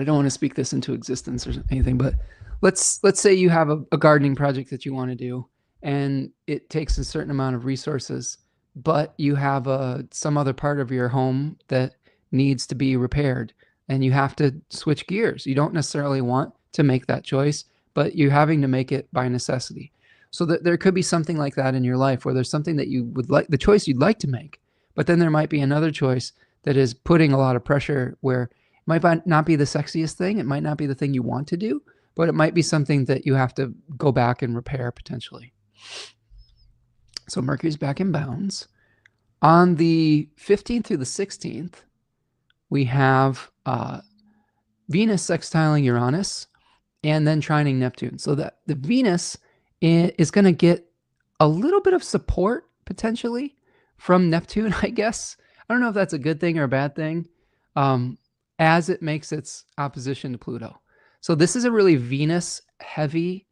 don't want to speak this into existence or anything, but let's say you have a gardening project that you want to do, and it takes a certain amount of resources, but you have some other part of your home that needs to be repaired, and you have to switch gears. You don't necessarily want to make that choice, but you're having to make it by necessity. So that there could be something like that in your life, where there's something that you would like, the choice you'd like to make, but then there might be another choice that is putting a lot of pressure, where it might not be the sexiest thing. It might not be the thing you want to do, but it might be something that you have to go back and repair potentially. So Mercury's back in bounds. On the 15th through the 16th, we have Venus sextiling Uranus and then trining Neptune. So that the Venus is going to get a little bit of support potentially from Neptune, I guess. I don't know if that's a good thing or a bad thing, as it makes its opposition to Pluto. So this is a really Venus heavy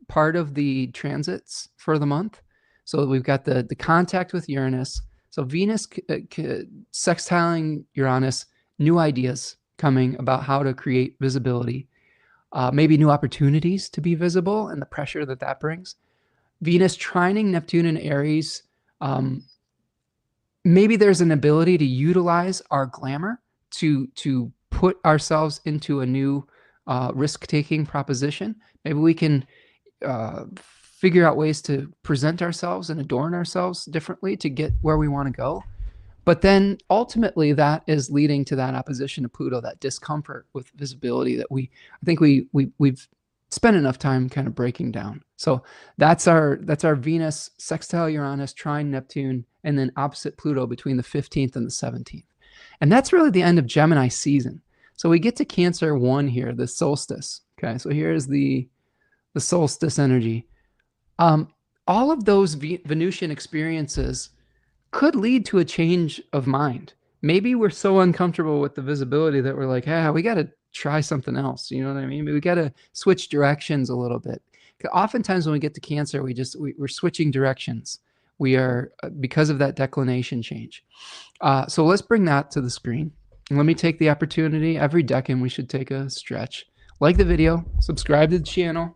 part of the transits for the month. So we've got the contact with Uranus. So Venus sextiling Uranus, new ideas coming about how to create visibility, maybe new opportunities to be visible and the pressure that that brings. Venus trining Neptune in Aries. Maybe there's an ability to utilize our glamour to put ourselves into a new risk-taking proposition. Maybe we can figure out ways to present ourselves and adorn ourselves differently to get where we want to go. But then ultimately that is leading to that opposition to Pluto, that discomfort with visibility that I think we've spent enough time kind of breaking down. So that's our Venus sextile Uranus, trine Neptune, and then opposite Pluto between the 15th and the 17th. And that's really the end of Gemini season. So we get to Cancer 1 here, the solstice. Okay, so here's the solstice energy. All of those Venusian experiences could lead to a change of mind. Maybe we're so uncomfortable with the visibility that we're like, we got to try something else. You know what I mean? We got to switch directions a little bit. Oftentimes when we get to Cancer, we're switching directions. We are, because of that declination change. So let's bring that to the screen. And let me take the opportunity. Every decan, we should take a stretch. Like the video, subscribe to the channel.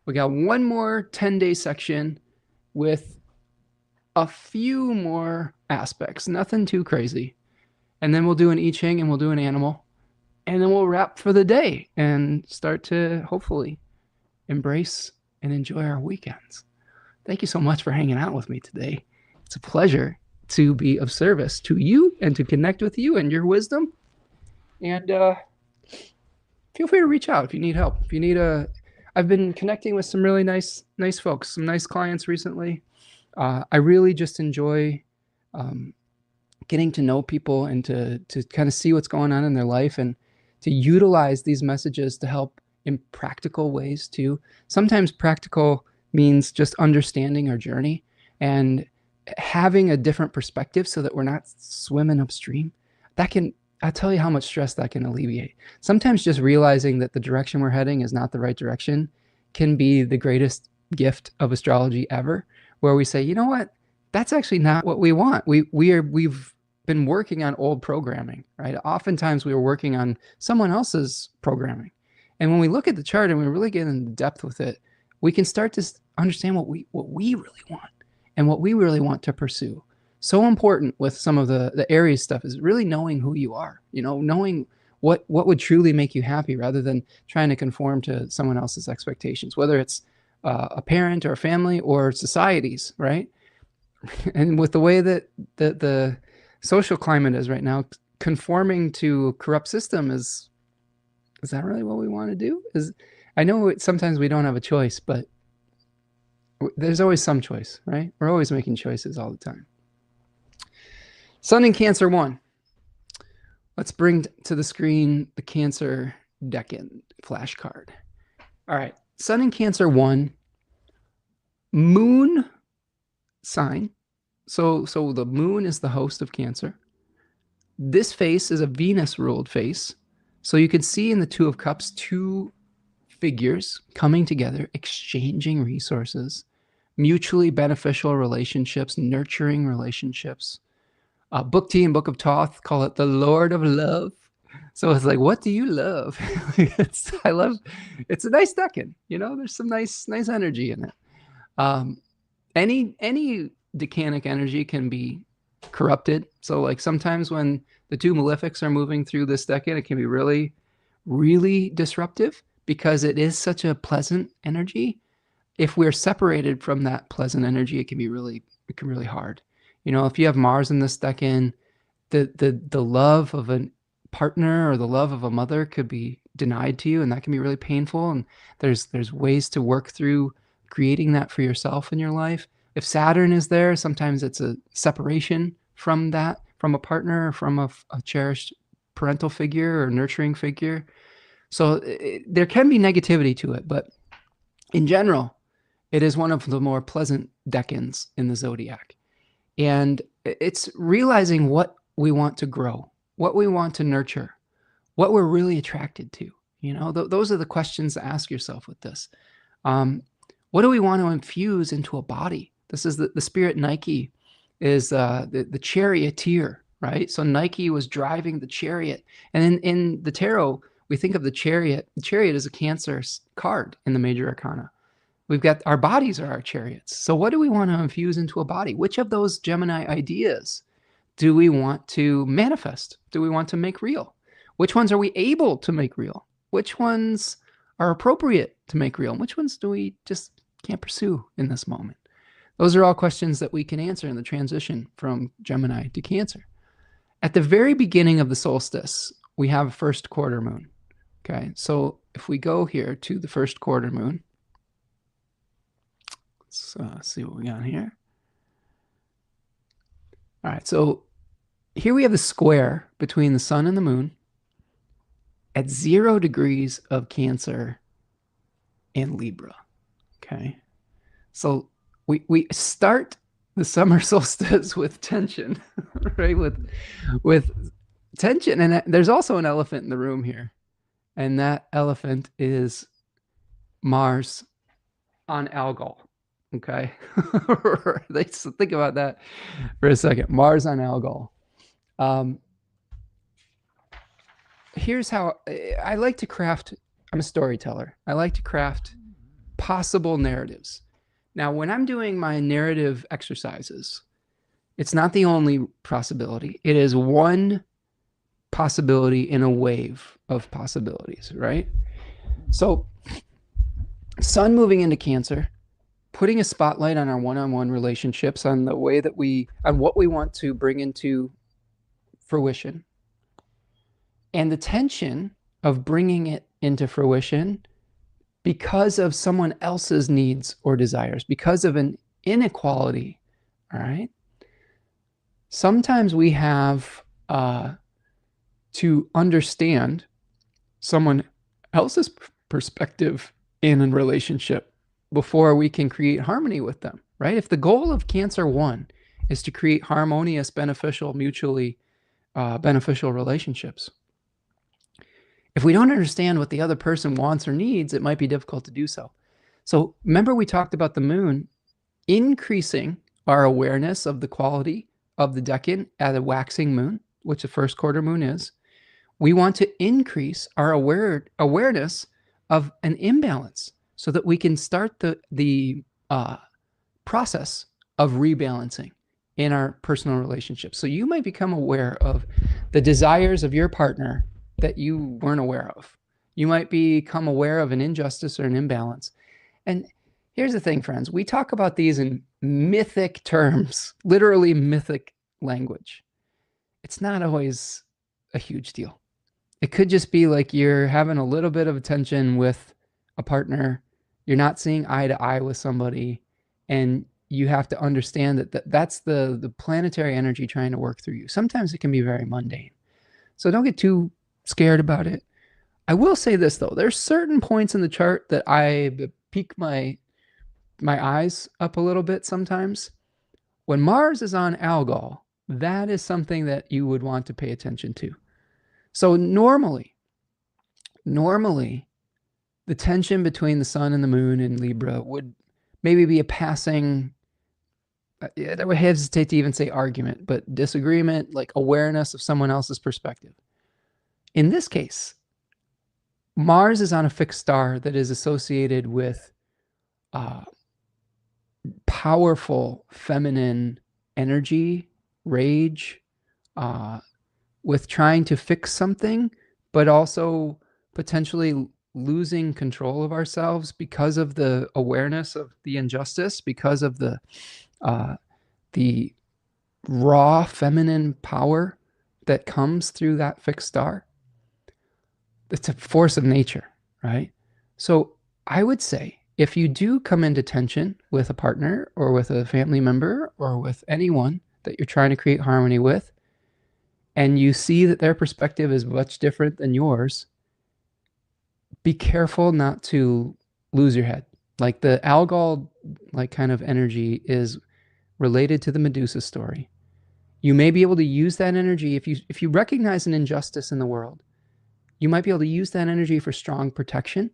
We got one more 10-day section with a few more aspects, nothing too crazy. And then we'll do an I-Ching and we'll do an animal. And then we'll wrap for the day and start to hopefully embrace and enjoy our weekends. Thank you so much for hanging out with me today. It's a pleasure to be of service to you and to connect with you and your wisdom. And feel free to reach out if you need help. If you need I've been connecting with some really nice folks, some nice clients recently. I really just enjoy getting to know people and to kind of see what's going on in their life and to utilize these messages to help in practical ways too. Sometimes practical means just understanding our journey and having a different perspective so that we're not swimming upstream. I'll tell you how much stress that can alleviate. Sometimes just realizing that the direction we're heading is not the right direction can be the greatest gift of astrology ever, where we say, you know what, that's actually not what we want. We've been working on old programming, right? Oftentimes we were working on someone else's programming. And when we look at the chart and we really get into depth with it, we can start to understand what we really want and what we really want to pursue. So important with some of the Aries stuff is really knowing who you are, knowing what would truly make you happy rather than trying to conform to someone else's expectations, whether it's a parent or a family or societies, right? And with the way that the social climate is right now, conforming to a corrupt system is that really what we want to do? I know sometimes we don't have a choice, but there's always some choice, right? We're always making choices all the time. Sun in Cancer 1. Let's bring to the screen the Cancer Decan flashcard. All right, Sun in Cancer 1, Moon sign. So the Moon is the host of Cancer. This face is a Venus-ruled face. So you can see in the Two of Cups, two figures coming together, exchanging resources, mutually beneficial relationships, nurturing relationships. Book T and Book of Thoth call it the Lord of Love. So it's like, what do you love? It's a nice decan, there's some nice energy in it. Any decanic energy can be corrupted. So like sometimes when the two malefics are moving through this decan, it can be really, really disruptive because it is such a pleasant energy. If we're separated from that pleasant energy, it can be really hard. If you have Mars in this decan, the love of a partner or the love of a mother could be denied to you, and that can be really painful. And there's ways to work through creating that for yourself in your life. If Saturn is there, sometimes it's a separation from that, from a partner, or from a cherished parental figure or nurturing figure. So there can be negativity to it, but in general, it is one of the more pleasant decans in the zodiac. And it's realizing what we want to grow, what we want to nurture, what we're really attracted to. You know, those are the questions to ask yourself with this. What do we want to infuse into a body? This is the spirit Nike is the charioteer, right? So Nike was driving the chariot. And in the tarot, we think of the chariot. The chariot is a Cancer card in the major arcana. We've got our bodies are our chariots. So what do we want to infuse into a body? Which of those Gemini ideas do we want to manifest? Do we want to make real? Which ones are we able to make real? Which ones are appropriate to make real? And which ones do we just can't pursue in this moment? Those are all questions that we can answer in the transition from Gemini to Cancer. At the very beginning of the solstice, we have a first quarter moon. Okay, so if we go here to the first quarter moon, let's see what we got here. All right, so here we have the square between the sun and the moon at 0 degrees of Cancer and Libra. Okay, so we start the summer solstice with tension, right? With tension, and there's also an elephant in the room here, and that elephant is Mars on Algol. Okay, let's think about that for a second. Mars on Algol. Here's how I like to craft. I'm a storyteller. I like to craft possible narratives. Now, when I'm doing my narrative exercises, it's not the only possibility. It is one possibility in a wave of possibilities, right? So, sun moving into Cancer, putting a spotlight on our one-on-one relationships, on the way that on what we want to bring into fruition, and the tension of bringing it into fruition because of someone else's needs or desires, because of an inequality, all right? Sometimes we have to understand someone else's perspective in a relationship before we can create harmony with them, right? If the goal of Cancer 1 is to create harmonious, beneficial, mutually beneficial relationships, if we don't understand what the other person wants or needs, it might be difficult to do so. So remember we talked about the moon increasing our awareness of the quality of the decan at a waxing moon, which the first quarter moon is. We want to increase our awareness of an imbalance so that we can start the process of rebalancing in our personal relationships. So you might become aware of the desires of your partner that you weren't aware of. You might become aware of an injustice or an imbalance. And here's the thing, friends. We talk about these in mythic terms, literally mythic language. It's not always a huge deal. It could just be like you're having a little bit of tension with a partner. You're not seeing eye to eye with somebody, and you have to understand that that's the planetary energy trying to work through you. Sometimes it can be very mundane. So don't get too scared about it. I will say this though, there's certain points in the chart that I peek my eyes up a little bit sometimes. When Mars is on Algol, that is something that you would want to pay attention to. So normally the tension between the sun and the moon in Libra would maybe be a passing, I would hesitate to even say argument, but disagreement, like awareness of someone else's perspective. In this case, Mars is on a fixed star that is associated with powerful feminine energy, rage, with trying to fix something, but also potentially losing control of ourselves because of the awareness of the injustice, because of the raw feminine power that comes through that fixed star. it's a force of nature, right? So I would say if you do come into tension with a partner or with a family member or with anyone that you're trying to create harmony with, and you see that their perspective is much different than yours, be careful not to lose your head. Like the Algol like kind of energy is related to the Medusa story. You may be able to use that energy if you recognize an injustice in the world. You might be able to use that energy for strong protection,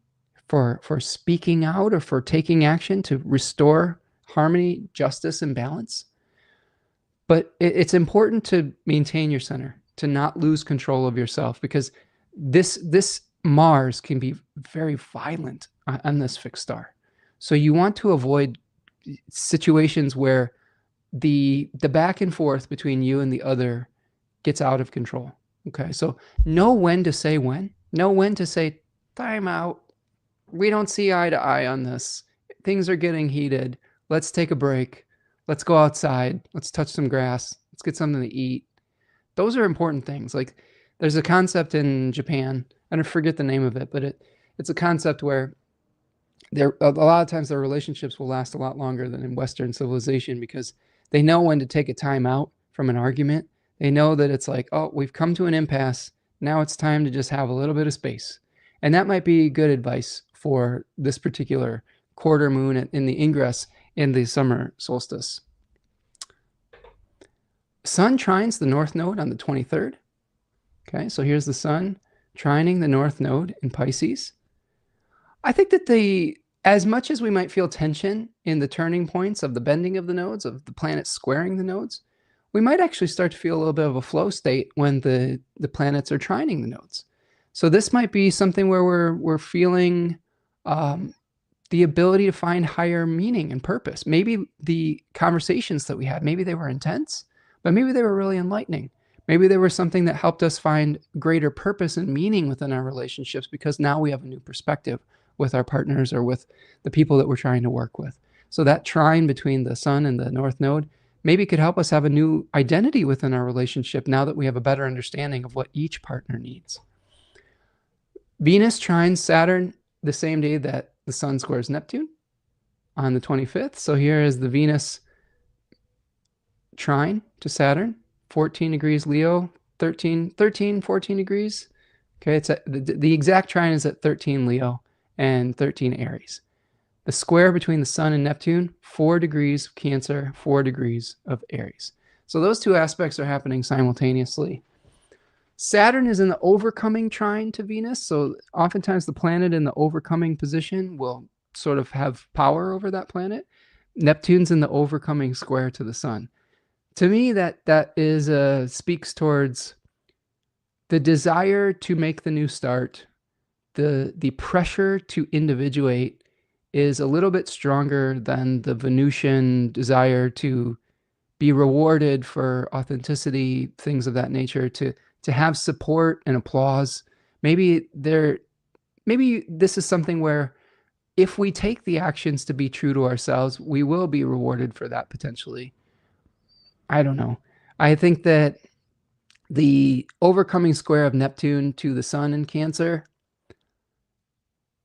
for speaking out or for taking action to restore harmony, justice, and balance. But it's important to maintain your center, to not lose control of yourself, because this Mars can be very violent on this fixed star. So you want to avoid situations where the back and forth between you and the other gets out of control. Okay, so know when to say when. Know when to say, time out. We don't see eye to eye on this. Things are getting heated. Let's take a break. Let's go outside. Let's touch some grass. Let's get something to eat. Those are important things. Like there's a concept in Japan, I forget the name of it, but it's a concept where a lot of times their relationships will last a lot longer than in Western civilization because they know when to take a time out from an argument. They know that it's like, oh, we've come to an impasse. Now it's time to just have a little bit of space. And that might be good advice for this particular quarter moon in the ingress in the summer solstice. Sun trines the north node on the 23rd. Okay, so here's the sun trining the north node in Pisces. I think that as much as we might feel tension in the turning points of the bending of the nodes, of the planets squaring the nodes, we might actually start to feel a little bit of a flow state when the planets are trining the nodes. So this might be something where we're feeling the ability to find higher meaning and purpose. Maybe the conversations that we had, maybe they were intense, but maybe they were really enlightening. Maybe they were something that helped us find greater purpose and meaning within our relationships because now we have a new perspective with our partners or with the people that we're trying to work with. So that trine between the sun and the north node maybe could help us have a new identity within our relationship now that we have a better understanding of what each partner needs. Venus trines Saturn the same day that the sun squares Neptune on the 25th. So here is the Venus trine to Saturn, 14 degrees Leo, 14 degrees. Okay, it's the exact trine is at 13 Leo and 13 Aries. The square between the sun and Neptune, 4 degrees of Cancer, 4 degrees of Aries. So those two aspects are happening simultaneously. Saturn is in the overcoming trine to Venus. So oftentimes the planet in the overcoming position will sort of have power over that planet. Neptune's in the overcoming square to the sun. To me, that is speaks towards the desire to make the new start. The pressure to individuate is a little bit stronger than the Venusian desire to be rewarded for authenticity, things of that nature, to have support and applause. Maybe this is something where if we take the actions to be true to ourselves, we will be rewarded for that potentially. I don't know. I think that the overcoming square of Neptune to the sun in Cancer,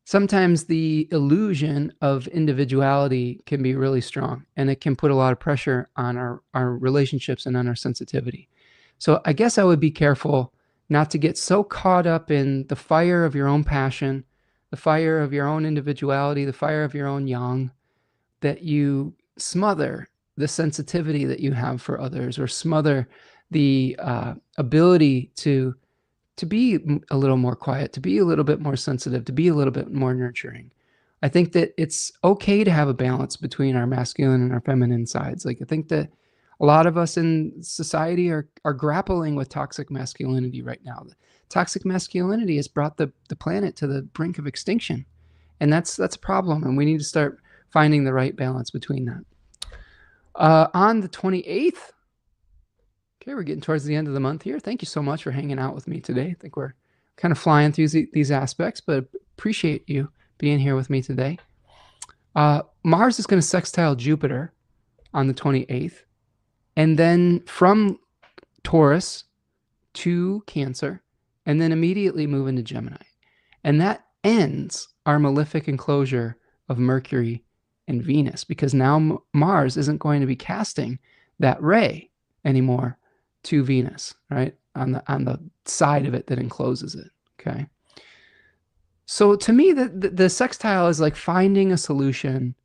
sometimes the illusion of individuality can be really strong, and it can put a lot of pressure on our relationships and on our sensitivity. So I guess I would be careful not to get so caught up in the fire of your own passion, the fire of your own individuality, the fire of your own yang, that you smother the sensitivity that you have for others, or smother the ability to be a little more quiet, to be a little bit more sensitive, to be a little bit more nurturing. I think that it's okay to have a balance between our masculine and our feminine sides. Like I think that a lot of us in society are grappling with toxic masculinity right now. Toxic masculinity has brought the planet to the brink of extinction. And that's a problem. And we need to start finding the right balance between that. On the 28th, okay, we're getting towards the end of the month here. Thank you so much for hanging out with me today. I think we're kind of flying through these aspects, but appreciate you being here with me today. Mars is going to sextile Jupiter on the 28th. And then from Taurus to Cancer, and then immediately move into Gemini. And that ends our malefic enclosure of Mercury and Venus, because now Mars isn't going to be casting that ray anymore to Venus, right? On the side of it that encloses it. Okay. So to me, the sextile is like finding a solution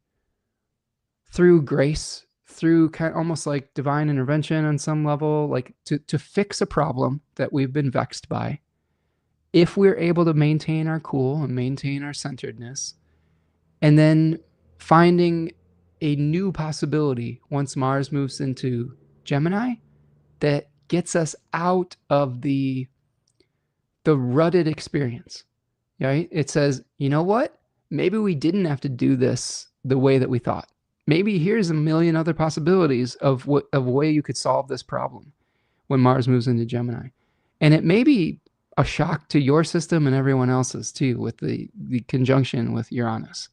through grace, through kind of almost like divine intervention on some level, like to fix a problem that we've been vexed by. If we're able to maintain our cool and maintain our centeredness, and then finding a new possibility once Mars moves into Gemini that gets us out of the rutted experience, right? It says, you know what? Maybe we didn't have to do this the way that we thought. Maybe here's a million other possibilities of a way you could solve this problem when Mars moves into Gemini. And it may be a shock to your system and everyone else's too, with the conjunction with Uranus.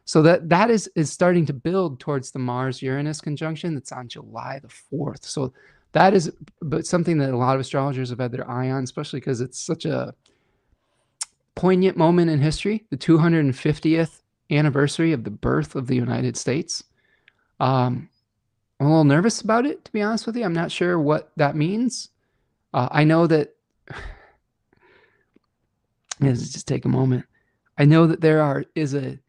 So that is starting to build towards the Mars-Uranus conjunction that's on July the 4th. So that is but something that a lot of astrologers have had their eye on, especially because it's such a poignant moment in history, the 250th anniversary of the birth of the United States. I'm a little nervous about it, to be honest with you. I'm not sure what that means. I know that, let's just take a moment. I know that there is a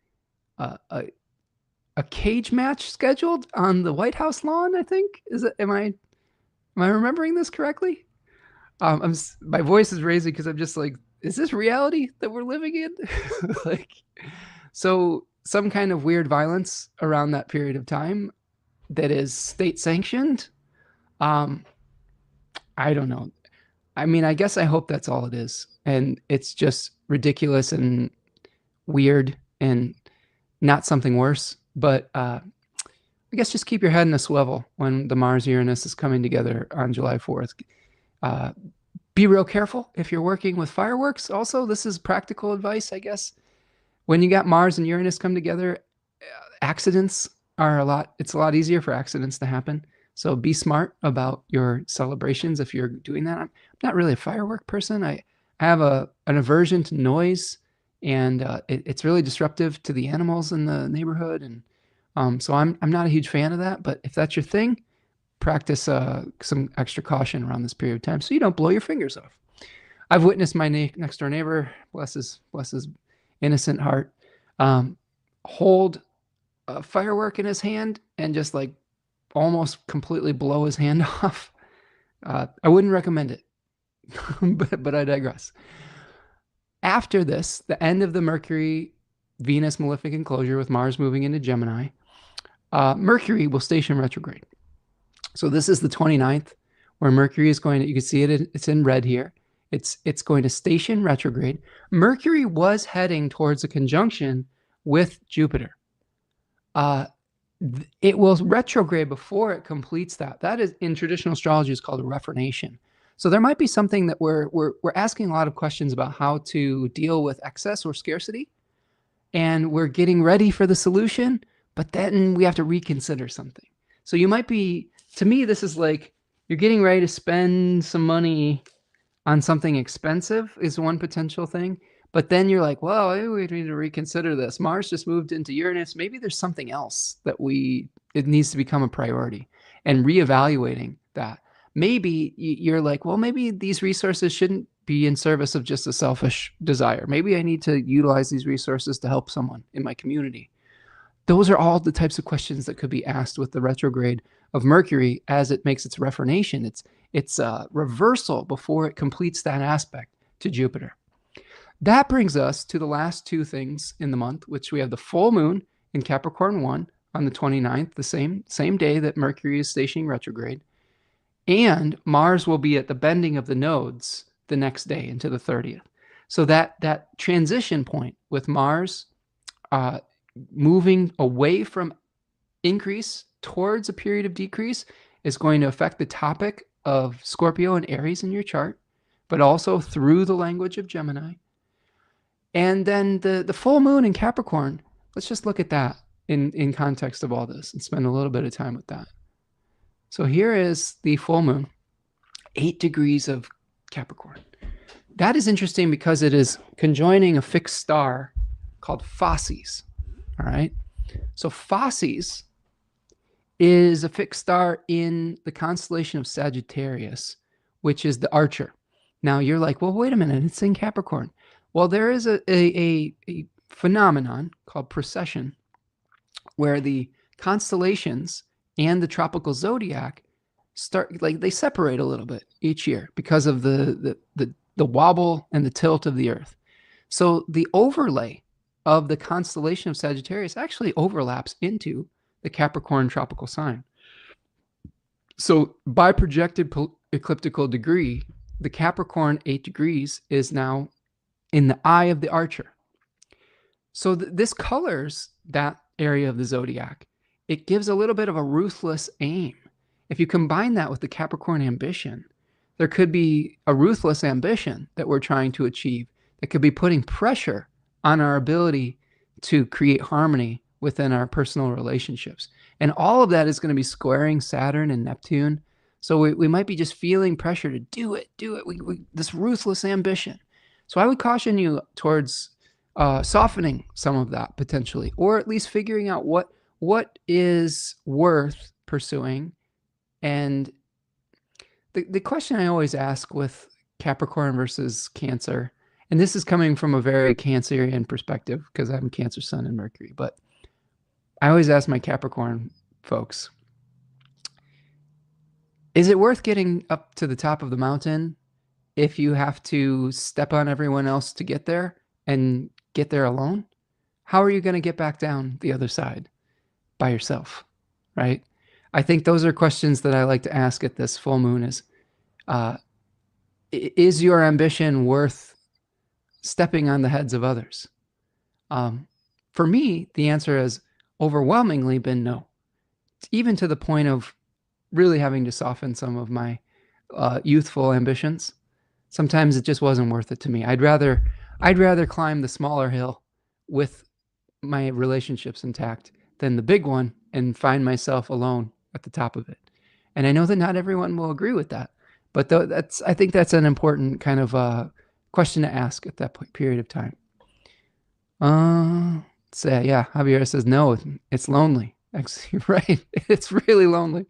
cage match scheduled on the White House lawn, I think. Am I remembering this correctly? My voice is raising because I'm just like, is this reality that we're living in? Like, so some kind of weird violence around that period of time that is state sanctioned. I don't know. I mean, I guess I hope that's all it is. And it's just ridiculous and weird and not something worse. But I guess just keep your head in a swivel when the Mars-Uranus is coming together on July 4th. Be real careful if you're working with fireworks. Also, this is practical advice, I guess. When you got Mars and Uranus come together, accidents are it's a lot easier for accidents to happen. So be smart about your celebrations if you're doing that. I'm not really a firework person. I have an aversion to noise, and it's really disruptive to the animals in the neighborhood. And so I'm not a huge fan of that. But if that's your thing, practice some extra caution around this period of time so you don't blow your fingers off. I've witnessed my next door neighbor, bless his innocent heart, hold a firework in his hand and just like almost completely blow his hand off. I wouldn't recommend it, but I digress. After this, the end of the Mercury-Venus malefic enclosure with Mars moving into Gemini, Mercury will station retrograde. So this is the 29th, where Mercury is going to, you can see it, it's in red here. It's going to station retrograde. Mercury was heading towards a conjunction with Jupiter. It will retrograde before it completes that. That is, in traditional astrology, is called a reformation. So there might be something that we're asking a lot of questions about how to deal with excess or scarcity, and we're getting ready for the solution, but then we have to reconsider something. So you might be, to me, this is like you're getting ready to spend some money on something expensive is one potential thing. But then you're like, well, maybe we need to reconsider this. Mars just moved into Uranus. Maybe there's something else that it needs to become a priority, and reevaluating that. Maybe you're like, well, maybe these resources shouldn't be in service of just a selfish desire. Maybe I need to utilize these resources to help someone in my community. Those are all the types of questions that could be asked with the retrograde of Mercury as it makes its reformation. It's a reversal before it completes that aspect to Jupiter. That brings us to the last two things in the month, which we have the full moon in Capricorn 1 on the 29th, the same day that Mercury is stationing retrograde. And Mars will be at the bending of the nodes the next day into the 30th. So that transition point with Mars moving away from increase towards a period of decrease is going to affect the topic of Scorpio and Aries in your chart, but also through the language of Gemini. And then the full moon in Capricorn, let's just look at that in context of all this and spend a little bit of time with that. So here is the full moon, 8 degrees of Capricorn. That is interesting because it is conjoining a fixed star called Phosses. All right. So Phosses is a fixed star in the constellation of Sagittarius, which is the Archer. Now you're like, well, wait a minute, it's in Capricorn. Well, there is a phenomenon called precession where the constellations and the tropical zodiac start, like, they separate a little bit each year because of the wobble and the tilt of the earth. So the overlay of the constellation of Sagittarius actually overlaps into the Capricorn tropical sign. So by projected ecliptical degree, the Capricorn 8 degrees is now in the eye of the Archer. So this colors that area of the zodiac. It gives a little bit of a ruthless aim. If you combine that with the Capricorn ambition, there could be a ruthless ambition that we're trying to achieve that could be putting pressure on our ability to create harmony within our personal relationships. And all of that is going to be squaring Saturn and Neptune. So we might be just feeling pressure to do it. This ruthless ambition. So I would caution you towards softening some of that potentially, or at least figuring out what is worth pursuing. And the question I always ask with Capricorn versus Cancer, and this is coming from a very Cancerian perspective because I'm Cancer Sun and Mercury, but I always ask my Capricorn folks, is it worth getting up to the top of the mountain if you have to step on everyone else to get there and get there alone? How are you going to get back down the other side by yourself, right? I think those are questions that I like to ask at this full moon is your ambition worth stepping on the heads of others? For me, the answer has overwhelmingly been no, even to the point of really having to soften some of my youthful ambitions. Sometimes it just wasn't worth it to me. I'd rather climb the smaller hill with my relationships intact than the big one and find myself alone at the top of it. And I know that not everyone will agree with that, but I think that's an important kind of question to ask at that period of time. Yeah, Javier says no, it's lonely. You're right, it's really lonely,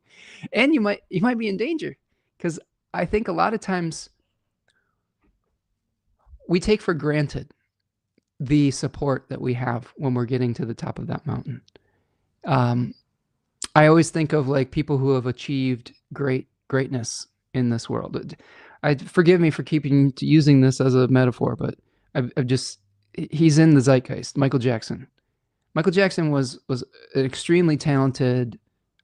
and you might be in danger, because I think a lot of times we take for granted the support that we have when we're getting to the top of that mountain. I always think of like people who have achieved greatness in this world. Forgive me for using this as a metaphor, but he's in the zeitgeist. Michael Jackson. Michael Jackson was an extremely talented,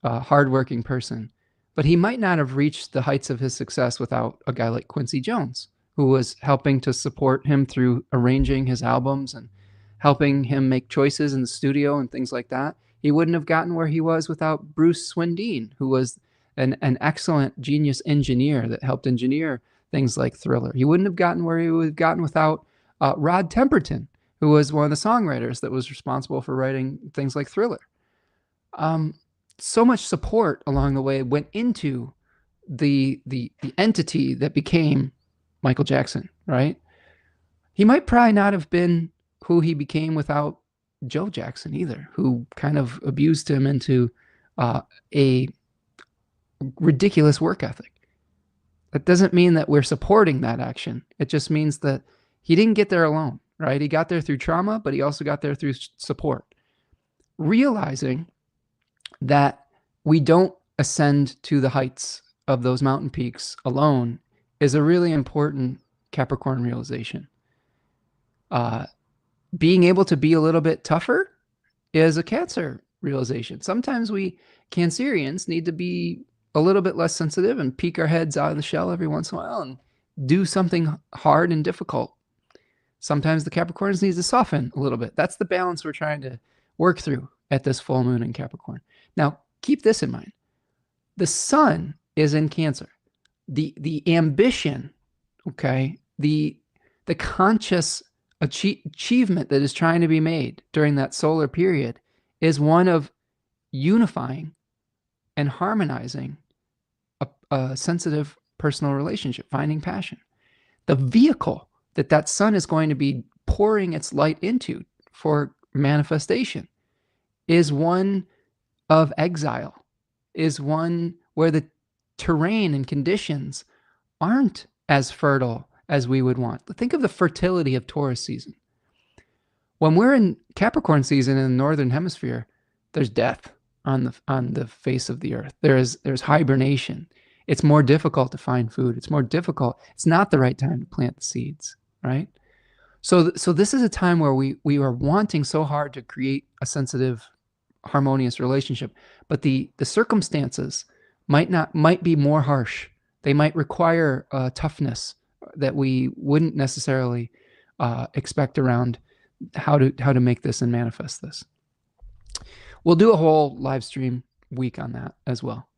hardworking person, but he might not have reached the heights of his success without a guy like Quincy Jones, who was helping to support him through arranging his albums and helping him make choices in the studio and things like that. He wouldn't have gotten where he was without Bruce Swindeen, who was an excellent genius engineer that helped engineer things like Thriller. He wouldn't have gotten where he would have gotten without Rod Temperton, who was one of the songwriters that was responsible for writing things like Thriller. So much support along the way went into the entity that became Michael Jackson, right? He might probably not have been who he became without Joe Jackson either, who kind of abused him into a ridiculous work ethic. That doesn't mean that we're supporting that action. It just means that he didn't get there alone, right? He got there through trauma, but he also got there through support. Realizing that we don't ascend to the heights of those mountain peaks alone is a really important Capricorn realization. Being able to be a little bit tougher is a Cancer realization. Sometimes we Cancerians need to be a little bit less sensitive and peek our heads out of the shell every once in a while and do something hard and difficult. Sometimes the Capricorns need to soften a little bit. That's the balance we're trying to work through at this full moon in Capricorn. Now, keep this in mind. The sun is in Cancer. The ambition, okay, the conscious achievement that is trying to be made during that solar period is one of unifying and harmonizing a sensitive personal relationship, finding passion. The vehicle that sun is going to be pouring its light into for manifestation is one of exile, is one where the terrain and conditions aren't as fertile as we would want. Think of the fertility of Taurus season. When we're in Capricorn season in the northern hemisphere, there's death on the face of the earth. There's hibernation. It's more difficult to find food. It's more difficult. It's not the right time to plant the seeds, right? So this is a time where we are wanting so hard to create a sensitive, harmonious relationship, but the circumstances might be more harsh. They might require toughness that we wouldn't necessarily expect around how to make this and manifest this. We'll do a whole live stream week on that as well.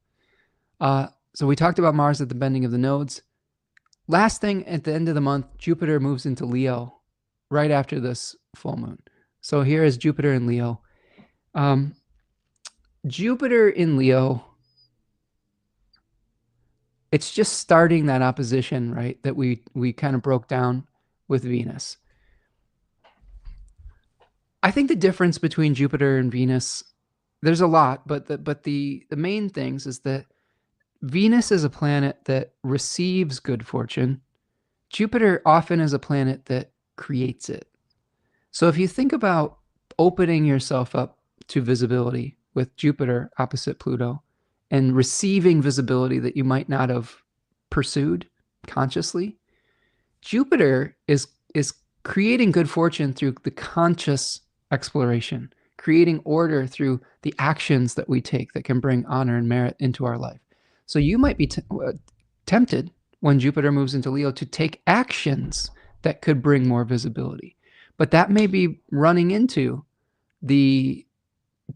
So we talked about Mars at the bending of the nodes. Last thing, at the end of the month, Jupiter moves into Leo right after this full moon. So here is Jupiter in Leo. Jupiter in Leo, it's just starting that opposition, right, that we kind of broke down with Venus. I think the difference between Jupiter and Venus, there's a lot, but the main things is that Venus is a planet that receives good fortune. Jupiter often is a planet that creates it. So if you think about opening yourself up to visibility with Jupiter opposite Pluto and receiving visibility that you might not have pursued consciously, Jupiter is creating good fortune through the conscious exploration, creating order through the actions that we take that can bring honor and merit into our life. So you might be tempted when Jupiter moves into Leo to take actions that could bring more visibility. But that may be running into the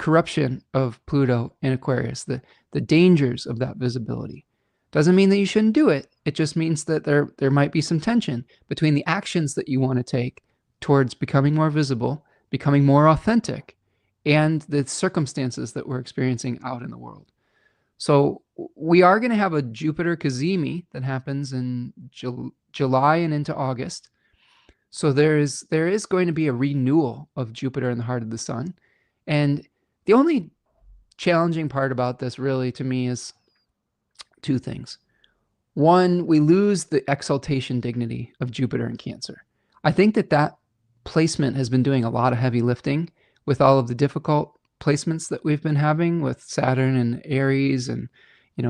corruption of Pluto in Aquarius, the dangers of that visibility. Doesn't mean that you shouldn't do it. It just means that there might be some tension between the actions that you want to take towards becoming more visible, becoming more authentic, and the circumstances that we're experiencing out in the world. So we are going to have a Jupiter Cazimi that happens in July and into August. So there is going to be a renewal of Jupiter in the heart of the sun. And the only challenging part about this really to me is two things. One, we lose the exaltation dignity of Jupiter in Cancer. I think that placement has been doing a lot of heavy lifting with all of the difficult placements that we've been having with Saturn and Aries and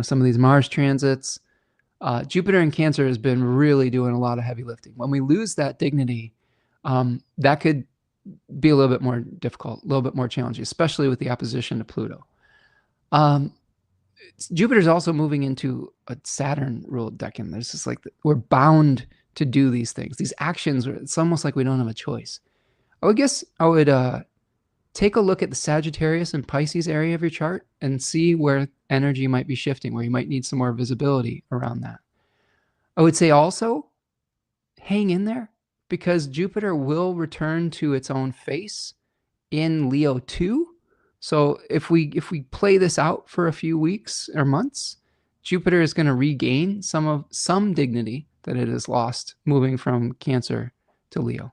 some of these Mars transits. Jupiter in Cancer has been really doing a lot of heavy lifting. When we lose that dignity, that could be a little bit more difficult, a little bit more challenging, especially with the opposition to Pluto. Jupiter's also moving into a Saturn-ruled decan. There's just we're bound to do these things, these actions. It's almost like we don't have a choice. I would take a look at the Sagittarius and Pisces area of your chart and see where energy might be shifting, where you might need some more visibility around that. I would say also hang in there, because Jupiter will return to its own face in Leo 2. So if we play this out for a few weeks or months, Jupiter is going to regain some dignity that it has lost moving from Cancer to Leo.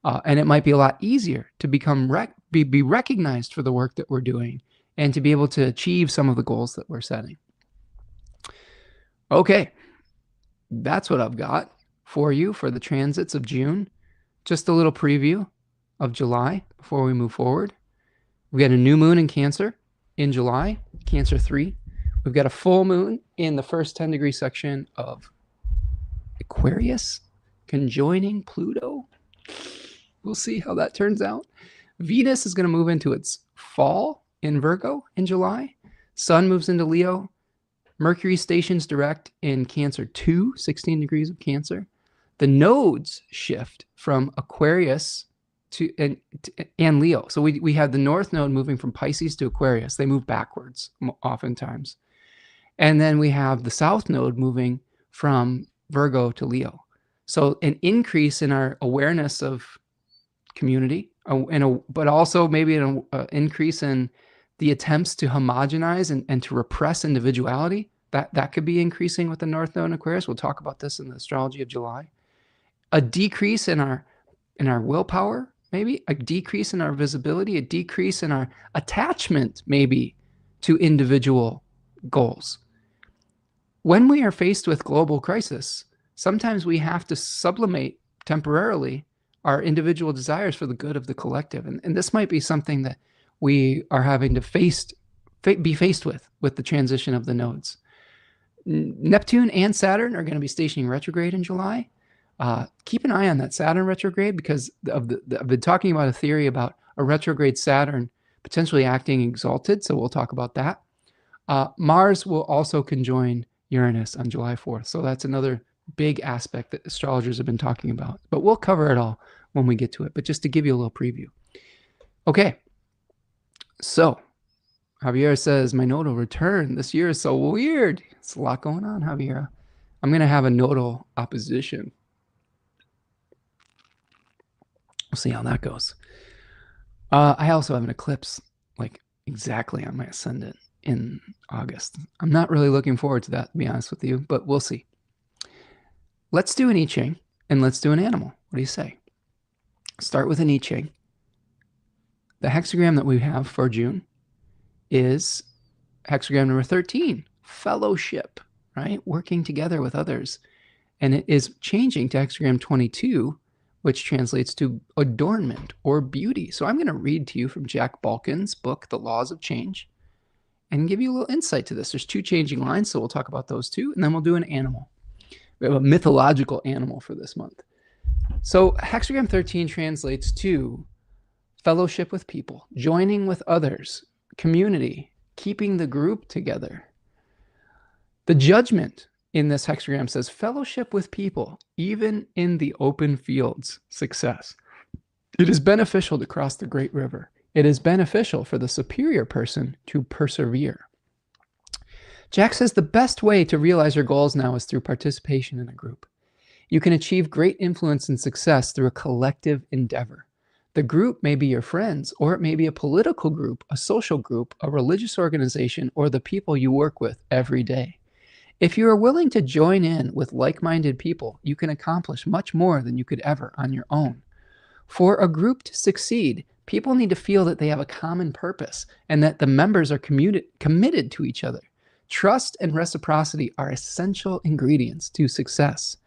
And it might be a lot easier to be recognized for the work that we're doing and to be able to achieve some of the goals that we're setting. Okay, that's what I've got for you for the transits of June. Just a little preview of July before we move forward. We got a new moon in Cancer in July, Cancer 3. We've got a full moon in the first 10-degree section of Aquarius, conjoining Pluto. We'll see how that turns out. Venus is going to move into its fall in Virgo in July. Sun moves into Leo. Mercury stations direct in Cancer 2, 16 degrees of Cancer. The nodes shift from Aquarius and Leo. So we have the North Node moving from Pisces to Aquarius. They move backwards oftentimes. And then we have the South Node moving from Virgo to Leo. So an increase in our awareness of community, but also maybe an increase in the attempts to homogenize and to repress individuality. That could be increasing with the North Node in Aquarius. We'll talk about this in the Astrology of July. a decrease in our willpower, maybe a decrease in our visibility, a decrease in our attachment, maybe, to individual goals. When we are faced with global crisis, sometimes we have to sublimate temporarily our individual desires for the good of the collective. And this might be something that we are having to be faced with the transition of the nodes. Neptune and Saturn are going to be stationing retrograde in July. Keep an eye on that Saturn retrograde, because I've been talking about a theory about a retrograde Saturn potentially acting exalted, so we'll talk about that. Mars will also conjoin Uranus on July 4th, so that's another big aspect that astrologers have been talking about. But we'll cover it all when we get to it, but just to give you a little preview. Okay, so Javier says, my nodal return this year is so weird. It's a lot going on, Javier. I'm going to have a nodal opposition. We'll see how that goes. I also have an eclipse, like exactly on my ascendant in August. I'm not really looking forward to that, to be honest with you, but we'll see. Let's do an I-Ching and let's do an animal. What do you say? Start with an I-Ching. The hexagram that we have for June is hexagram number 13, fellowship, right? Working together with others. And it is changing to hexagram 22, which translates to adornment or beauty. So I'm going to read to you from Jack Balkin's book, The Laws of Change, and give you a little insight to this. There's two changing lines, so we'll talk about those two, and then we'll do an animal. We have a mythological animal for this month. So hexagram 13 translates to fellowship with people, joining with others, community, keeping the group together. The judgment in this hexagram says fellowship with people, even in the open fields, success. It is beneficial to cross the great river. It is beneficial for the superior person to persevere. Jack says the best way to realize your goals now is through participation in a group. You can achieve great influence and success through a collective endeavor. The group may be your friends, or it may be a political group, a social group, a religious organization, or the people you work with every day. If you are willing to join in with like-minded people, you can accomplish much more than you could ever on your own. For a group to succeed, people need to feel that they have a common purpose and that the members are committed to each other. Trust and reciprocity are essential ingredients to success.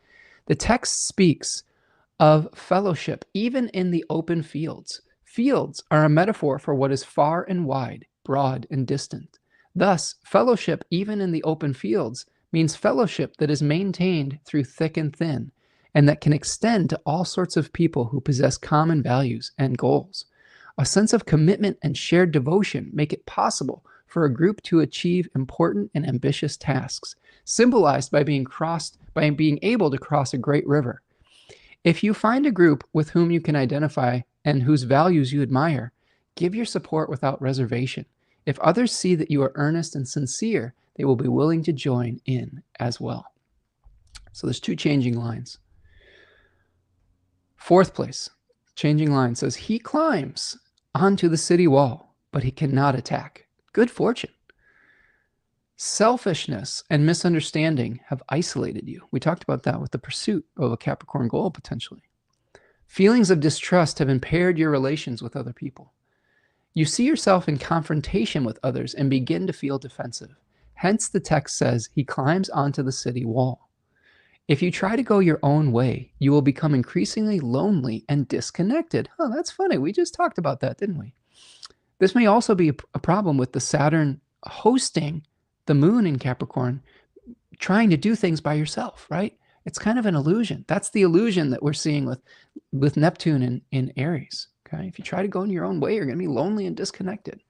The text speaks of fellowship even in the open fields. Fields are a metaphor for what is far and wide, broad and distant. Thus, fellowship even in the open fields means fellowship that is maintained through thick and thin, and that can extend to all sorts of people who possess common values and goals. A sense of commitment and shared devotion make it possible for a group to achieve important and ambitious tasks, symbolized by being able to cross a great river. If you find a group with whom you can identify and whose values you admire, give your support without reservation. If others see that you are earnest and sincere, they will be willing to join in as well. So there's two changing lines. Fourth place, changing line says, he climbs onto the city wall, but he cannot attack. Good fortune. Selfishness and misunderstanding have isolated you. We talked about that with the pursuit of a Capricorn goal, potentially. Feelings of distrust have impaired your relations with other people. You see yourself in confrontation with others and begin to feel defensive. Hence, the text says he climbs onto the city wall. If you try to go your own way, you will become increasingly lonely and disconnected. Oh, that's funny. We just talked about that, didn't we? This may also be a problem with the Saturn hosting the moon in Capricorn, trying to do things by yourself, right? It's kind of an illusion. That's the illusion that we're seeing with Neptune in Aries. Okay, if you try to go in your own way, you're going to be lonely and disconnected.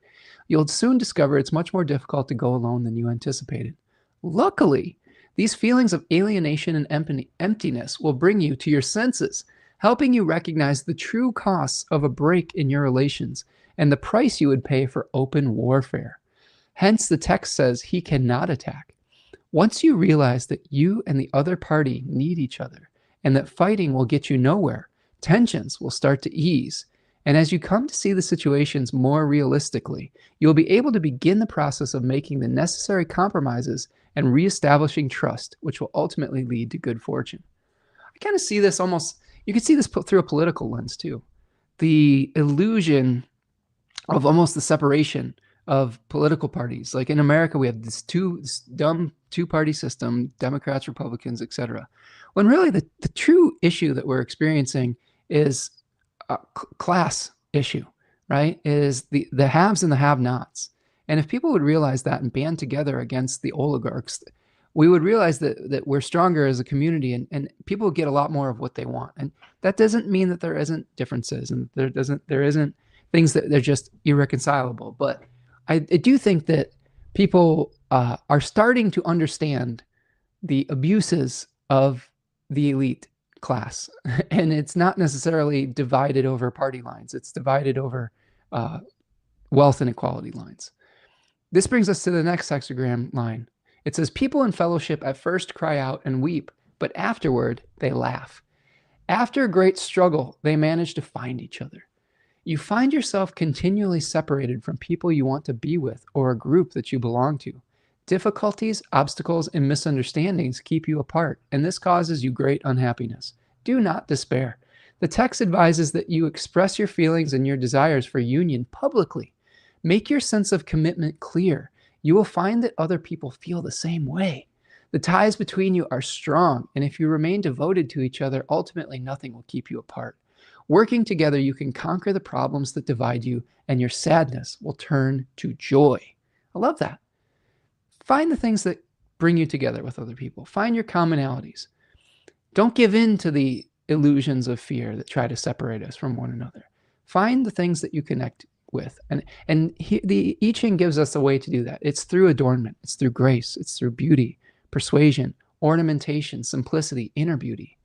You'll soon discover it's much more difficult to go alone than you anticipated. Luckily, these feelings of alienation and emptiness will bring you to your senses, helping you recognize the true costs of a break in your relations and the price you would pay for open warfare. Hence, the text says he cannot attack. Once you realize that you and the other party need each other and that fighting will get you nowhere, tensions will start to ease. And as you come to see the situations more realistically, you'll be able to begin the process of making the necessary compromises and reestablishing trust, which will ultimately lead to good fortune. I kind of see this almost You can see this through a political lens too. The illusion of almost the separation of political parties. Like in America, we have this dumb two-party system, Democrats, Republicans, etc. When really the true issue that we're experiencing is a class issue, right? Is the haves and the have-nots. And if people would realize that and band together against the oligarchs, we would realize that we're stronger as a community, and people get a lot more of what they want. And that doesn't mean that there isn't differences, and there isn't things that they're just irreconcilable. But I do think that people are starting to understand the abuses of the elite class. And it's not necessarily divided over party lines. It's divided over wealth inequality lines. This brings us to the next hexagram line. It says, people in fellowship at first cry out and weep, but afterward they laugh. After a great struggle, they manage to find each other. You find yourself continually separated from people you want to be with or a group that you belong to. Difficulties, obstacles, and misunderstandings keep you apart, and this causes you great unhappiness. Do not despair. The text advises that you express your feelings and your desires for union publicly. Make your sense of commitment clear. You will find that other people feel the same way. The ties between you are strong, and if you remain devoted to each other, ultimately nothing will keep you apart. Working together, you can conquer the problems that divide you, and your sadness will turn to joy. I love that. Find the things that bring you together with other people. Find your commonalities. Don't give in to the illusions of fear that try to separate us from one another. Find the things that you connect with. The I-Ching gives us a way to do that. It's through adornment. It's through grace. It's through beauty, persuasion, ornamentation, simplicity, inner beauty.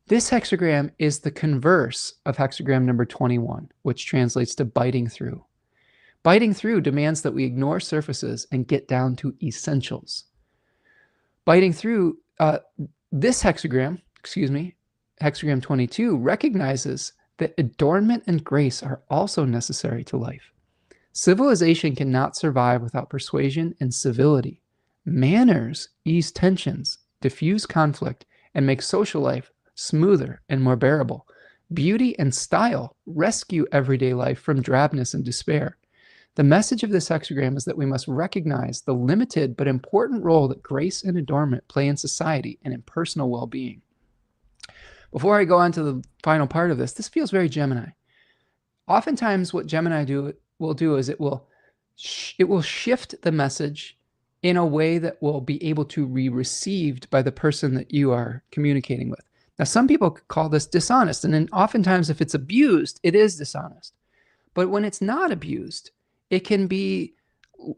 This hexagram is the converse of hexagram number 21, which translates to biting through. Biting through demands that we ignore surfaces and get down to essentials. Biting through, this hexagram, hexagram 22, recognizes that adornment and grace are also necessary to life. Civilization cannot survive without persuasion and civility. Manners ease tensions, diffuse conflict, and make social life smoother and more bearable. Beauty and style rescue everyday life from drabness and despair. The message of this hexagram is that we must recognize the limited but important role that grace and adornment play in society and in personal well-being. Before I go on to the final part of this feels very Gemini. Oftentimes what Gemini will do is it will shift the message in a way that will be able to be received by the person that you are communicating with. Now, some people call this dishonest, and then oftentimes if it's abused, it is dishonest. But when it's not abused, it can be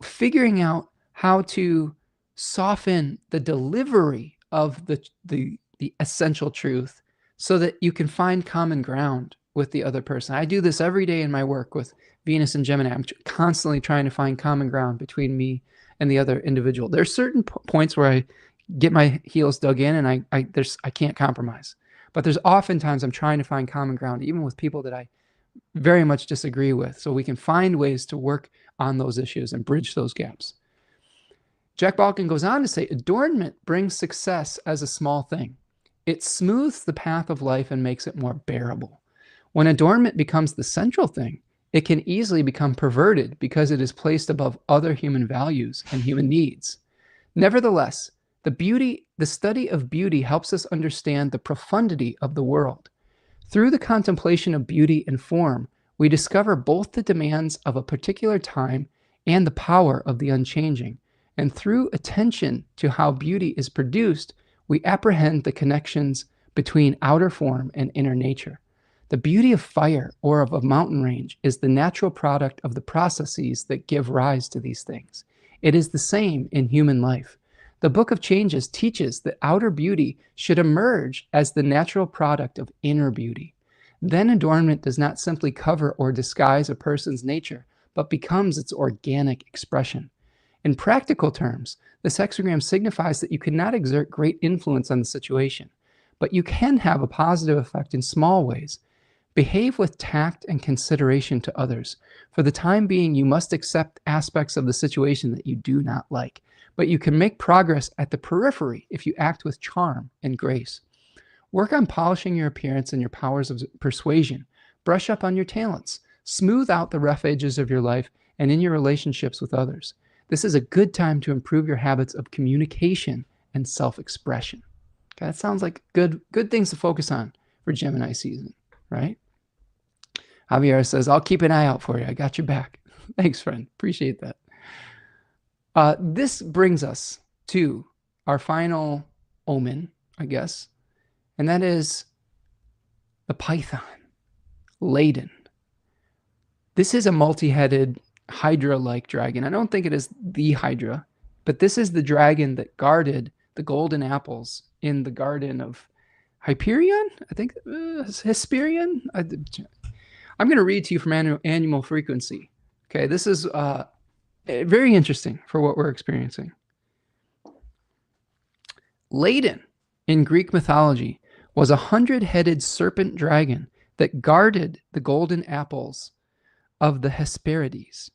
figuring out how to soften the delivery of the essential truth so that you can find common ground with the other person. I do this every day in my work with Venus and Gemini. I'm constantly trying to find common ground between me and the other individual. There's certain points where I get my heels dug in and I can't compromise. But there's oftentimes I'm trying to find common ground, even with people that I very much disagree with, so we can find ways to work on those issues and bridge those gaps. Jack Balkin goes on to say, adornment brings success as a small thing. It smooths the path of life and makes it more bearable. When adornment becomes the central thing, it can easily become perverted because it is placed above other human values and human needs. Nevertheless, the study of beauty helps us understand the profundity of the world. Through the contemplation of beauty and form, we discover both the demands of a particular time and the power of the unchanging. And through attention to how beauty is produced, we apprehend the connections between outer form and inner nature. The beauty of fire or of a mountain range is the natural product of the processes that give rise to these things. It is the same in human life. The Book of Changes teaches that outer beauty should emerge as the natural product of inner beauty. Then adornment does not simply cover or disguise a person's nature, but becomes its organic expression. In practical terms, this hexagram signifies that you cannot exert great influence on the situation, but you can have a positive effect in small ways. Behave with tact and consideration to others. For the time being, you must accept aspects of the situation that you do not like, but you can make progress at the periphery if you act with charm and grace. Work on polishing your appearance and your powers of persuasion. Brush up on your talents. Smooth out the rough edges of your life and in your relationships with others. This is a good time to improve your habits of communication and self-expression. Okay, that sounds like good things to focus on for Gemini season, right? Javier says, I'll keep an eye out for you. I got your back. Thanks, friend. Appreciate that. This brings us to our final omen, I guess, and that is the Python, Laden. This is a multi-headed Hydra-like dragon. I don't think it is the Hydra, but this is the dragon that guarded the golden apples in the garden of Hyperion, I think, Hesperion. I'm going to read to you from Animal Frequency. Okay, this is very interesting for what we're experiencing. Laden, in Greek mythology, was a 100-headed serpent dragon that guarded the golden apples of the Hesperides.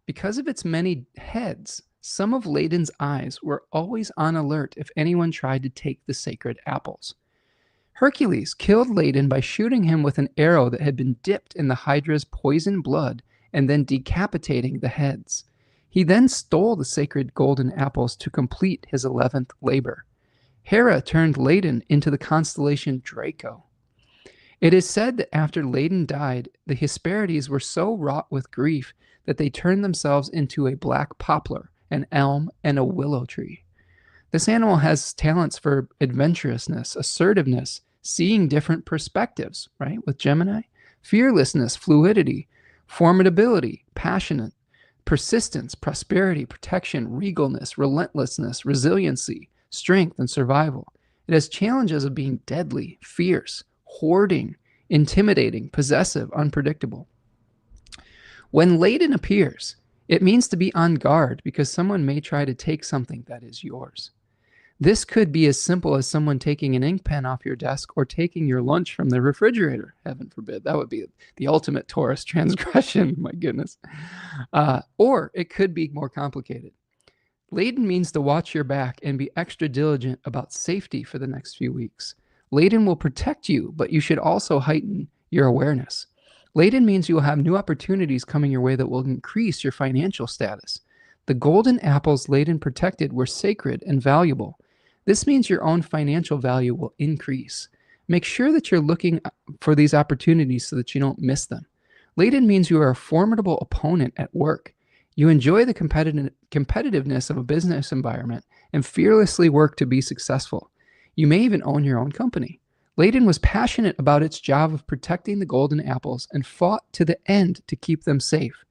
Because of its many heads, some of Laden's eyes were always on alert if anyone tried to take the sacred apples. Hercules killed Laden by shooting him with an arrow that had been dipped in the Hydra's poison blood and then decapitating the heads. He then stole the sacred golden apples to complete his 11th labor. Hera turned Laden into the constellation Draco. It is said that after Laden died, the Hesperides were so wrought with grief that they turned themselves into a black poplar, an elm, and a willow tree. This animal has talents for adventurousness, assertiveness, seeing different perspectives, right? With Gemini, fearlessness, fluidity, formidability, passionate, persistence, prosperity, protection, regalness, relentlessness, resiliency, strength, and survival. It has challenges of being deadly, fierce, hoarding, intimidating, possessive, unpredictable. When Laden appears, it means to be on guard because someone may try to take something that is yours. This could be as simple as someone taking an ink pen off your desk or taking your lunch from the refrigerator. Heaven forbid. That would be the ultimate Taurus transgression. My goodness. Or it could be more complicated. Laden means to watch your back and be extra diligent about safety for the next few weeks. Laden will protect you, but you should also heighten your awareness. Laden means you will have new opportunities coming your way that will increase your financial status. The golden apples Laden protected were sacred and valuable. This means your own financial value will increase. Make sure that you're looking for these opportunities so that you don't miss them. Laden means you are a formidable opponent at work. You enjoy the competitiveness of a business environment and fearlessly work to be successful. You may even own your own company. Laden was passionate about its job of protecting the golden apples and fought to the end to keep them safe.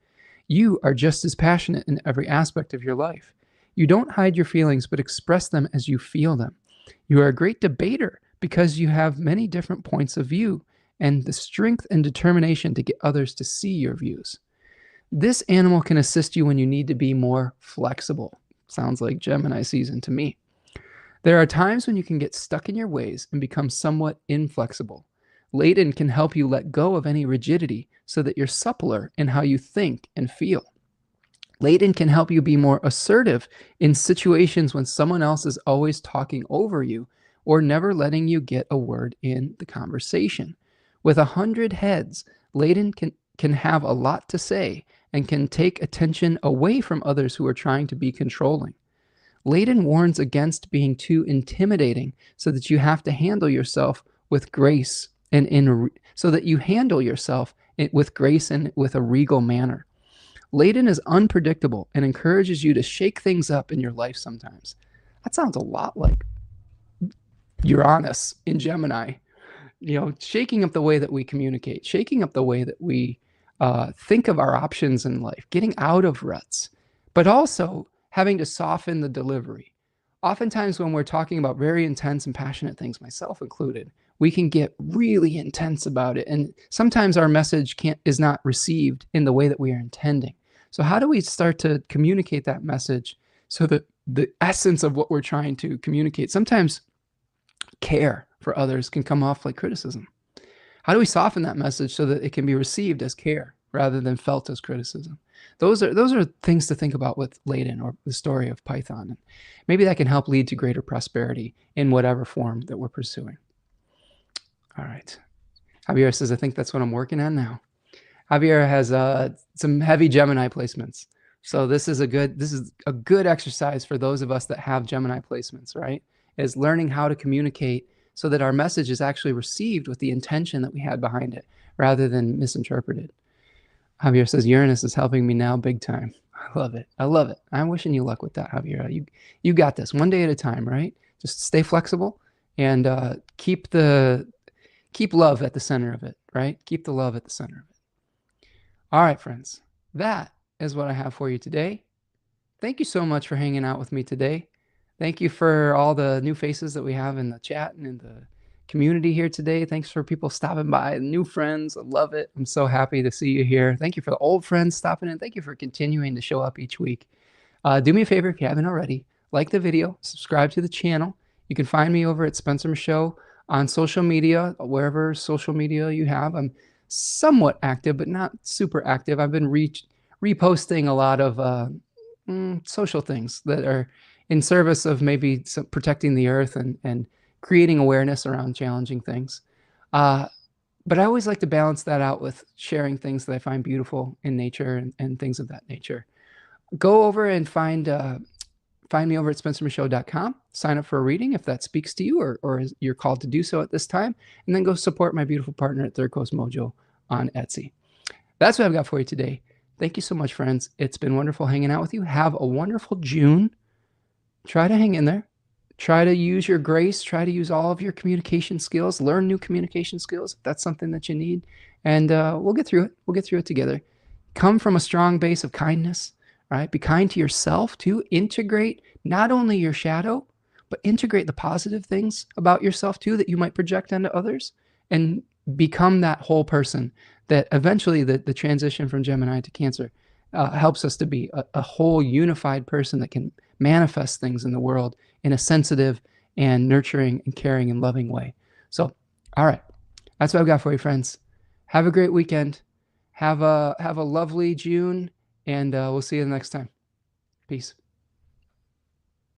You are just as passionate in every aspect of your life. You don't hide your feelings, but express them as you feel them. You are a great debater because you have many different points of view and the strength and determination to get others to see your views. This animal can assist you when you need to be more flexible. Sounds like Gemini season to me. There are times when you can get stuck in your ways and become somewhat inflexible. Laden can help you let go of any rigidity so that you're suppler in how you think and feel. Laden can help you be more assertive in situations when someone else is always talking over you or never letting you get a word in the conversation. With 100 heads, Laden can have a lot to say and can take attention away from others who are trying to be controlling. Laden warns against being too intimidating so that you have to handle yourself with grace and with grace and with a regal manner. Laden is unpredictable and encourages you to shake things up in your life sometimes. That sounds a lot like Uranus in Gemini. You know, shaking up the way that we communicate, shaking up the way that we think of our options in life, getting out of ruts, but also having to soften the delivery. Oftentimes when we're talking about very intense and passionate things, myself included, we can get really intense about it. And sometimes our message is not received in the way that we are intending. So how do we start to communicate that message so that the essence of what we're trying to communicate, sometimes care for others, can come off like criticism? How do we soften that message so that it can be received as care rather than felt as criticism? Those are things to think about with Laden or the story of Python. And maybe that can help lead to greater prosperity in whatever form that we're pursuing. All right. Javier says, I think that's what I'm working on now. Javier has some heavy Gemini placements. So this is a good exercise for those of us that have Gemini placements, right? Is learning how to communicate so that our message is actually received with the intention that we had behind it rather than misinterpreted. Javier says, Uranus is helping me now big time. I love it. I love it. I'm wishing you luck with that, Javier. You got this, one day at a time, right? Just stay flexible and keep love at the center of it, right? Keep the love at the center of it. All right, friends, that is what I have for you today. Thank you so much for hanging out with me today. Thank you for all the new faces that we have in the chat and in the community here today. Thanks for people stopping by, new friends. I love it. I'm so happy to see you here. Thank you for the old friends stopping in. Thank you for continuing to show up each week. Do me a favor if you haven't already, like the video, subscribe to the channel. You can find me over at Spencer Michaud on social media, wherever social media you have. I'm somewhat active, but not super active. I've been reposting a lot of social things that are in service of maybe protecting the earth and creating awareness around challenging things. But I always like to balance that out with sharing things that I find beautiful in nature and things of that nature. Go over and find me over at spencermichaud.com. Sign up for a reading if that speaks to you or you're called to do so at this time. And then go support my beautiful partner at Third Coast Mojo on Etsy. That's what I've got for you today. Thank you so much, friends. It's been wonderful hanging out with you. Have a wonderful June. Try to hang in there. Try to use your grace. Try to use all of your communication skills. Learn new communication skills if that's something that you need. And we'll get through it. We'll get through it together. Come from a strong base of kindness, right? Be kind to yourself too. Integrate not only your shadow, but integrate the positive things about yourself too that you might project onto others and become that whole person that eventually the transition from Gemini to Cancer helps us to be a whole unified person that can manifest things in the world in a sensitive and nurturing and caring and loving way. So, all right, that's what I've got for you, friends. Have a great weekend. Have a lovely June, and we'll see you the next time. Peace.